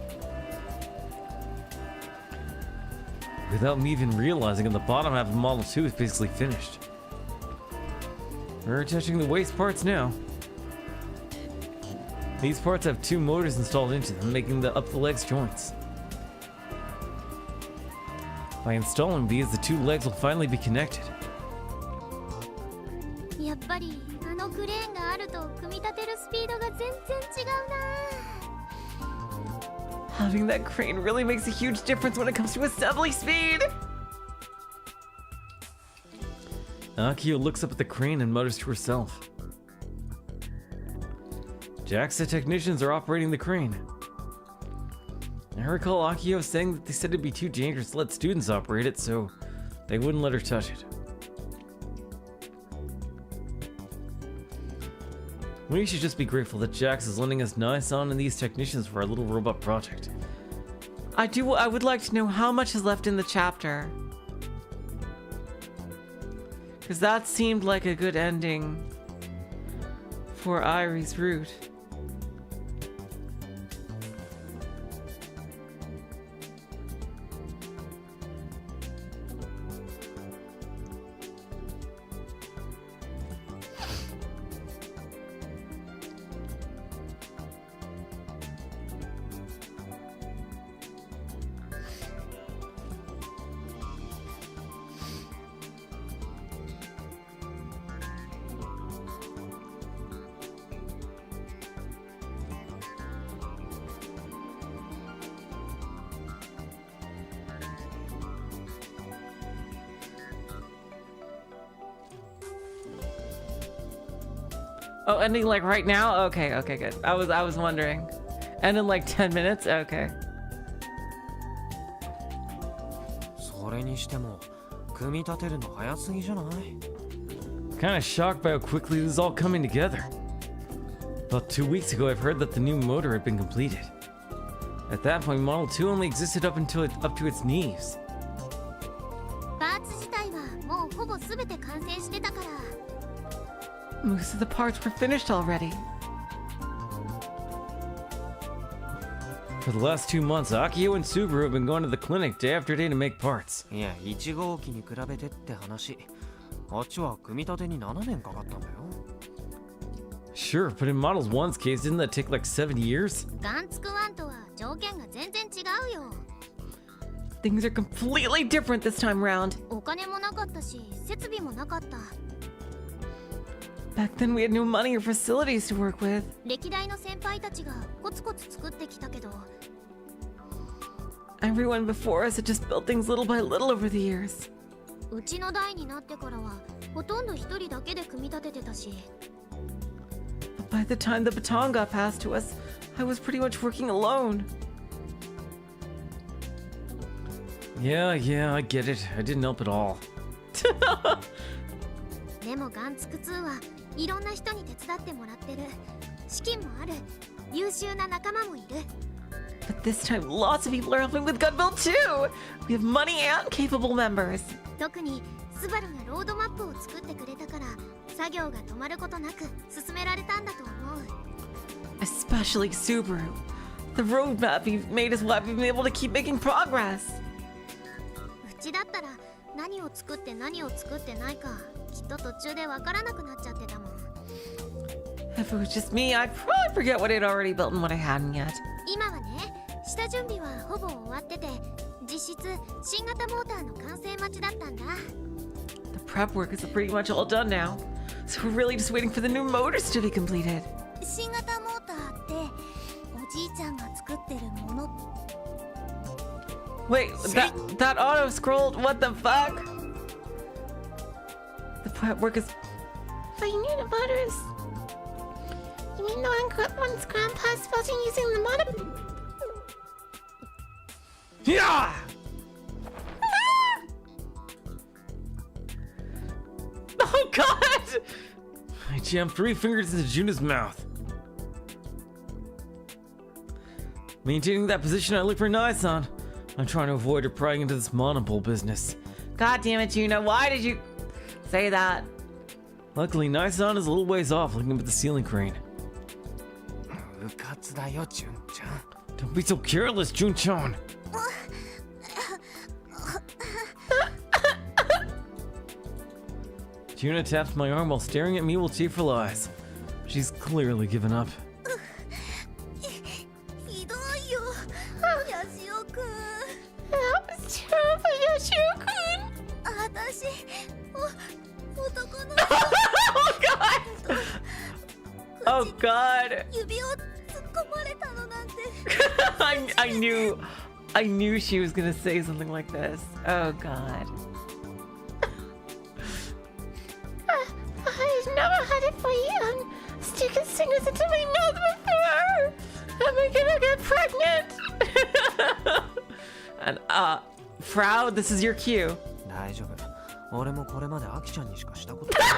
Without me even realizing it, the bottom half of Model 2 is basically finished. We're attaching the waste parts now. These parts have 2 motors installed into them, making the up the legs joints. By installing these, the 2 legs will finally be connected. やっぱりあのクレーンがあると組み立てるスピードが全然違うな。 Having that crane really makes a huge difference when it comes to assembly speed. Akio looks up at the crane and mutters to herself. JAXA technicians are operating the crane. I recall Akio saying that they said it'd be too dangerous to let students operate it, so they wouldn't let her touch it. We should just be grateful that JAXA is lending us Nisan and these technicians for our little robot project. I would like to know how much is left in the chapter. Because that seemed like a good ending for Airi's route. Oh, ending like right now? Okay, okay, good. I was wondering. And in like 10 minutes? Okay. それにしても組み立てるの早すぎじゃない？ Kinda shocked by how quickly this is all coming together. About 2 weeks ago, I've heard that the new motor had been completed. At that point, Model 2 only existed up to its knees. パーツ自体はもうほぼ全て完成してたから。 Most of the parts were finished already. For the last 2 months, Akio and Subaru have been going to the clinic day after day to make parts. いや、1号機に比べてって話。あっちは組み立てに7年かかったんだよ。Sure, but in Model 1's case, didn't that take like 7 years? ガンツクワンとは条件が全然違うよ。 Things are completely different this time round. お金もなかったし、設備もなかった。 Back then we had no money or facilities to work with. 歴代の先輩たちがコツコツ作ってきたけど。 Everyone before us had just built things little by little over the years. うちの代になってからはほとんど一人だけで組み立ててたし。 But by the time the baton got passed to us, I was pretty much working alone. Yeah, I get it. I didn't help at all. でもガンツク2はいろんな人に手伝ってもらってる。資金もある。優秀な仲間もいる。 But this time, lots of people are helping with gun build too! We have money and capable members. 特にスバルがロードマップを作ってくれたから作業が止まることなく進められたんだと思う。Especially Subaru. The roadmap you've made is why we've been able to keep making progress. うちだったら何を作って何を作ってないかきっと途中でわからなくなっちゃってたもん。 If it was just me, I'd probably forget what I'd already built and what I hadn't yet. 今はね、下準備はほぼ終わってて、実質新型モーターの完成待ちだったんだ。 The prep work is pretty much all done now. So we're really just waiting for the new motors to be completed. 新型モーターっておじいちゃんが作ってるもの。 Wait, that auto scrolled. What the fuck? The prep work is. The unit motors. You mean the one's grandpa's building using the motor? Yeah! Oh god! I jammed 3 fingers into Juna's mouth. Maintaining that position, I look for Nai-san. I'm trying to avoid her prying into this monopole business. God damn it, Juna, why did you say that? Luckily, Nai-san is a little ways off looking up at the ceiling crane. うかつだよ、純ちゃん。 Don't be so careless, Jun-chan. Juna tapped my arm while staring at me with tearful eyes. She's clearly given up. ひどいよ、ヤシオくん。That was terrible, ヤシオくん。私、男の。Oh god! 指を突っ込まれたのなんて。I knew she was gonna say something like this. Oh god. I've never had it for you. Sticking fingers into my mouth before. Am I gonna get pregnant? And Frau, this is your cue. 大丈夫。俺もこれまでアキちゃんにしかしたことない。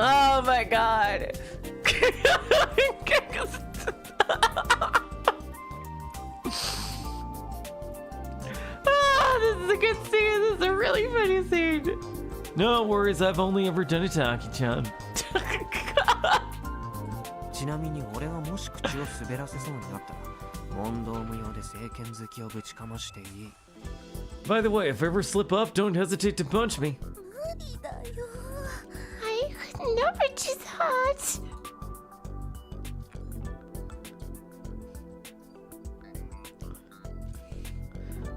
Oh my god. This is a good scene. This is a really funny scene. No worries, I've only ever done it to Aki-chan. ちなみに俺がもし口を滑らせそうになったら、問答無用で政権好きをぶちかましていい。By the way, if I ever slip up, don't hesitate to punch me. 無理だよ。I could never do that.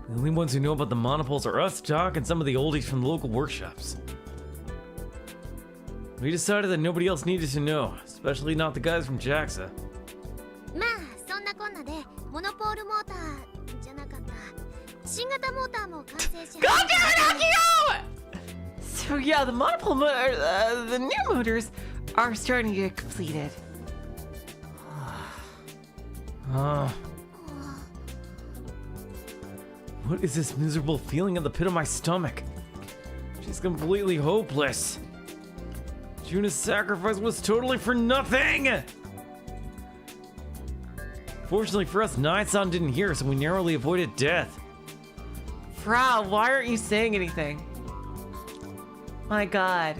The only ones who know about the monopoles are us, Doc, and some of the oldies from the local workshops. We decided that nobody else needed to know, especially not the guys from JAXA. まあそんなこんなでモノポールモーターじゃなかった。新型モーターも完成し。 God damn it, Akio! So yeah, the monopole the new motors are starting to get completed. What is this miserable feeling in the pit of my stomach? She's completely hopeless. Juna's sacrifice was totally for nothing! Fortunately for us, Nai-san didn't hear, so we narrowly avoided death. Frau, why aren't you saying anything? My god.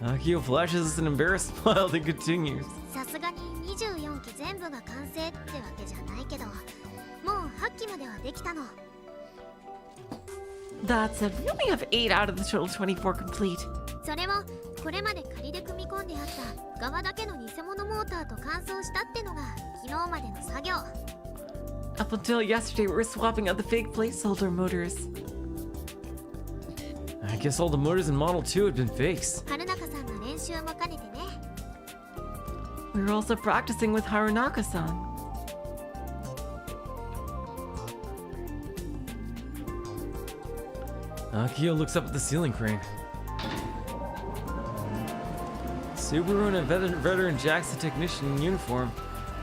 Akio flashes us an embarrassed smile that continues. さすがに24機全部が完成ってわけじゃないけど、もう8機まではできたの。 That said, we only have 8 out of the total 24 complete. それもこれまで仮で組み込んであった側だけの偽物モーターと換装したってのが昨日までの作業。 Up until yesterday, we were swapping out the fake placeholder motors. I guess all the motors in Model 2 had been fakes. 春中さんの練習も兼ねてね。 We were also practicing with Harunaka-san. Akio looks up at the ceiling crane. Subaru and a veteran JAXA technician in uniform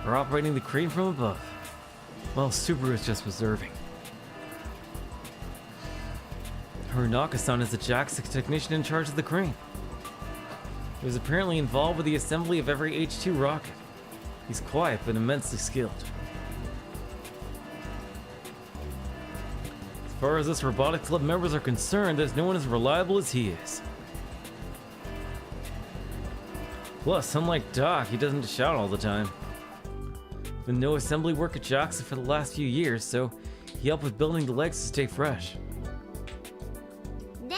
are operating the crane from above, while Subaru is just observing. Harunaka-san is the JAXA technician in charge of the crane. He was apparently involved with the assembly of every H-2 rocket. He's quiet but immensely skilled. far as us Robotics Club members are concerned, there's no one as reliable as he is. Plus, unlike Doc, he doesn't shout all the time. Been no assembly work at Jackson for the last few years, so he helped with building the legs to stay fresh. で、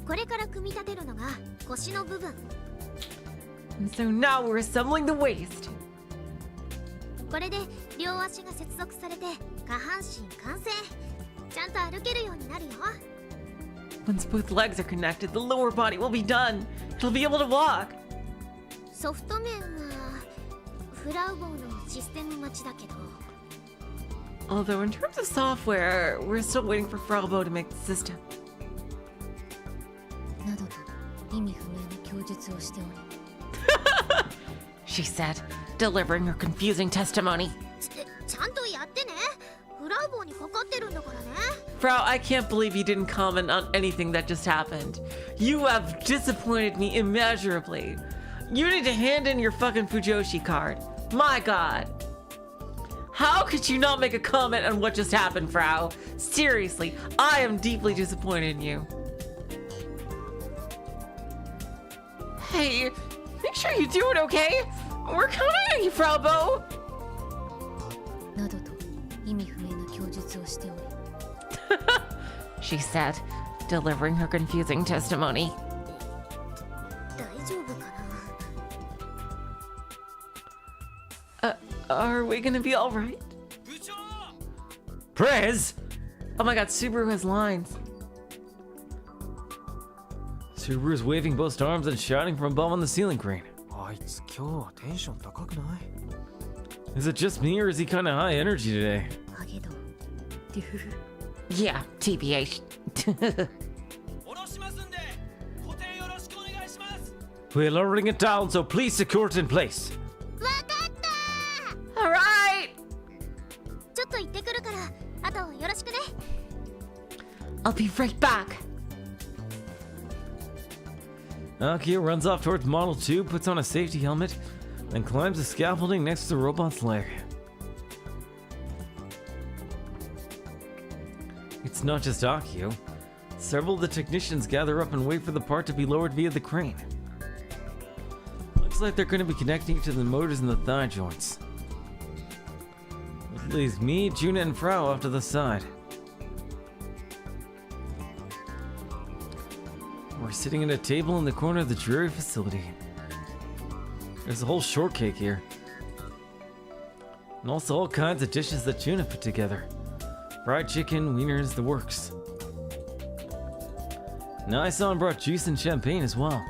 これから組み立てるのが腰の部分。 And so now we're assembling the waist. これで両足が接続されて下半身完成。ちゃんと歩けるようになるよ。 Once both legs are connected, the lower body will be done. It'll be able to walk. ソフト面はフラウボーのシステム待ちだけど。 Although in terms of software, we're still waiting for Fraubo to make the system. などと意味不明な供述をしており She said, delivering her confusing testimony. ちゃんとやってね。フラウボーにかかってるんだからね。 Frau, I can't believe you didn't comment on anything that just happened. You have disappointed me immeasurably. You need to hand in your fucking Fujoshi card. My god. How could you not make a comment on what just happened, Frau? Seriously, I am deeply disappointed in you. Hey, make sure you do it, okay? We're counting on you, Frau Bo. などと意味不明な供述をしており She said, delivering her confusing testimony. 大丈夫かな。 Are we gonna be alright? Prez! Oh my god, Subaru has lines. Subaru's waving both arms and shouting from above on the ceiling crane. あいつ今日はテンション高くない？ Is it just me or is he kinda high energy today? ハゲドデュフフ Yeah, TBH. We're lowering it down, so please secure it in place. わかった。 Alright! ちょっと行ってくるから、あとよろしくね。 I'll be right back. Akio runs off towards Model 2, puts on a safety helmet, then climbs the scaffolding next to the robot's leg. It's not just Akio. Several of the technicians gather up and wait for the part to be lowered via the crane. Looks like they're going to be connecting it to the motors in the thigh joints. It leaves me, Juna, and Frau off to the side. We're sitting at a table in the corner of the dreary facility. There's a whole shortcake here. And also all kinds of dishes that Juna put together. Fried chicken, wieners, the works. Naisan brought juice and champagne as well.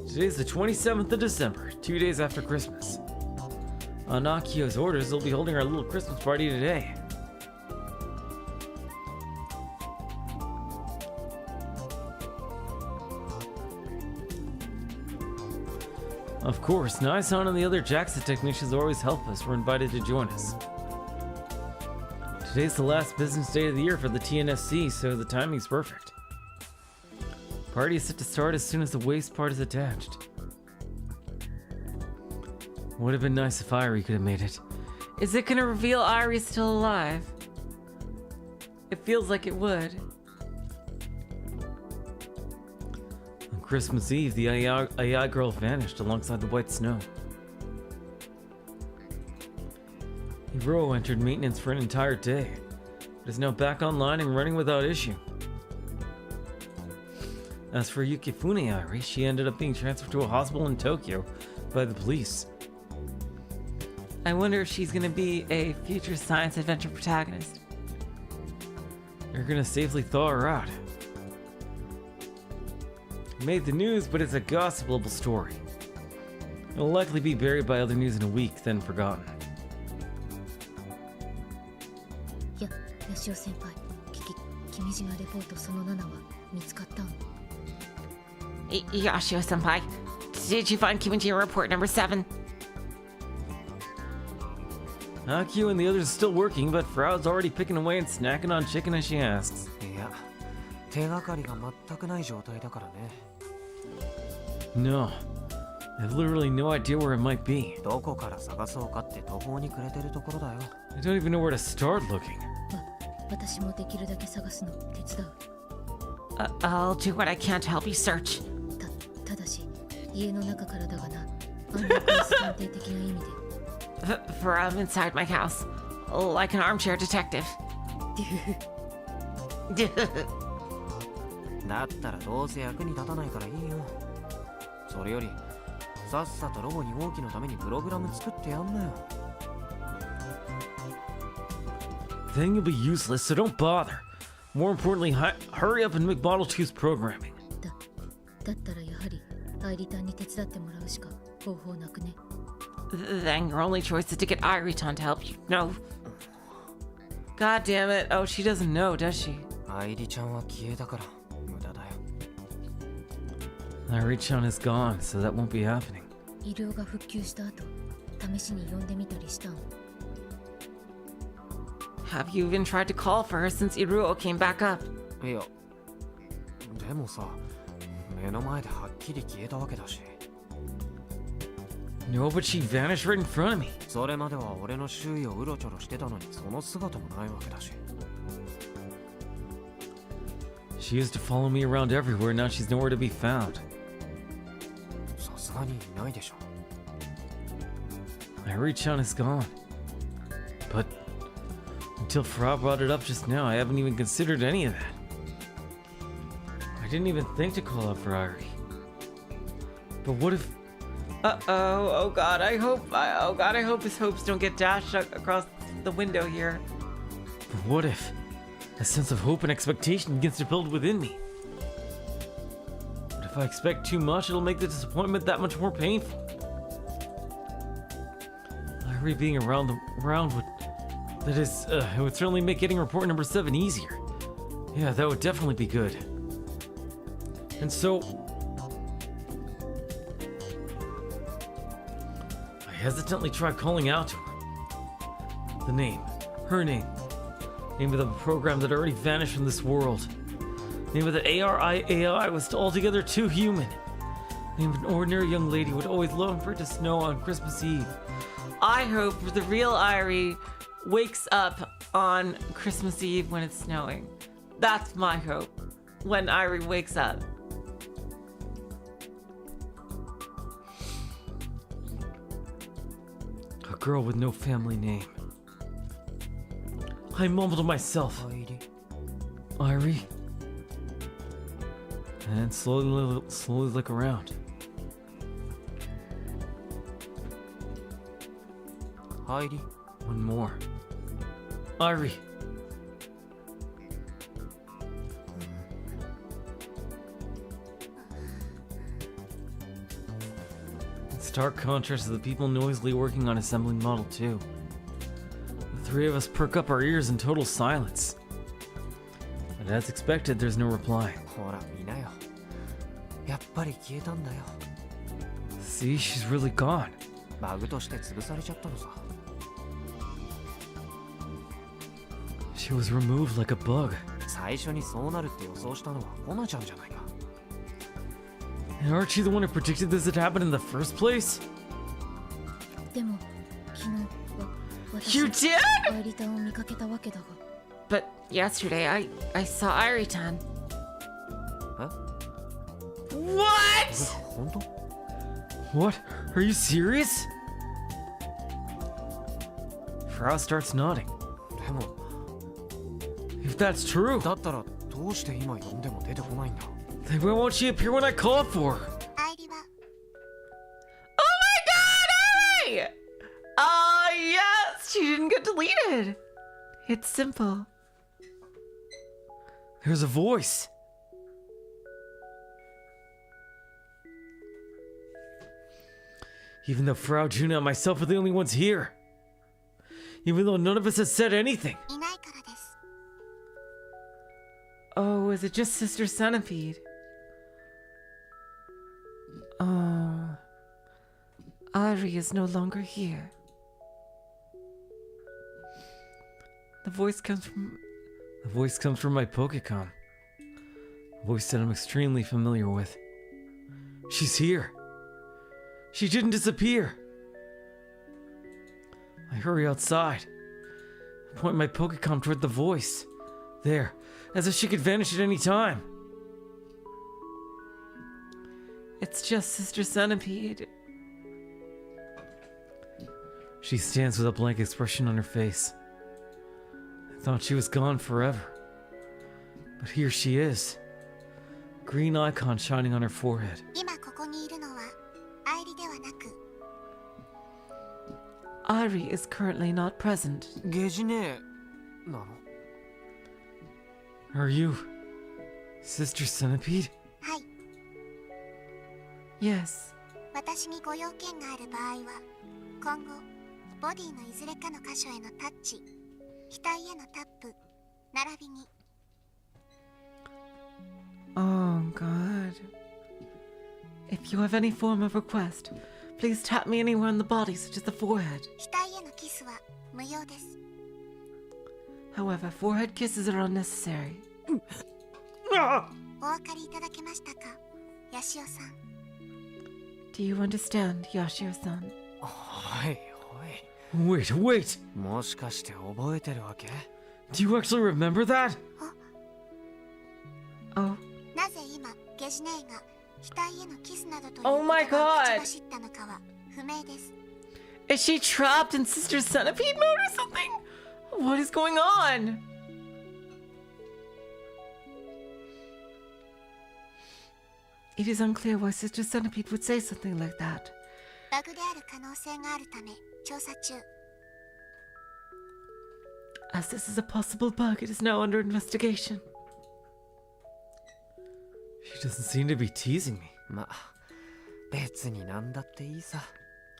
Today's the 27th of December, 2 days after Christmas. On Akio's orders, they'll be holding our little Christmas party today. Of course, Naisan and the other Jackson technicians always help us. We're invited to join us. Today's the last business day of the year for the TNSC, so the timing's perfect. Party is set to start as soon as the waist part is attached. Would have been nice if Airi could have made it. Is it gonna reveal Airi's still alive? It feels like it would. On Christmas Eve, the AI girl vanished alongside the white snow. Hiro entered maintenance for an entire day, but is now back online and running without issue. As for Yukifune Airi, she ended up being transferred to a hospital in Tokyo by the police. I wonder if she's gonna be a future science adventure protagonist. They're gonna safely thaw her out. It made the news, but it's a gossipable story. It'll likely be buried by other news in a week, then forgotten. 吉尾先輩君島レポートその7は見つかったん Yashio senpai, did you find Kimijima report number 7? Akio and the others are still working, but Frau's already picking away and snacking on chicken as she asks. いや、手がかりが全くない状態だからね。 No. I have literally no idea where it might be. どこから探そうかって途方に暮れてるところだよ。 I don't even know where to start looking. 私もできるだけ探すの手伝う。 I'll do what I can to help you search. ただし家の中からだがな。暗黙の探偵的な意味で。From inside my house, like an armchair detective. だったらどうせ役に立たないからいいよ。それよりさっさとロボ2号機のためにプログラム作ってやんなよ。 Then you'll be useless, so don't bother. More importantly, hurry up and make Model 2's programming. だったらやはりアイリタンに手伝ってもらうしか方法なくね。 Then your only choice is to get Airi-chan to help you. No. God damn it. Oh, she doesn't know, does she? アイリちゃんは消えたから無駄だよ。 Airi-chan is gone, so that won't be happening. 医療が復旧した後、試しに呼んでみたりしたの。 Have you even tried to call for her since Iruo came back up? いや、でもさ、目の前ではっきり消えたわけだし。 No, but she vanished right in front of me. それまでは俺の周囲をうろちょろしてたのにその姿もないわけだし。 She used to follow me around everywhere, now she's nowhere to be found. さすがにいないでしょ。 Airi-chan is gone. But until Fra brought it up just now, I haven't even considered any of that. I didn't even think to call out for Airi. But what if... Oh god, I hope his hopes don't get dashed across the window here. But what if a sense of hope and expectation begins to build within me? But if I expect too much, it'll make the disappointment that much more painful. Airi being around would... That is, it would certainly make getting report number 7 easier. Yeah, that would definitely be good. And so... I hesitantly tried calling out to her. The name. Her name. Name of the program that already vanished from this world. Name of the AI was altogether too human. Name of an ordinary young lady who would always long for it to snow on Christmas Eve. I hope the real Airi wakes up on Christmas Eve when it's snowing. That's my hope. When Airi wakes up. A girl with no family name. I mumbled to myself, アイリ Airi. And slowly look around. アイリ One more. Airi. In stark contrast to the people noisily working on assembling Model 2. The three of us perk up our ears in total silence. But as expected, there's no reply. ほら見なよ。やっぱり消えたんだよ。 See, she's really gone. バグとして潰されちゃったのさ。 She was removed like a bug. 最初にそうなるって予想したのはコナちゃんじゃないか。 And aren't you the one who predicted this had happened in the first place? でも昨日私 You did? アイリタンを見かけたわけだが。 But yesterday I saw Airi-chan. え What? 本当 What? Are you serious? Frau starts nodding. でも If that's true, だったらどうして今呼んでも出てこないんだ。 then why won't she appear when I call for her? アイリは Oh my god, Airi! Yes, she didn't get deleted. It's simple. There's a voice. Even though Frau Juna and myself are the only ones here. Even though none of us has said anything. いないからです。 Oh, is it just Sister Centipede? Oh. Airi is no longer here. The voice comes from my Pokecom. A voice that I'm extremely familiar with. She's here. She didn't disappear. I hurry outside. I point my Pokecom toward the voice. There, as if she could vanish at any time. It's just Sister Centipede. She stands with a blank expression on her face. I thought she was gone forever. But here she is. Green icon shining on her forehead. 今ここにいるのはアイリではなく Airi is currently not present. ゲジネなの？ Are you Sister Centipede? はい Yes. 私にご用件がある場合は今後ボディのいずれかの箇所へのタッチ額へのタップ並びに Oh, God. If you have any form of request, please tap me anywhere on the body, such as the forehead. 額へのキスは無用です However, forehead kisses are unnecessary. お分かりいただけましたかヤシオさん Do you understand, Yashio-san? はいはい。 Wait. もしかして覚えてるわけ？ Do you actually remember that? Oh, なぜ今ゲジネーが額へのキスなどという Oh 言 my 葉を God 口走ったのかは不明です is she trapped in Sister Centipede mode or something? What is going on? It is unclear why Sister Centipede would say something like that. バグである可能性があるため調査中 As this is a possible bug, it is now under investigation. She doesn't seem to be teasing me. まあ別になんだっていいさ。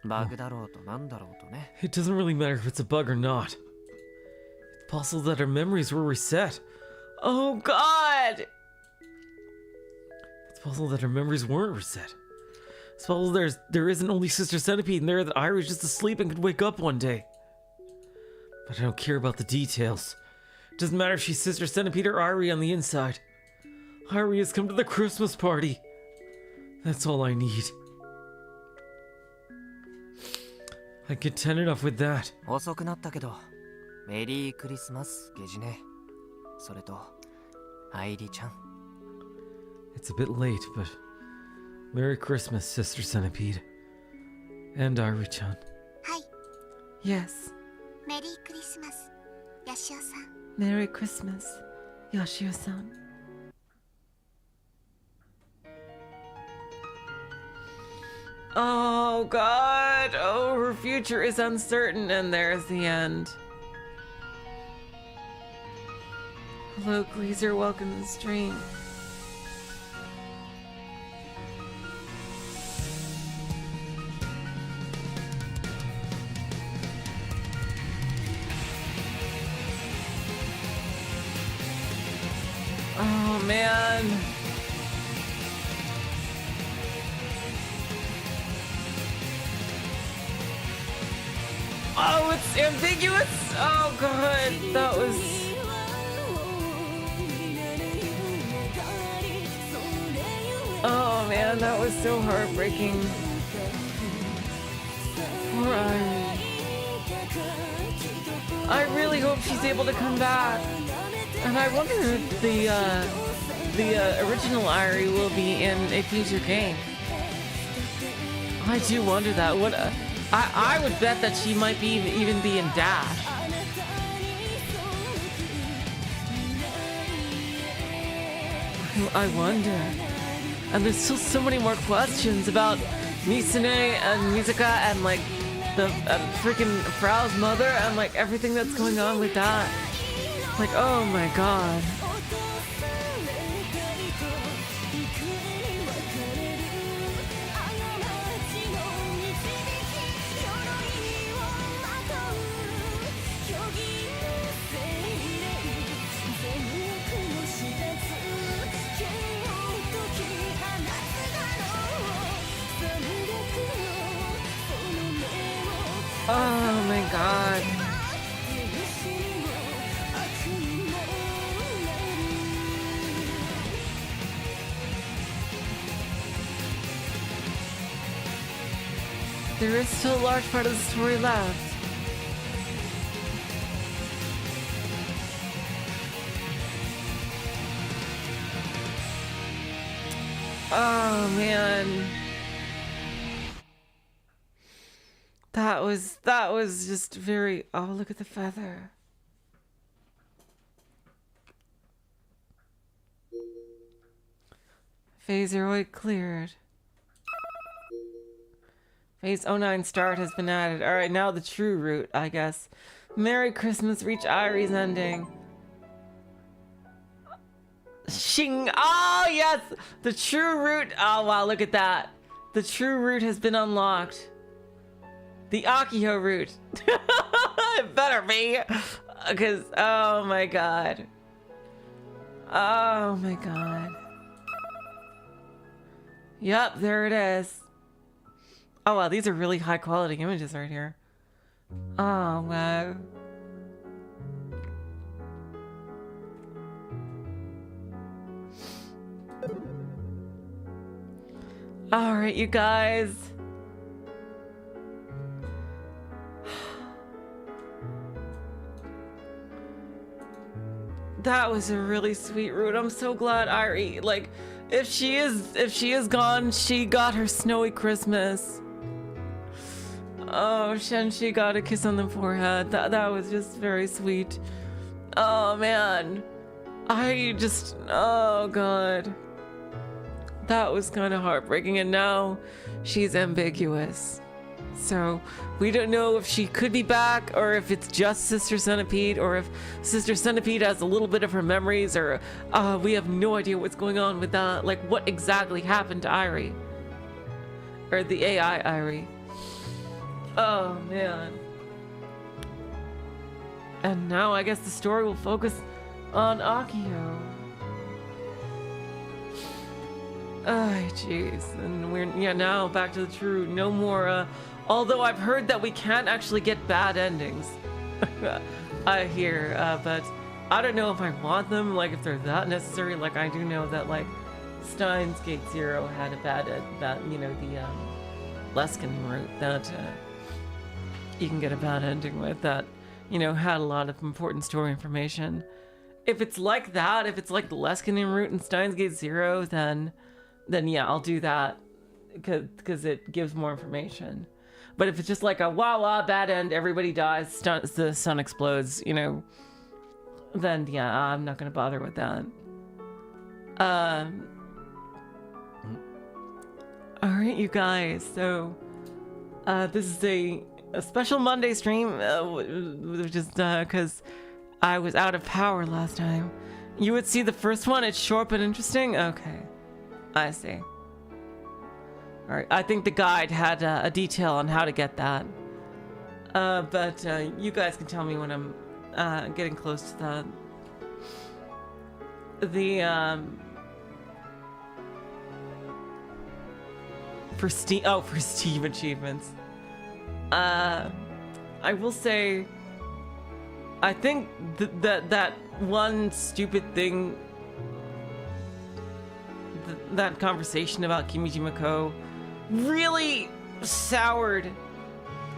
バグだろうとなんだろうとね。 It doesn't really matter if it's a bug or not. It's possible that her memories were reset. Oh, God! It's possible that her memories weren't reset. It's possible there isn't only Sister Centipede in there, that Airi's just asleep and could wake up one day. But I don't care about the details. It doesn't matter if she's Sister Centipede or Airi on the inside. Airi has come to the Christmas party. That's all I need. I'm content enough with that. 遅くなったけど、メリークリスマスゲジネ。それとアイリちゃん。 It's a bit late, but Merry Christmas, Sister Centipede. And Airi-chan. はい Yes. メリークリスマスヤシオさん Merry Christmas, Yashio-san. Oh, God. Oh, her future is uncertain, and there's the end. Hello, Gleezer. Welcome to the stream. Oh, man. Oh, it's ambiguous. Oh, God. That was... Oh, man. That was so heartbreaking. Poor Airi. I really hope she's able to come back. And I wonder if the original Airi will be in a future game. I do wonder that. What I would bet that she might be even be in Dash. I wonder. And there's still so many more questions about Misune and Mizuka and like the freaking Frau's mother and like everything that's going on with that. Like, oh my God. Oh my God. there is still a large part of the story left. Oh man. That was just very, oh, look at the feather. Phaseroid cleared. Phase 09 start has been added. Alright, now the true route, I guess. Merry Christmas, reach Airi's ending. Shing! Oh, yes! The true route. Oh, wow, look at that. The true route has been unlocked. The Akio route. It better be. Because, oh my god. Oh my god. Yep, there it is. Oh wow, these are really high quality images right here. Oh wow. Alright, you guys. That was a really sweet route. I'm so glad Airi, like, if she is gone, she got her snowy Christmas. Oh, Shenshi got a kiss on the forehead. That was just very sweet. Oh man. Oh god. That was kind of heartbreaking, and now she's ambiguous. So we don't know if she could be back, or if it's just Sister Centipede, or if Sister Centipede has a little bit of her memories, or we have no idea what's going on with that. Like, what exactly happened to Airi? Or the AI Airi. Oh man. And now I guess the story will focus on Akio. Oh, jeez. And we're, now back to the true. No more, although I've heard that we can't actually get bad endings. I hear, but I don't know if I want them, like, if they're that necessary. Like, I do know that, like, Steins Gate Zero had a bad end, the, Leskin route that, you can get a bad ending with that, had a lot of important story information. If it's like that, if it's like the Leskinen route in Steins Gate Zero, then yeah, I'll do that because it gives more information. But if it's just like a wah bad end, everybody dies, the sun explodes, then yeah, I'm not gonna bother with that. All right, you guys. So this is a special Monday stream, just because I was out of power last time. You would see the first one. It's short but interesting. Okay. I see. Alright, I think the guide had a detail on how to get that. But you guys can tell me when I'm getting close to for Steam achievements. I will say, I think that one stupid thing, that conversation about Kimijima Ko really soured,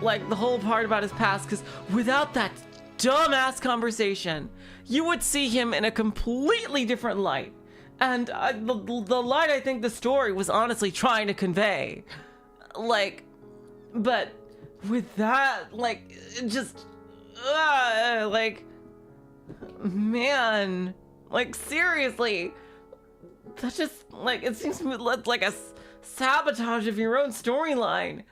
like, the whole part about his past, because without that dumbass conversation, you would see him in a completely different light. And the light I think the story was honestly trying to convey. Like, but with that, like, just, like, man, like, seriously. That's just, like, it seems like a sabotage of your own storyline.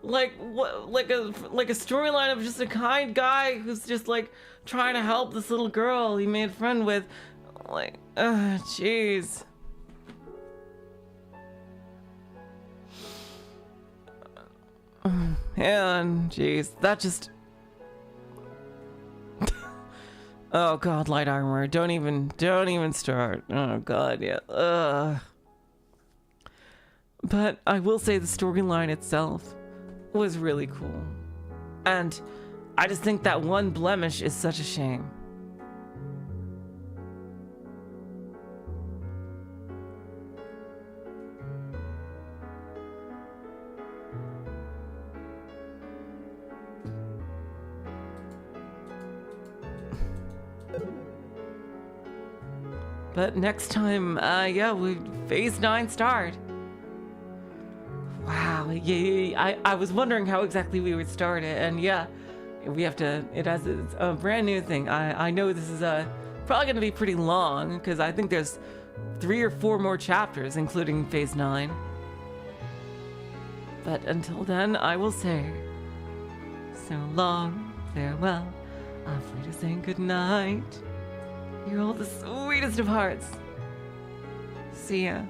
Like, what, like a storyline of just a kind guy who's just, like, trying to help this little girl he made a friend with. Like, jeez. Man, jeez, that just... Oh god, light armor. Don't even start. Oh god, yeah. Ugh. But I will say the storyline itself was really cool. And I just think that one blemish is such a shame. But next time, yeah, phase 9 start. Wow, yeah, I was wondering how exactly we would start it, and yeah, we have to, it's a brand new thing. I know this is probably going to be pretty long, because I think there's 3 or 4 more chapters, including phase 9. But until then, I will say, so long, farewell, I'm free to say goodnight. You're all the sweetest of hearts. See ya.